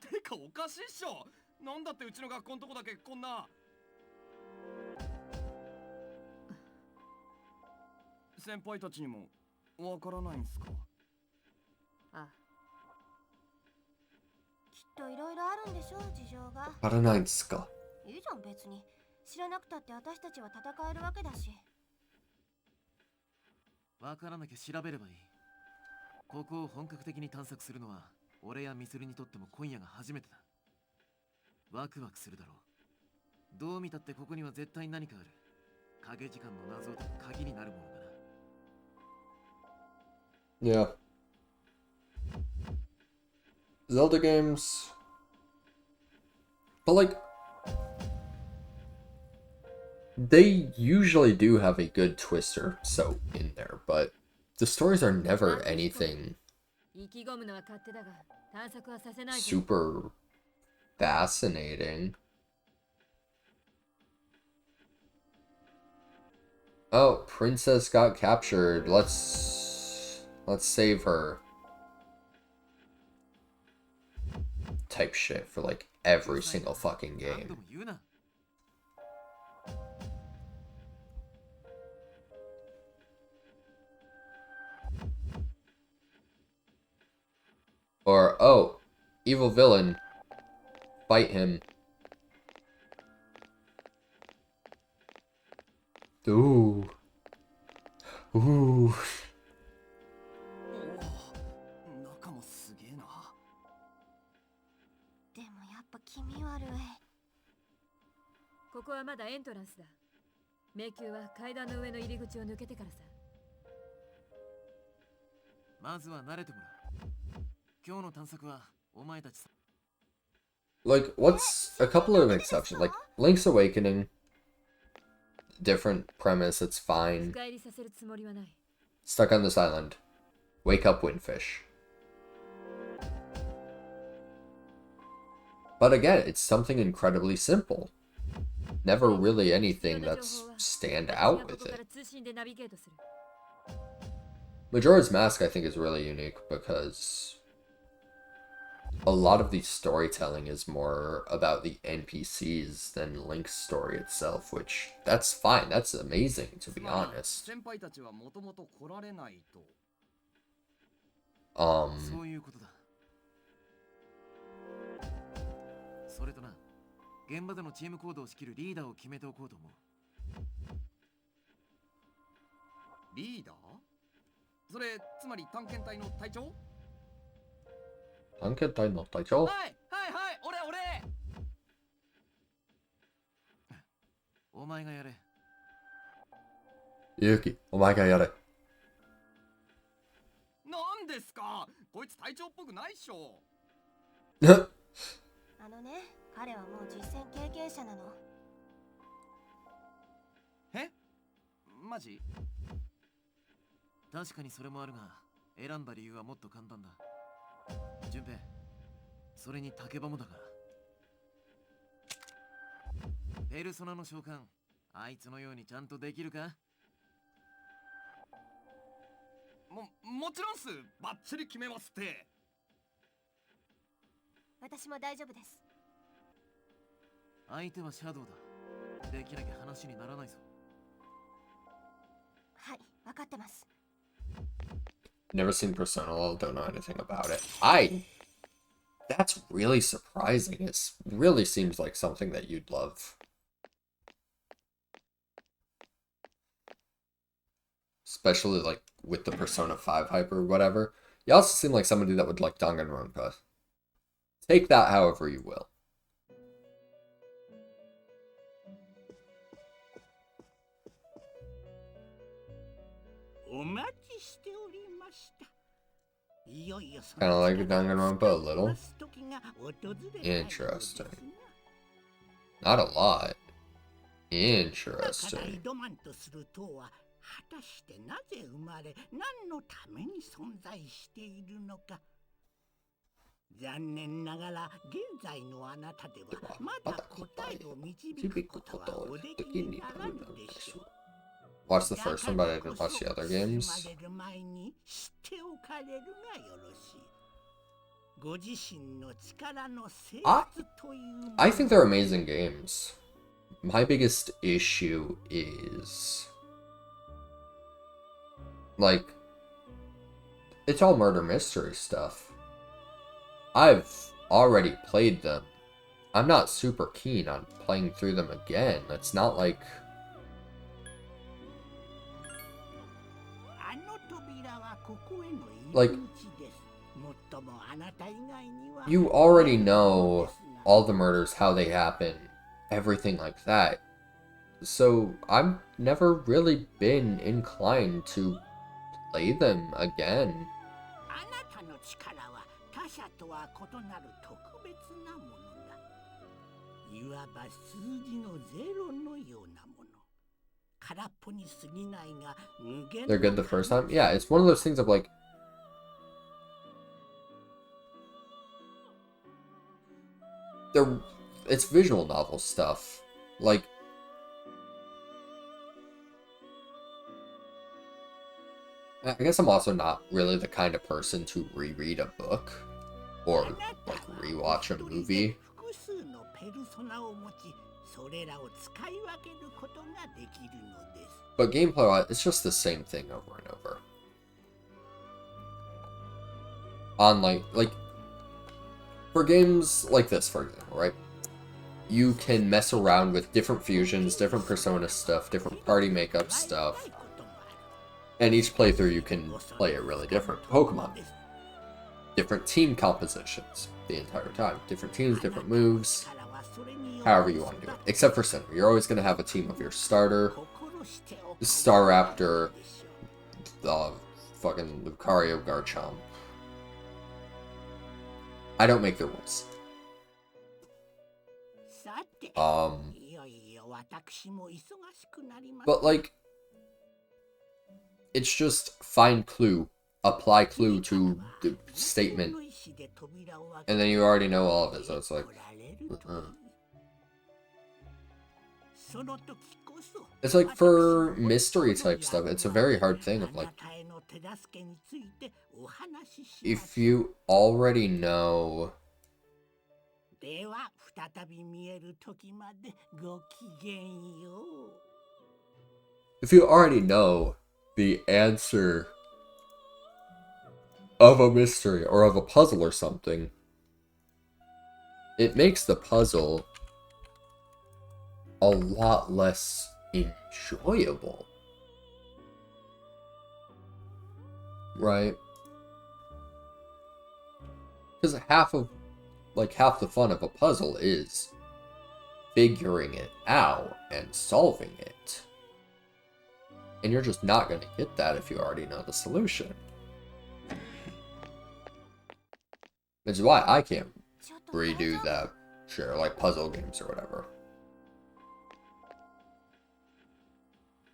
てかおかしいっしょ。なんだってうちの学校のとこだけこんな。先輩たちにもわからないんすか？ああ。きっといろいろあるんでしょう、事情が。わからないんですか？いいじゃん別に。知らなくたって私たちは戦えるわけだし。わからなきゃ調べればいい。ここを本格的に探索するのは俺やミスルにとっても今夜が初めてだ。ワクワクするだろう。どう見たってここには絶対何かある。影時間の謎を解く鍵になるものだな。Yeah. Zelda games. But like, they usually do have a good twist or so in there, but the stories are never anything super fascinating. Oh, Princess got captured. Let's save her. Type shit for like every single fucking game. Or, oh, evil villain. Fight him. Ooh. Ooh. 中もすげえな。でもやっぱ気味悪い。ここはまだエントランスだ。迷宮は階段の上の入り口を抜けてからさ。まずは慣れてもらう。今日の探索はお前たちさ。Like, what's a couple of exceptions? Like, Link's Awakening, different premise, it's fine. Stuck on this island. Wake up, Windfish. But again, it's something incredibly simple. Never really anything that's stand out with it. Majora's Mask, I think, is really unique because a lot of the storytelling is more about the NPCs than Link's story itself, which that's fine. That's amazing, to be honest. そういうことだ。それとな、現場でのチーム行動を仕切るリーダーを決めておこうと思う。リーダー？それ、つまり探検隊の隊長？探検隊の隊長？はいはいはい、俺お前がやれ。ユキ、お前がやれ。なんですか？こいつ隊長っぽくないっしょ。あのね、彼はもう実戦経験者なの。え？マジ？確かにそれもあるが、選んだ理由はもっと簡単だ。順平、それに竹馬もだが。ペルソナの召喚、あいつのようにちゃんとできるか？もちろんっす。バッチリ決めますって。私も大丈夫です。相手はシャドウだ。できなきゃ話にならないぞ。はい、分かってます。Never seen Persona, don't know anything about it. That's really surprising. It really seems like something that you'd love. Especially like with the Persona 5 hype or whatever. You also seem like somebody that would like Danganronpa. Take that however you will. お待ちしておりました。いよいよ Kind of like Danganronpa a little. Interesting. Not a lot. Interesting. 果たしてなぜ生まれ、何のために存在しているのか。残念ながら現在のあなたではまだ答えを導くことはおできにならぬでしょう。Watched the first one, but I didn't watch the other games. I think they're amazing games. My biggest issue is... like, it's all murder mystery stuff. I've already played them. I'm not super keen on playing through them again. It's not like... like, you already know all the murders, how they happen, everything like that. So I've never really been inclined to play them again. They're good the first time? Yeah, it's one of those things of like... it's visual novel stuff. Like... I guess I'm also not really the kind of person to reread a book. Or, like, rewatch a movie. But gameplay-wise, it's just the same thing over and over. On, like, for games like this, for example, right? You can mess around with different fusions, different Persona stuff, different party makeup stuff. And each playthrough you can play it really different. Pokemon. Different team compositions the entire time. Different teams, different moves. However you want to do it. Except for Sinnoh. You're always going to have a team of your starter, Staraptor, the fucking Lucario, Garchomp. I don't make the rules. But like, it's just find clue, apply clue to the statement, and then you already know all of it, so it's like, It's like, for mystery type stuff, it's a very hard thing of like, if you already know では再び見える時までごきげんよう。 If you already know the answer of a mystery or of a puzzle or something, it makes the puzzle a lot less enjoyable. Right? Because half the fun of a puzzle is figuring it out and solving it. And you're just not going to get that if you already know the solution. Which is why I can't redo that, sure, like puzzle games or whatever.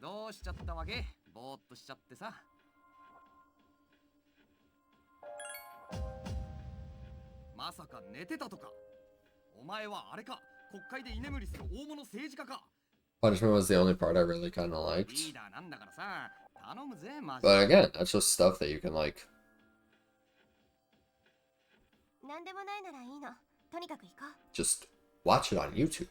どうしちゃったわけ？ぼーっとしちゃってさ。まさか寝てたとか？お前はあれか？国会で居眠りする大物政治家か？ Punishment was the only part I really kind of liked. リーダーなんだからさ、頼むぜ、マジ But again, that's just stuff that you can like. なんでもないならいいの。とにかく行こう。 Just watch it on YouTube.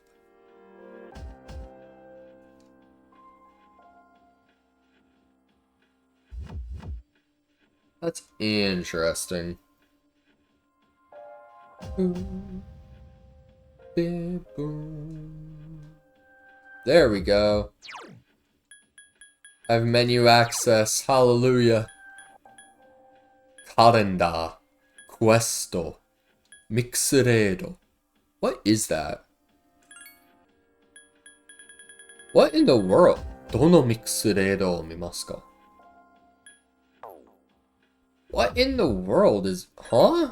That's interesting. There we go. I have menu access. Hallelujah. Calendar. Questo. Mixeredo. What is that? What in the world? Dono mixeredo mimasu ka? What in the world is... Huh?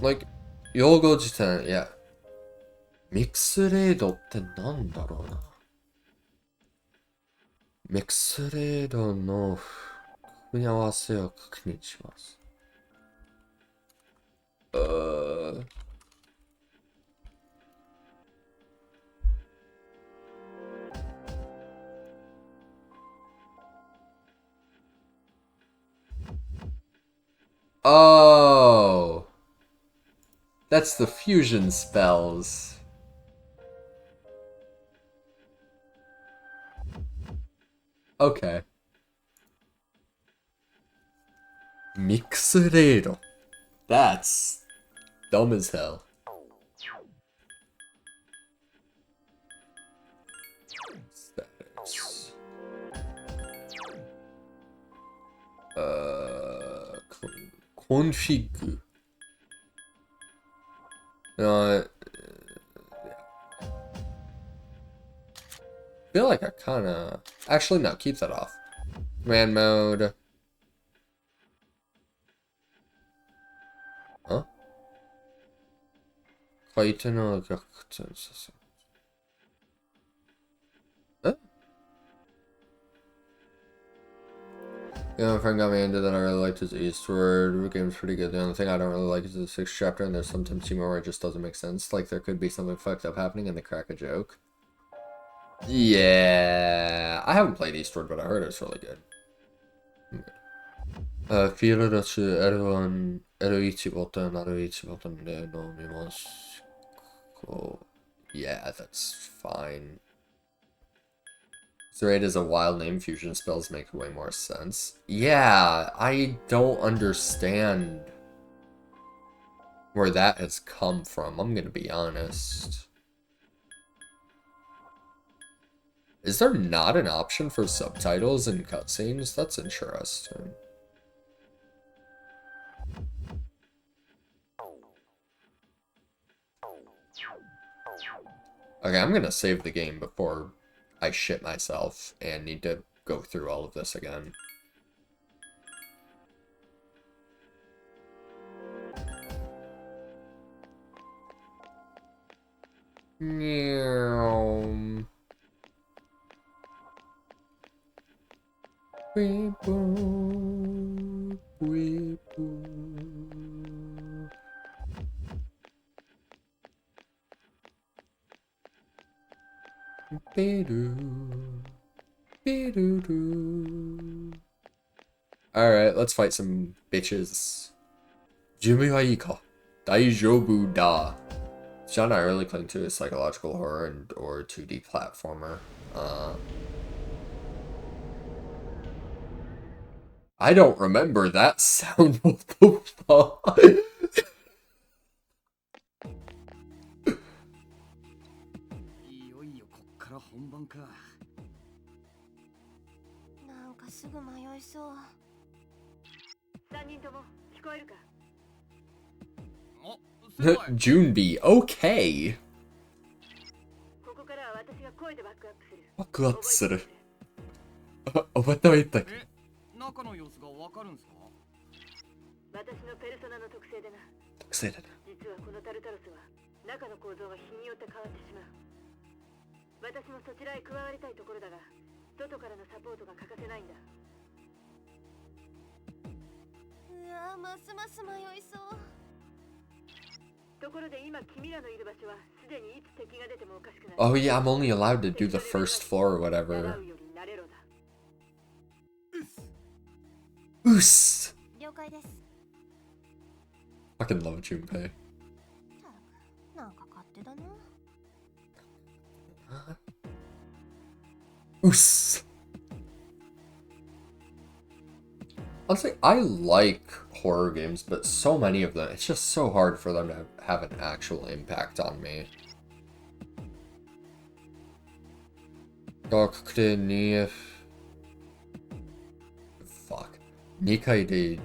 Like, Yogo jiten, yeah. ミクスレードってなんだろうな。ミクスレードの組み合わせを確認します。Oh, that's the fusion spells. Okay. Mixeredo. That's dumb as hell. Status. Config. I feel like I kinda... Actually, no, keep that off. Command mode. Huh? Huh? Yeah, my friend got me into that. I really liked his Eastward. The game's pretty good. The only thing I don't really like is the 6th chapter, and there's sometimes humor where it just doesn't make sense. Like, there could be something fucked up happening and they crack a joke. Yeah, I haven't played Eastward, but I heard it's really good. Feel that everyone, yeah, that's fine. Zeraid is a wild name. Fusion spells make way more sense. Yeah, I don't understand where that has come from. I'm gonna be honest. Is there not an option for subtitles and cutscenes? That's interesting. Okay, I'm gonna save the game before I shit myself and need to go through all of this again. Meow. Weepo. Weepo. Alright, let's fight some bitches. Jumiwaika. Daijoubu da. Genre I really cling to is psychological horror and or 2D platformer. I don't remember that sound. What the fuck? いよいよこっから本番か。なんかすぐ迷いそう。3人とも聞こえるか？ Junbi, okay. ここからは私が声でバックアップする。バックアップする。覚えておいたっけ？中の様子がわかるんすか？私のペルソナの特性でな。特性だな。実はこのタルタロスは中の構造が日によって変わってしまう。私もそちらへ加わりたいところだが、外からのサポートが欠かせないんだ。うわ、ますます迷いそう。ところで今君らのいる場所はすでにいつ敵が出てもおかしくない。Oh yeah, I'm only allowed to do the first floor or whatever. Oos! 了解です。 Fucking love Junpei. なんか勝手だな。Oos! Honestly, I like horror games, but so many of them, it's just so hard for them to have an actual impact on me. Fuck. 2回で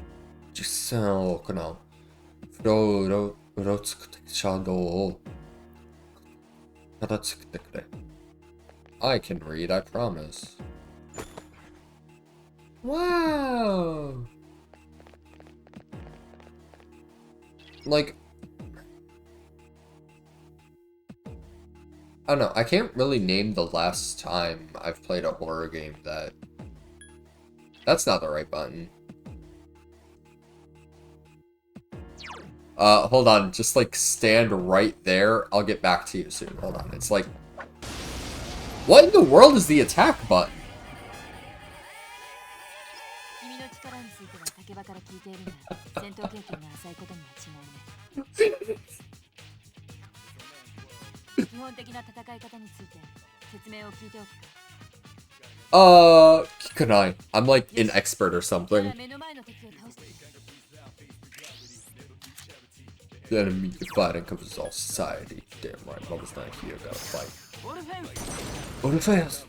実践を行う。うろつくシャドウを形作ってくれ。I can read, I promise. Wow! Like, I don't know, I can't really name the last time I've played a horror game that... That's not the right button. Hold on, just like stand right there. I'll get back to you soon. Hold on, it's like... What in the world is the attack button? Kikanai. I'm like an expert or something. The enemy you fight encompasses all society. Damn right, Mama's not here, gotta fight. Defense!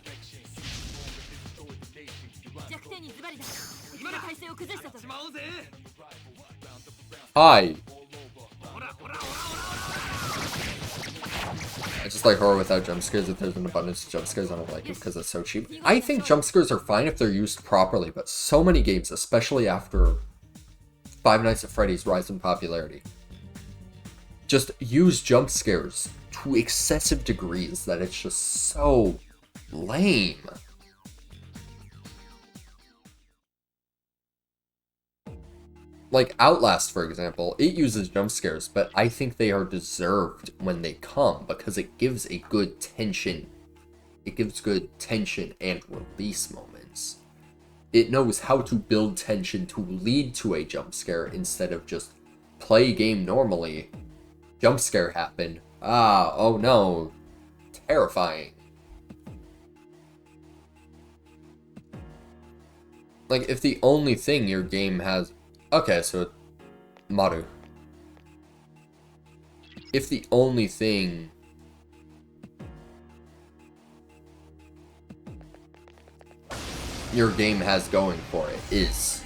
Hi! I just like horror without jump scares. If there's an abundance of jump scares, I don't like it because it's so cheap. I think jump scares are fine if they're used properly, but so many games, especially after Five Nights at Freddy's rise in popularity, just use jump scares to excessive degrees that it's just so lame. Like Outlast, for example, it uses jump scares, but I think they are deserved when they come because it gives a good tension. It gives good tension and release moments. It knows how to build tension to lead to a jump scare instead of just play game normally. Jump scare happened. Ah, oh no. Terrifying. Like, if the only thing your game has... Okay, so... Maru. If the only thing... your game has going for it is...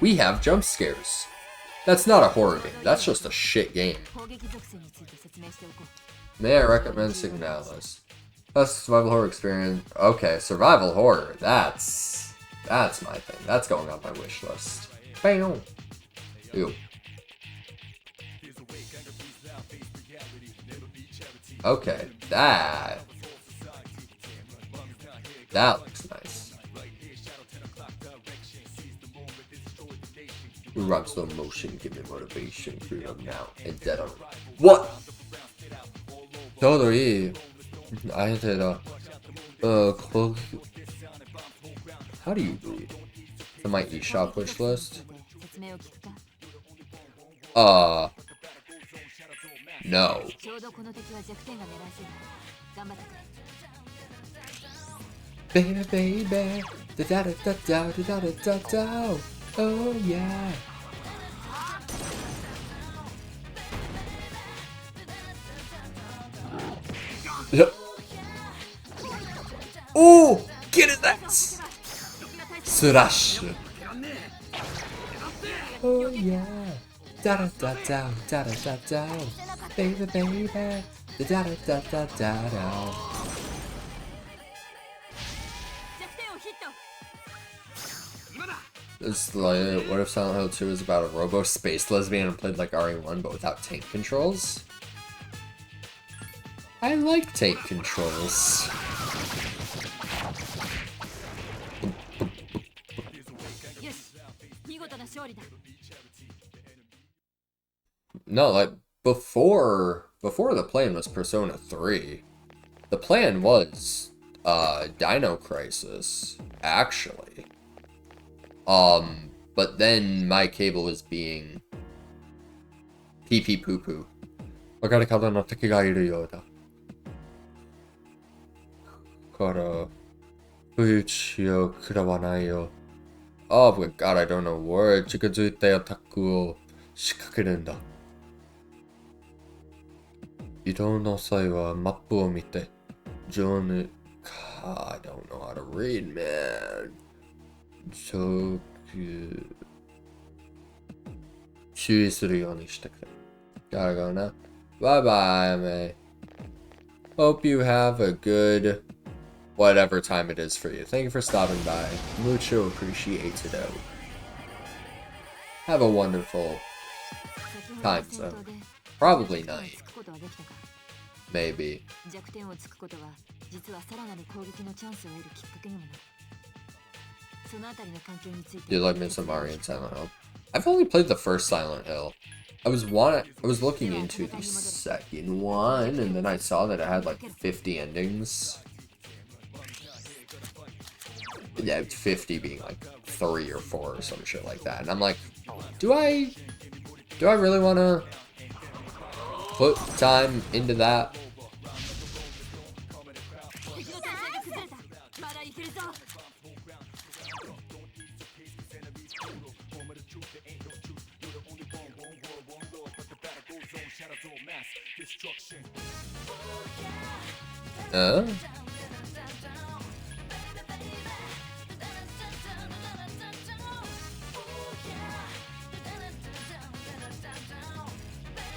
we have jump scares. That's not a horror game. That's just a shit game. May I recommend Signalis? Best survival horror experience. Okay, survival horror. That's my thing. That's going on my wish list. Bam. Ew. Okay, that looks nice. We run slow motion, give me motivation, freedom now, and dead on. What? Totally. I did close. How do you read? To my eShop wish list. No. Baby, baby. Da da da da da da da da da. Oh yeah. Yep. Oh, get it that slash. Oh yeah. Da da da da da da da. Baby, baby. Da da da da da da. It's like, what if Silent Hill 2 is about a robo space lesbian and played like RE1 but without tank controls? I like tank controls. No, like before the plan was Persona 3. The plan was Dino Crisis, actually. But then my cable was being pee poo poo. わかる方の敵がいるようだ。から、不意打ちを食らわないよ。Oh my god, I don't know where 近づいてアタックを仕掛けるんだ。移動の際はマップを見て、上に、I don't know how to read, man. 注意するようにしてくれ。Gotta go now. Bye bye, May. Hope you have a good whatever time it is for you. Thank you for stopping by. Mucho appreciated. Have a wonderful time zone. Probably night. Maybe. You like me some Mario and Silent Hill? I've only played the first Silent Hill. I was looking into the second one, and then I saw that it had like 50 endings. Yeah, 50 being like 3 or 4 or some shit like that. And I'm like, do I really want to put time into that?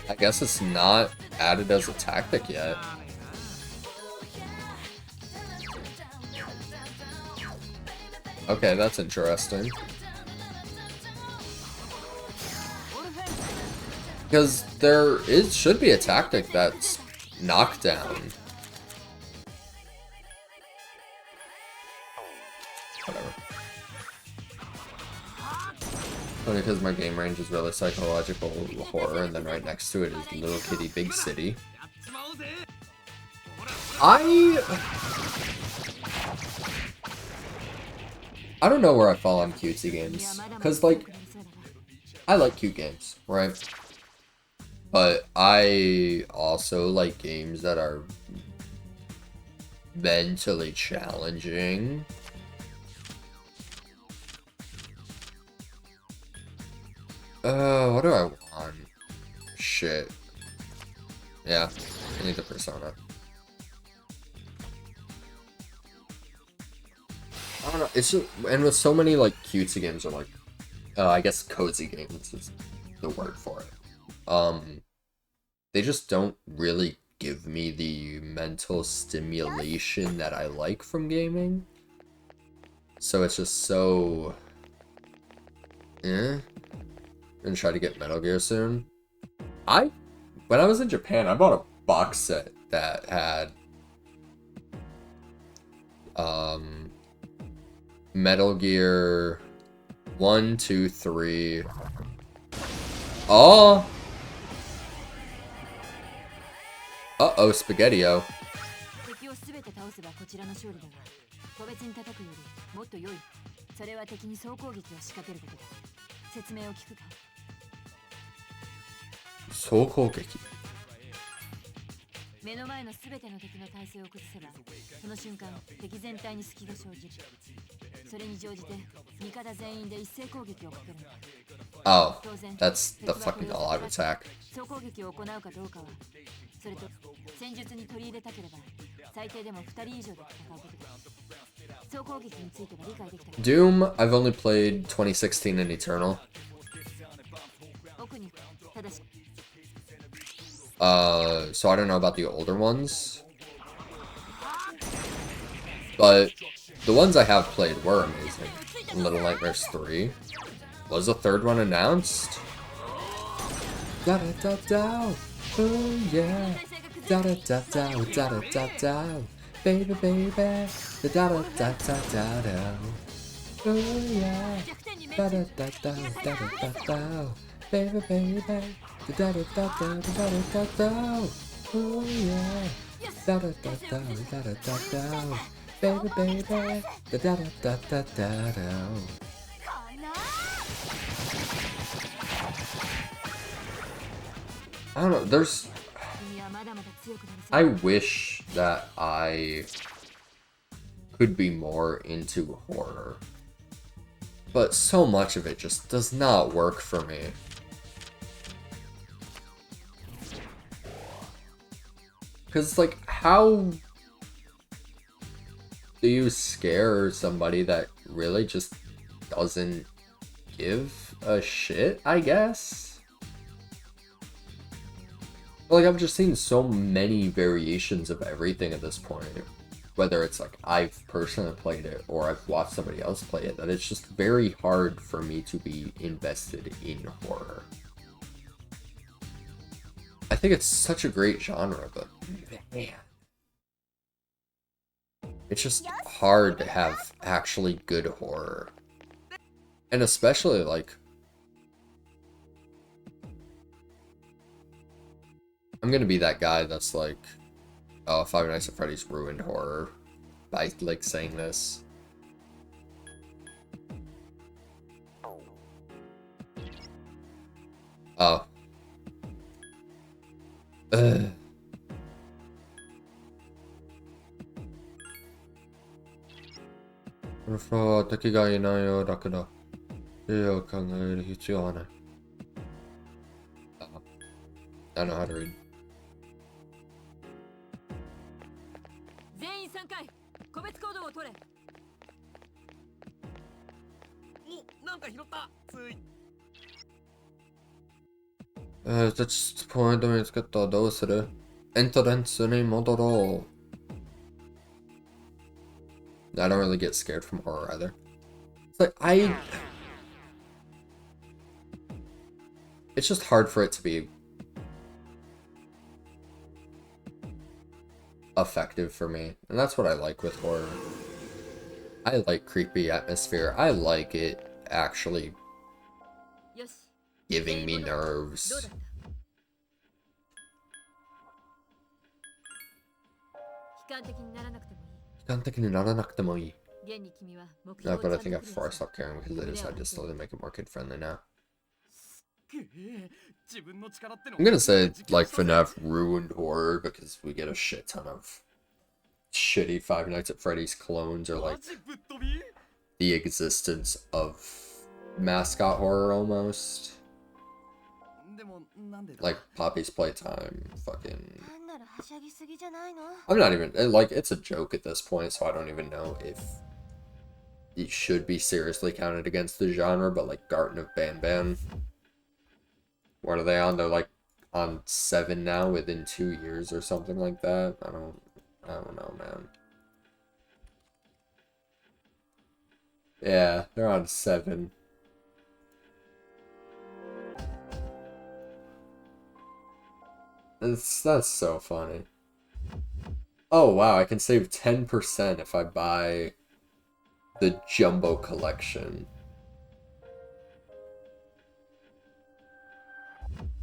I guess it's not added as a tactic yet. Okay, that's interesting. Because should be a tactic that's knockdown. Whatever. Only because my game range is really psychological horror, and then right next to it is Little Kitty Big City. I don't know where I fall on cutesy games, because like I like cute games, right? But I also like games that are mentally challenging. What do I want? Shit. Yeah, I need the Persona. I don't know, it's just, and with so many like cutesy games, or like, I guess cozy games is the word for it. They just don't really give me the mental stimulation that I like from gaming. So it's just so... I'm gonna try to get Metal Gear soon. When I was in Japan, I bought a box set that had... Metal Gear 1, 2, 3... Oh! Uh-oh, Spaghetti-O. 総攻撃。目の前のすべての敵の体勢を崩せば、その瞬間敵全体に隙が生じる。それに乗じて味方全員で一斉攻撃をかけるんだ。Oh, that's the fucking all-out attack. 総攻撃を行うかどうかは、それと戦術に取り入れたければ最低でも2人以上で戦うことだ。総攻撃については理解できたか。 Doom, I've only played 2016 and Eternal. 奥にただし So I don't know about the older ones. But the ones I have played were amazing. Little Nightmares 3. Was the third one announced? Da da da da. Oh yeah. Da da da da da da da da. Baby baby. Da da da da da da da. Oh yeah. Da da da da da da da. Baby baby. Da da da da da da da. Oh yeah. Da da da da da da da. Baby baby. Da da da da da da. I don't know, there's... I wish that I could be more into horror. But so much of it just does not work for me. Because, like, how do you scare somebody that really just doesn't give a shit, I guess? Like, I've just seen so many variations of everything at this point. Whether it's like I've personally played it or I've watched somebody else play it, that it's just very hard for me to be invested in horror. I think it's such a great genre, but man, it's just hard to have actually good horror. And especially, like, I'm gonna be that guy that's like, oh, Five Nights at Freddy's ruined horror by, like, saying this. Oh. Ugh. I don't know how to read. 全員3回個別行動を取れ。お、なんか拾った。つい。just point 見つけた。どうする？エントランスに戻ろう。I don't really get scared from horror either. It's like, it's just hard for it to be effective for me, and that's what I like with horror. I like creepy atmosphere. I like it actually giving me nerves. 悲観的にならなくてもいい。No, but I think before I stop caring because I decided to slowly make it more kid friendly now. I'm gonna say, like, FNAF ruined horror because we get a shit ton of shitty Five Nights at Freddy's clones, or, like, the existence of mascot horror almost. Like Poppy's Playtime, fucking... I'm not even, like, it's a joke at this point, so I don't even know if it should be seriously counted against the genre, but, like, Garten of Banban. What are they on? They're, like, on 7 now within 2 years or something like that. I don't know, man. Yeah, they're on 7. That's so funny. Oh wow, I can save 10% if I buy the Jumbo Collection,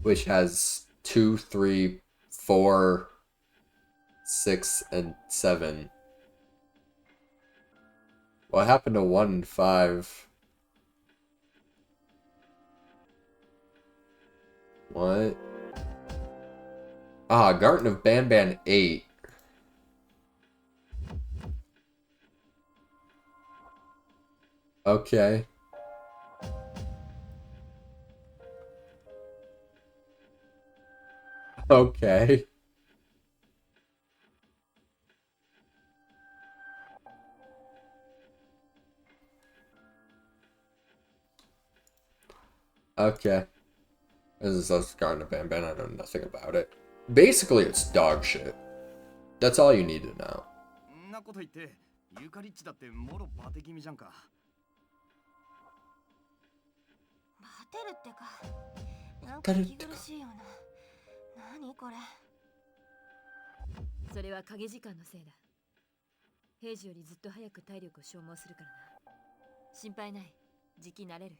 which has 2, 3, 4, 6, and 7. What happened to 1 and 5? What? Ah, Garden of Banban 8. Okay. Okay. Okay. This is us Garden of Banban. I know nothing about it. Basically, it's dog shit. That's all you need to know. んなこと言ってユカリッチだってもろバテ気味じゃんか。バテるってか、なんか息苦しいような。何これ。それは影時間のせいだ。平時よりずっと早く体力を消耗するからな。心配ない。時期慣れる。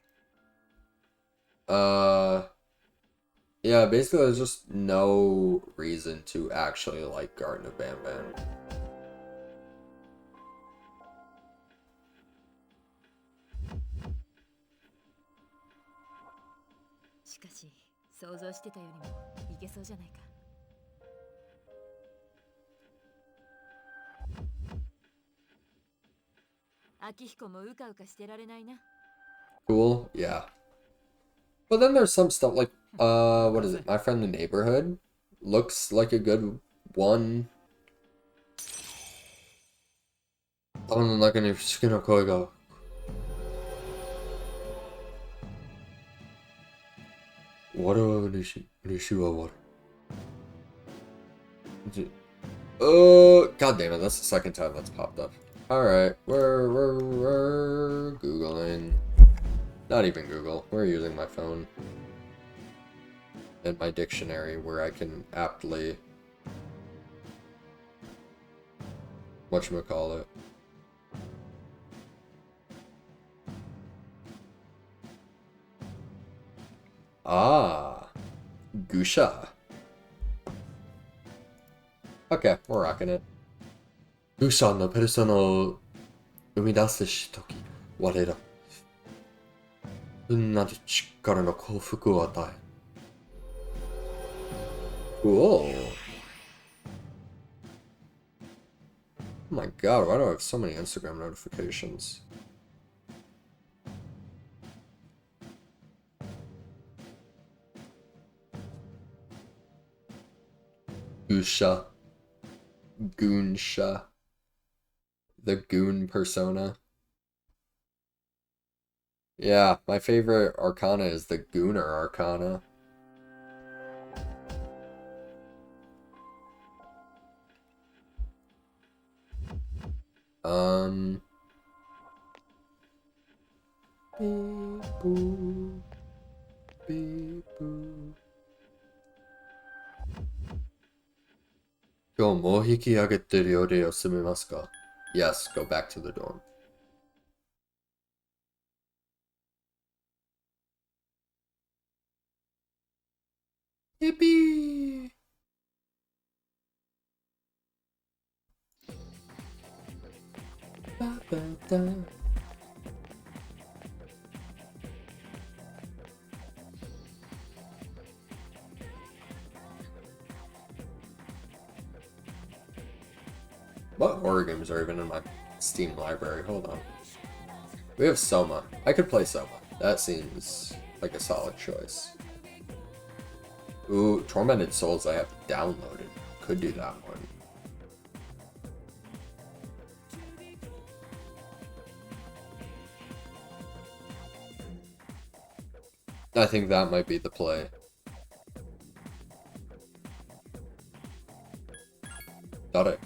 Yeah, basically there's just no reason to actually like Garden of Banban. しかし、想像してたよりもいけそうじゃないか。秋彦もうかうかしてられないな。Cool, yeah. But then there's some stuff like, what is it? My Friendly Neighborhood looks like a good one. 頭の中に不思議な声が。我は嬉しい。嬉しいは我。God damn it, that's the second time that's popped up. Alright, we're Googling. Not even Google, we're using my phone. And my dictionary where I can aptly whatchamacallit. Ah, Gusha. Okay, we're rocking it. Gusha no personaを生み出すとき、我ら。運なる力の幸福を与え。Cool. Oh my god, why do I have so many Instagram notifications? Gusha. Goonsha. The Goon persona. Yeah, my favorite arcana is the Gooner arcana. Beep boo. Beep boo. 今日も引き上げて料理を済みますか? Yes, go back to the dorm. Yippee! Ba, ba, da. What horror games are even in my Steam library? Hold on. We have Soma. I could play Soma. That seems like a solid choice. Ooh, Tormented Souls I have downloaded. Could do that one. I think that might be the play. Got it.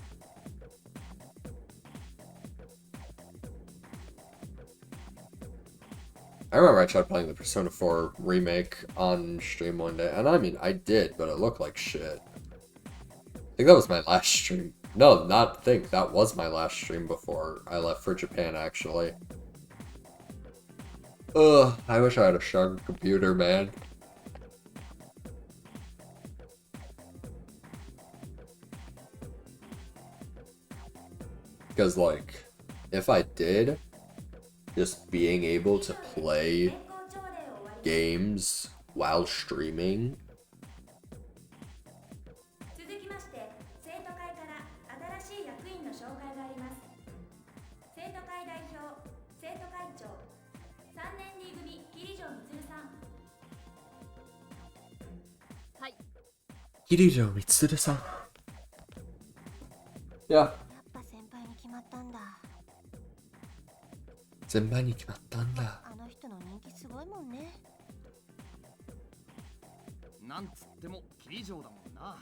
I remember I tried playing the Persona 4 remake on stream one day, and I mean, I did, but it looked like shit. I think that was my last stream. No, not think, that was my last stream before I left for Japan, actually. Ugh, I wish I had a sharp computer, man. Because, like, if I did, just being able to play games while streaming しい役員の紹介があります。生徒会代表、生徒会長、3年 D 組桐城充さん。はい。桐城充さん。いや。やっぱ先輩に決まったんだ。先輩に決まったんだ。あの人の人気すごいもんね。なんつっても桐城だもんな。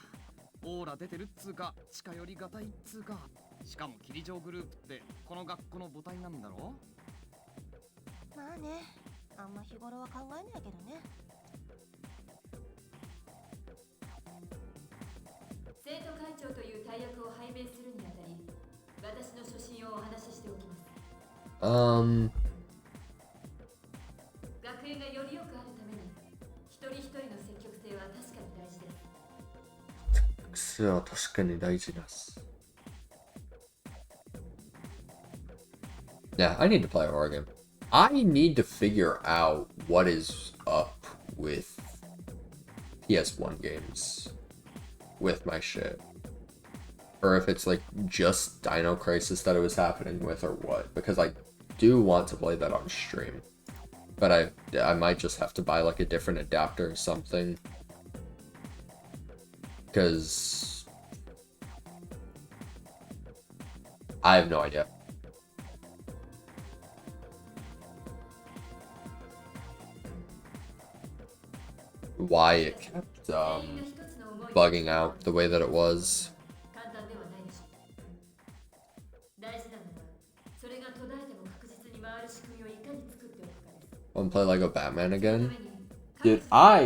オーラ出てるっつうか近寄りがたいっつうか。しかも桐城グループってこの学校の母体なんだろ。まあね、あんま日頃は考えないけどね。生徒会長という大役を拝命するにあたり、私の初心をお話ししておきます。学園がより良くあるために、一人一人の積極性は確かに大事です。それは確かに大事です。Yeah, I need to play a horror game. I need to figure out what is up with PS1 games with my shit. Or if it's like just Dino Crisis that it was happening with or what. Because I do want to play that on stream. But I might just have to buy like a different adapter or something. Because I have no idea. Why it kept bugging out the way that it was. Want to play Lego Batman again? Dude, call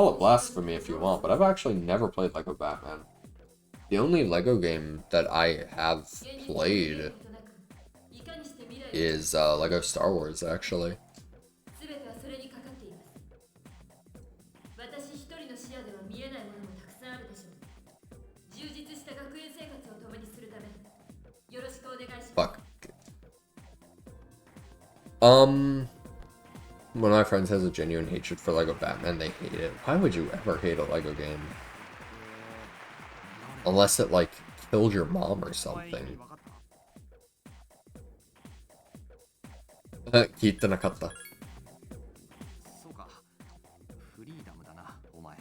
it blasphemy if you want, but I've actually never played Lego Batman. The only Lego game that I have played is Lego Star Wars, actually. Fuck. One of my friends has a genuine hatred for Lego Batman. They hate it. Why would you ever hate a Lego game? Unless it, like, killed your mom or something. 聞いてなかった。そうか。フリーダムだな、お前。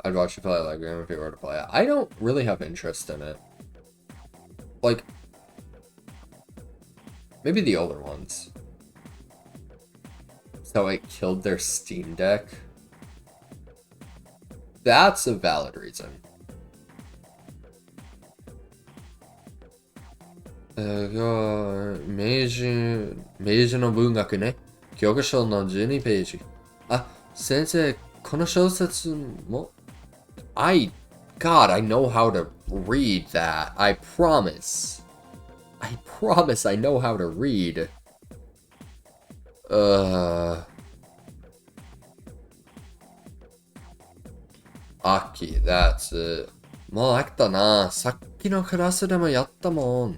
I'd watch you play a Lego game if you were to play it. I don't really have interest in it. Like, maybe the older ones. So it killed their Steam Deck. That's a valid reason. 明治の文学ね。教科書の12ページ。あ、先生、この小説もGod, I know how to read that. I promise. I promise I know how to read. Aki, that's it. もう飽きたな。さっきのクラスでもやったもん。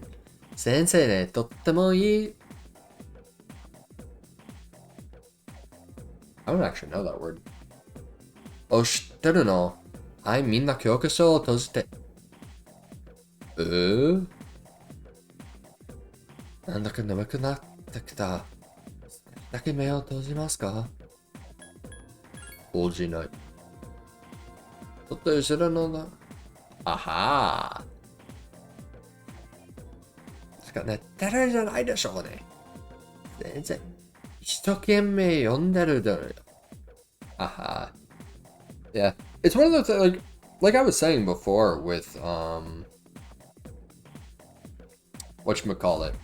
先生ね、とってもいい。I don't actually know that word. お、知ってるの？はい、みんな教科書を閉じて。なんだか眠くなってきた。だけ目を閉じますか？閉じない。ちょっと後ろのな。あはー。しか寝てるんじゃないでしょうね。全然。一生懸命読んでるだろ。あはー。Yeah. It's one of those, like I was saying before with, whatchamacallit.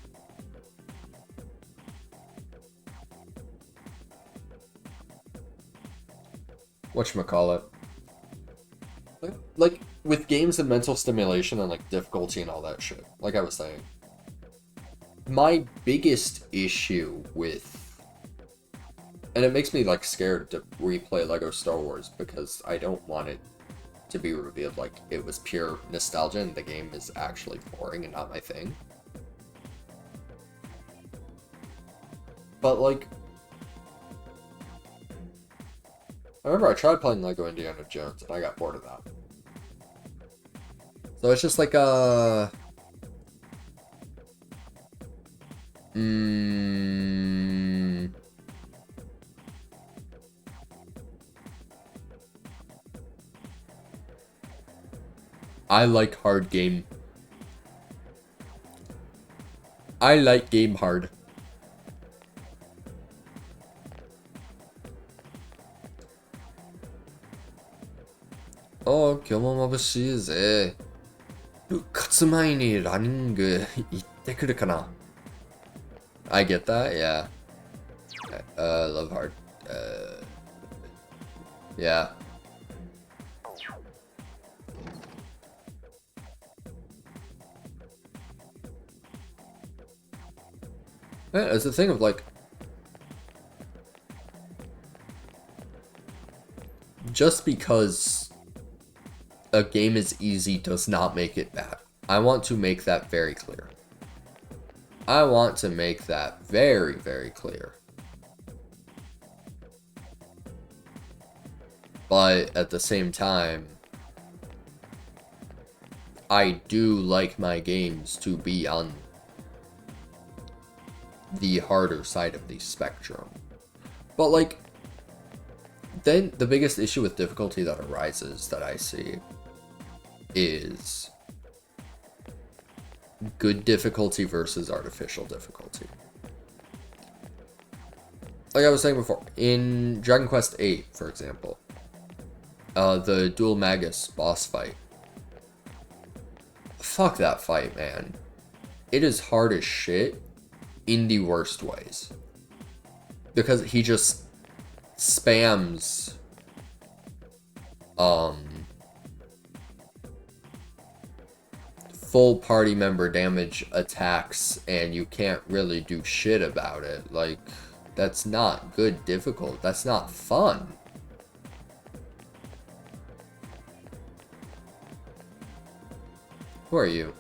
Whatchamacallit. Like, with games and mental stimulation and, like, difficulty and all that shit. Like I was saying. My biggest issue with... And it makes me, like, scared to replay Lego Star Wars because I don't want it to be revealed like it was pure nostalgia and the game is actually boring and not my thing. But, like... I remember I tried playing Lego Indiana Jones and I got bored of that. So it's just like a... I like hard game. I like game hard.今日も眩しいぜ。復活前にランニング行ってくるかな。I get that, yeah. Love hard. Yeah. Yeah, it's a thing of like, just because a game is easy does not make it bad. I want to make that very clear. I want to make that very, very clear. But at the same time, I do like my games to be on the harder side of the spectrum. But like, then the biggest issue with difficulty that arises that I see is good difficulty versus artificial difficulty. Like I was saying before, in Dragon Quest VIII, for example, the Dual Magus boss fight. Fuck that fight, man. It is hard as shit in the worst ways. Because he just spams full party member damage attacks and you can't really do shit about it. Like, that's not good difficult. That's not fun. Who are you?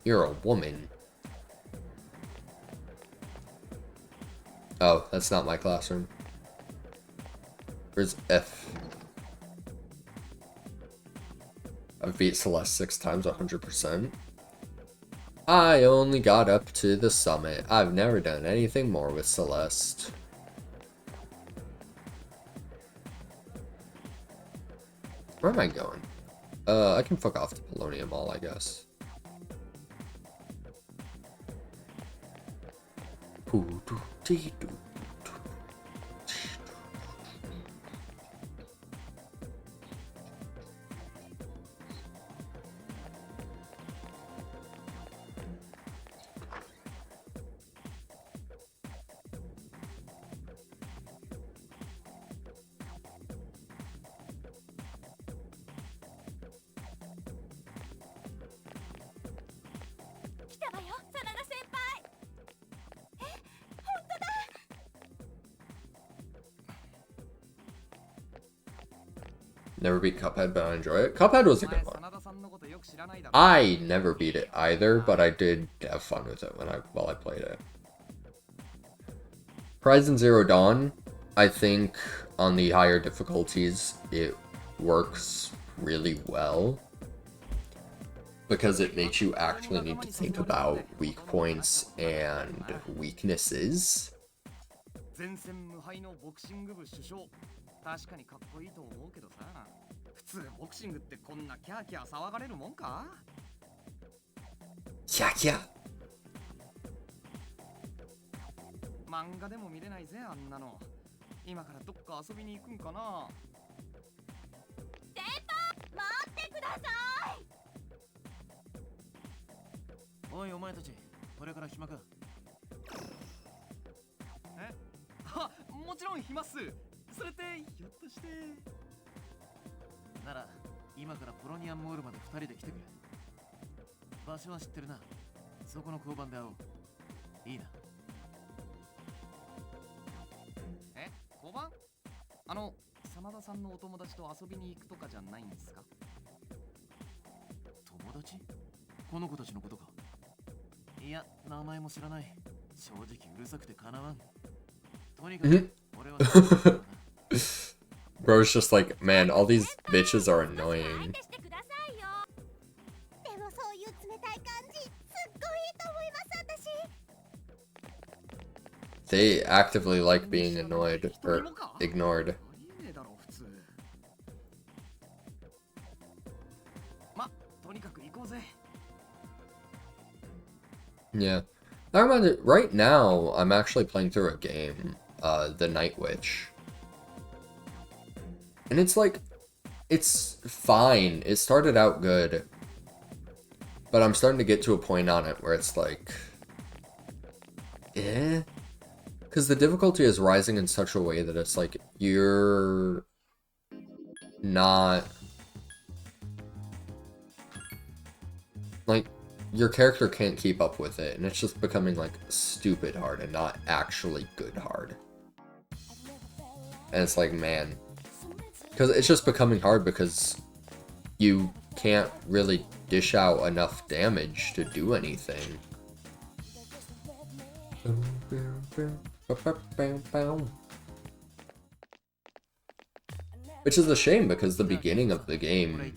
You're a woman. Oh, that's not my classroom. Where's F? I've beat Celeste 6 times, 100%. I only got up to the summit. I've never done anything more with Celeste. Where am I going? I can fuck off to Polonia Mall, I guess. Never beat Cuphead, but I enjoy it. Cuphead was a good one. I never beat it either, but I did have fun with it while I played it. Horizon Zero Dawn, I think on the higher difficulties, it works really well. Because it makes you actually need to think about weak points and weaknesses. 確かにかっこいいと思うけどさ、普通ボクシングってこんなキャーキャー騒がれるもんか？キャーキャー。漫画でも見れないぜあんなの。今からどっか遊びに行くんかな？先輩、待ってください。おいお前たち、これから暇か？え？あ、もちろん暇っす。それってひょっとしてなら今からポロニアンモールまで2人で来てくれ。場所は知ってるな。そこの交番で会おう。いいな。え、交番？真田さんのお友達と遊びに行くとかじゃないんですか？友達？この子たちのことか。いや、名前も知らない。正直うるさくてかなわん。とにかく俺は Bro's just like, man, all these bitches are annoying. They actively like being annoyed or ignored. Yeah. I remember right now I'm actually playing through a game, The Night Witch. And it's like, it's fine. It started out good. But I'm starting to get to a point on it where it's like, eh? Because the difficulty is rising in such a way that it's like, you're not, like, your character can't keep up with it, and it's just becoming like stupid hard and not actually good hard. And it's like, man, because it's just becoming hard because you can't really dish out enough damage to do anything. Which is a shame because the beginning of the game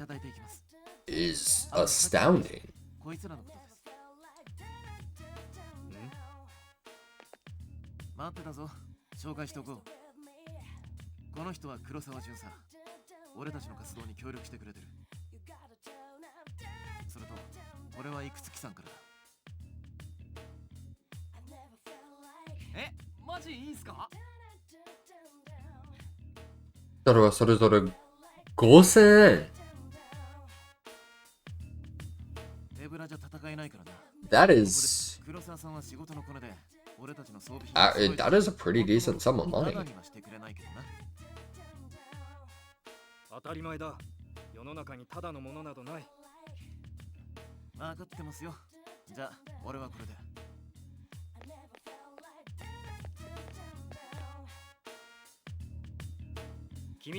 is astounding. 待ってたぞ。紹介しとこう。この人は黒沢巡査。俺たちの活動に協力してくれてる。それと、これは幾月さんからだ。え、マジいいんすか？それはそれぞれ5000円。That is... that is a pretty decent sum of money. 当たり前だ。世の中にただのものなどない。分かってますよ。じゃあ、俺はこれで。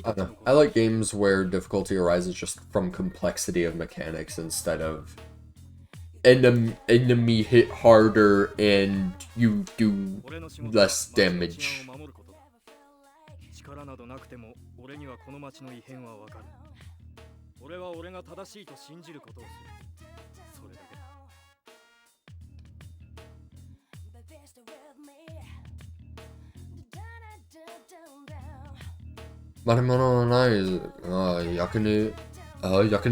I don't know. I like games where difficulty arises just from complexity of mechanics instead of enemy hit harder and you do less damage. 力などなくても俺にはこの町の異変はわかる。俺は俺が正しいと信じることをする。それだけだ。まるものない、役に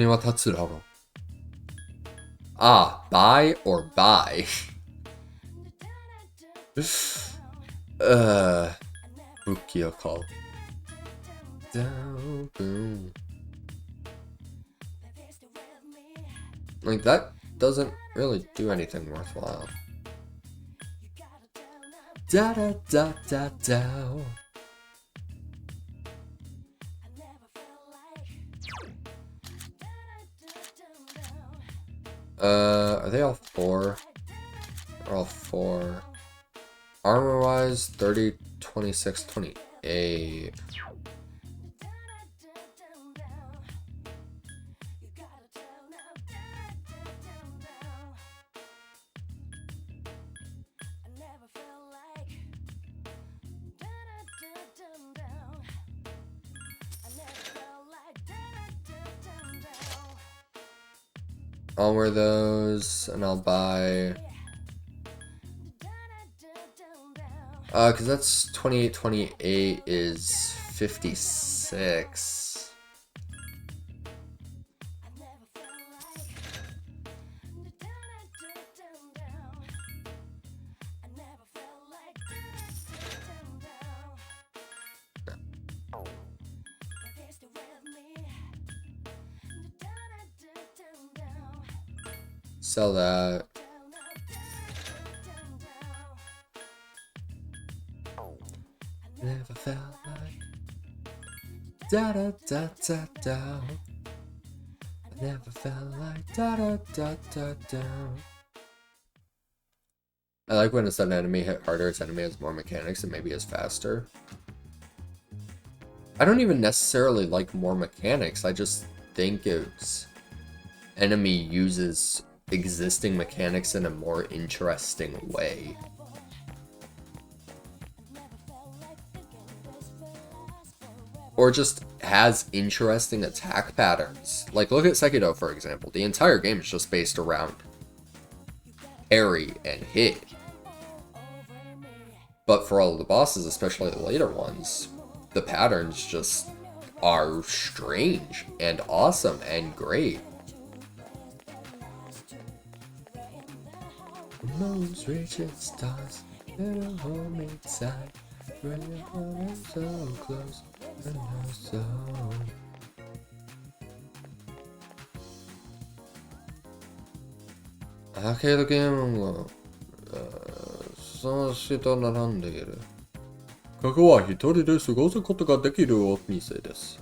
は立つだろう。buy or buy? 武器を買う。Like, that doesn't really do anything worthwhile. Da da da da da. Are they all 4? They're all 4. Armor-wise, 30, 26, 28. I'll wear those, and I'll buy... because that's 28, 28 is 56. Sell that. Never felt like da da da da da. I never felt like da da da da da. I like when it's an enemy hit harder, its enemy has more mechanics and maybe is faster. I don't even necessarily like more mechanics, I just think it's enemy uses existing mechanics in a more interesting way. or just has interesting attack patterns. Like, look at Sekiro, for example. The entire game is just based around parry and hit. But for all of the bosses, especially the later ones, the patterns just are strange and awesome and great. Most reaching stars, little home inside, when you're so close, and you're so. Arcade gameがそしと並んでいる。ここは一人で過ごすことができるお店です。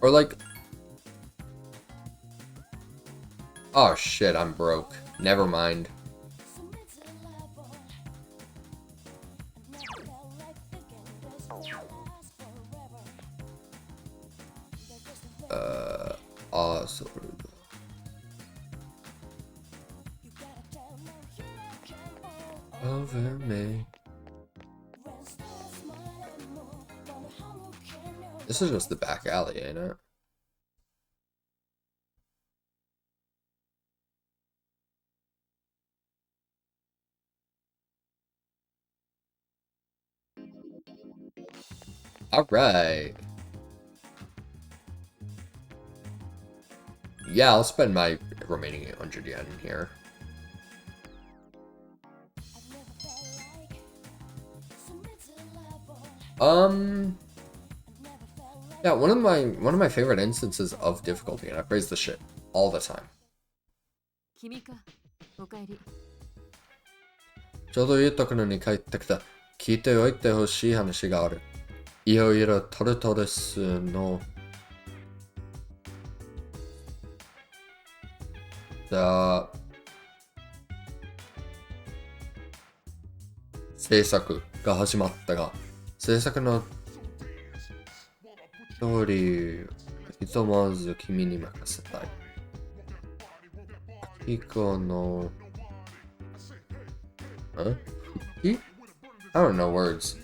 Or like, oh shit, I'm broke. Never mind. Over me. This is just the back alley, ain't it? Alright. Yeah, I'll spend my remaining 800 yen here. Yeah, one of my favorite instances of difficulty, and I praise this shit all the time. ちょうどいいところに帰ってきた。聞いておいてほしい話がある。いろいろトルトレスの制作が始まったが、制作の通り、ひとまず君に任せたい。以降のI don't know words.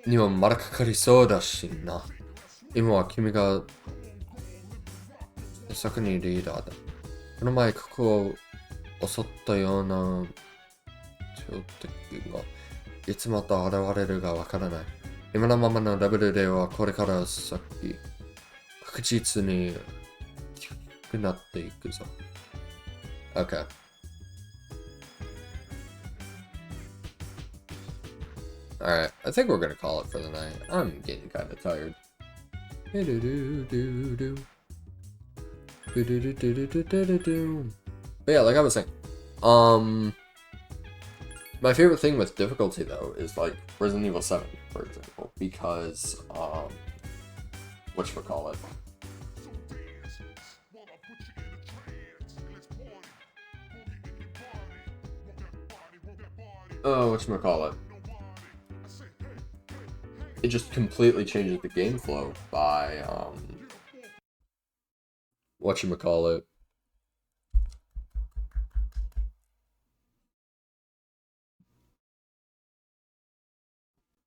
にもまだかかりそうだしな。今は君が制作にリーダーだ。この前ここを襲ったような強敵がいつまた現れるかわからない。今のままのレベルではこれから先確実に低くなっていくぞ。Okay. Alright, I think we're gonna call it for the night. I'm getting kind of tired. But yeah, like I was saying, my favorite thing with difficulty though is like Resident Evil 7, for example, because whatchamacallit. Whatchamacallit. It just completely changes the game flow by whatchamacallit.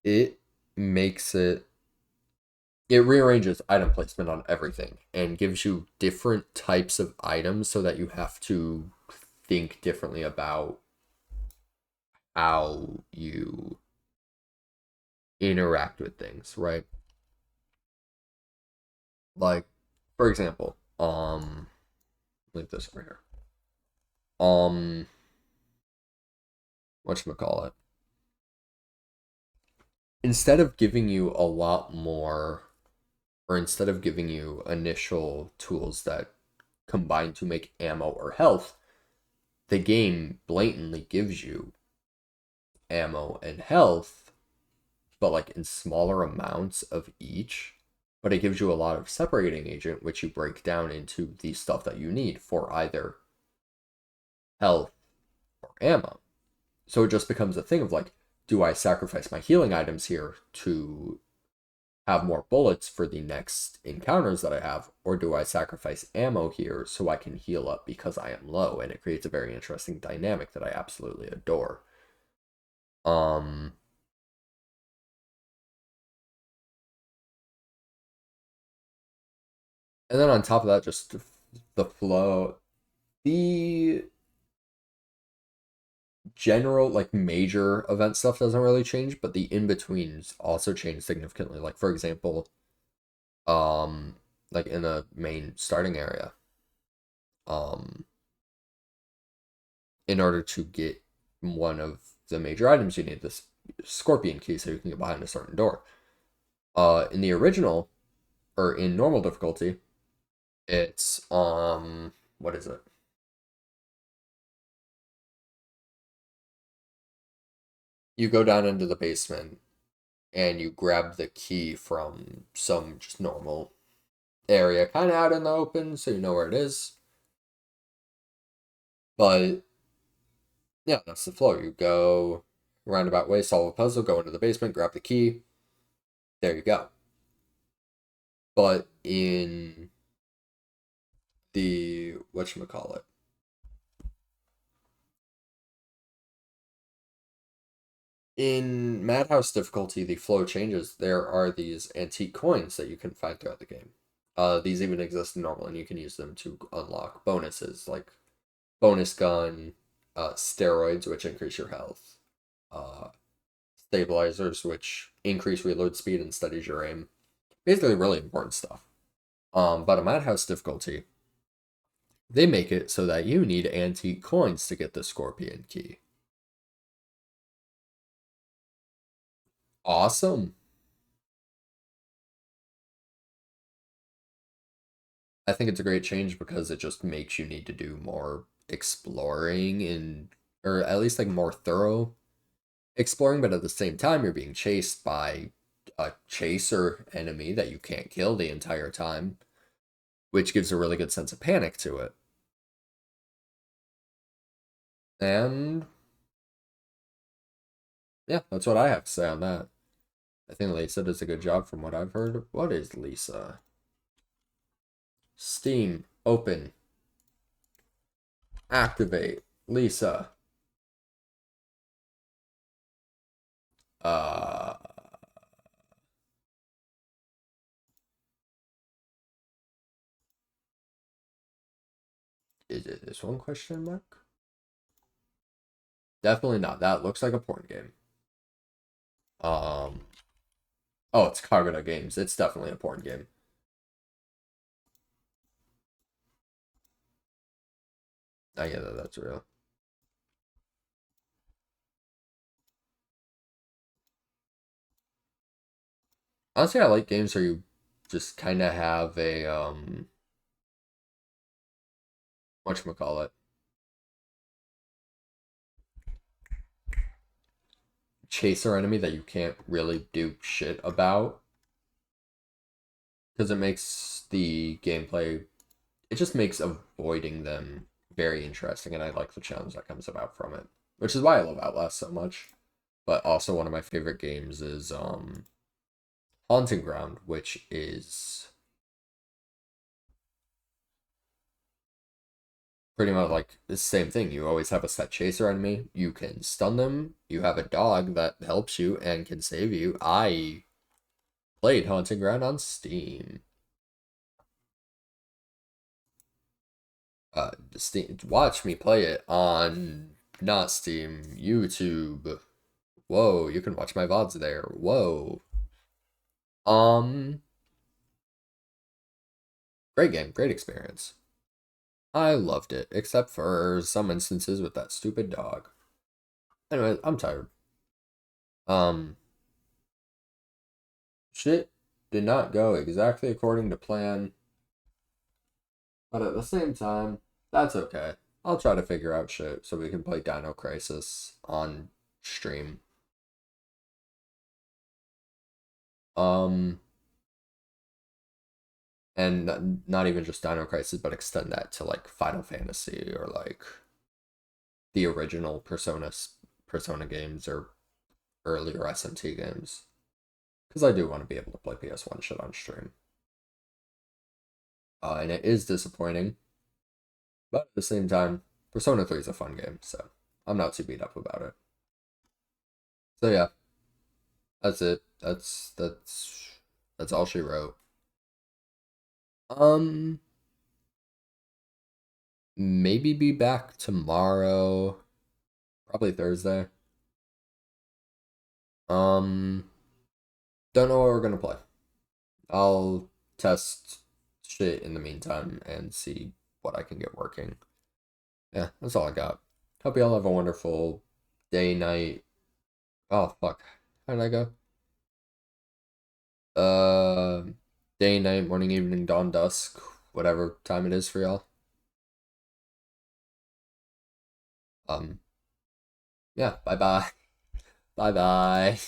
It rearranges item placement on everything and gives you different types of items so that you have to think differently about how you interact with things, right? Like, for example, leave this over here. Whatchamacallit. Instead of giving you a lot more, or instead of giving you initial tools that combine to make ammo or health, the game blatantly gives you ammo and health, but like in smaller amounts of each. But it gives you a lot of separating agent, which you break down into the stuff that you need for either health or ammo. So it just becomes a thing of like, do I sacrifice my healing items here to have more bullets for the next encounters that I have, or do I sacrifice ammo here so I can heal up because I am low? And it creates a very interesting dynamic that I absolutely adore. Um, and then on top of that, just the flow, the general like major event stuff doesn't really change, but the in-betweens also change significantly. Like for example, like in the main starting area, um, in order to get one of the major items, you need this scorpion key so you can get behind a certain door. In the original, or in normal difficulty, it's what is it? You go down into the basement and you grab the key from some just normal area, kind of out in the open, so you know where it is. But yeah, that's the flow. You go roundabout way, solve a puzzle, go into the basement, grab the key. There you go. But in the whatchamacallit, in Madhouse difficulty, the flow changes. There are these antique coins that you can find throughout the game. These even exist in normal, and you can use them to unlock bonuses like bonus gun, steroids, which increase your health, uh, stabilizers, which increase reload speed and steadies your aim. Basically, really important stuff. But a Madhouse difficulty, they make it so that you need antique coins to get the Scorpion key. Awesome. I think it's a great change because it just makes you need to do more exploring and, or at least like more thorough exploring, but at the same time, you're being chased by a chaser enemy that you can't kill the entire time, which gives a really good sense of panic to it. And yeah, that's what I have to say on that. I think Lisa does a good job from what I've heard. What is Lisa? Steam, open, activate, Lisa. Uh, is it this one question mark? Definitely not. That looks like a porn game. Oh, it's Kagura Games. It's definitely a porn game. I get that that's real. Honestly, I like games where you just kind of have a whatchamacallit, chaser enemy that you can't really do shit about, because it makes the gameplay, it just makes avoiding them very interesting, and I like the challenge that comes about from it, which is why I love Outlast so much. But also one of my favorite games is Haunting Ground, which is pretty much like the same thing. You always have a set chaser enemy. You can stun them. You have a dog that helps you and can save you. I played Haunting Ground on Steam. Steam. Watch me play it on not Steam, YouTube. Whoa, you can watch my VODs there. Whoa. Um, great game, great experience. I loved it, except for some instances with that stupid dog. Anyway, I'm tired. Um, shit did not go exactly according to plan, but at the same time, that's okay. I'll try to figure out shit so we can play Dino Crisis on stream. Um, and not even just Dino Crisis, but extend that to like Final Fantasy or like the original Persona games or earlier SMT games. Because I do want to be able to play PS1 shit on stream. And it is disappointing. But at the same time, Persona 3 is a fun game, so I'm not too beat up about it. So yeah, that's it. That's all she wrote. Maybe be back tomorrow, probably Thursday. Don't know what we're gonna play. I'll test shit in the meantime and see what I can get working. Yeah, that's all I got. Hope y'all have a wonderful day, night. Oh fuck, how did I go? Day, night, morning, evening, dawn, dusk, whatever time it is for y'all. Yeah, bye bye. Bye bye.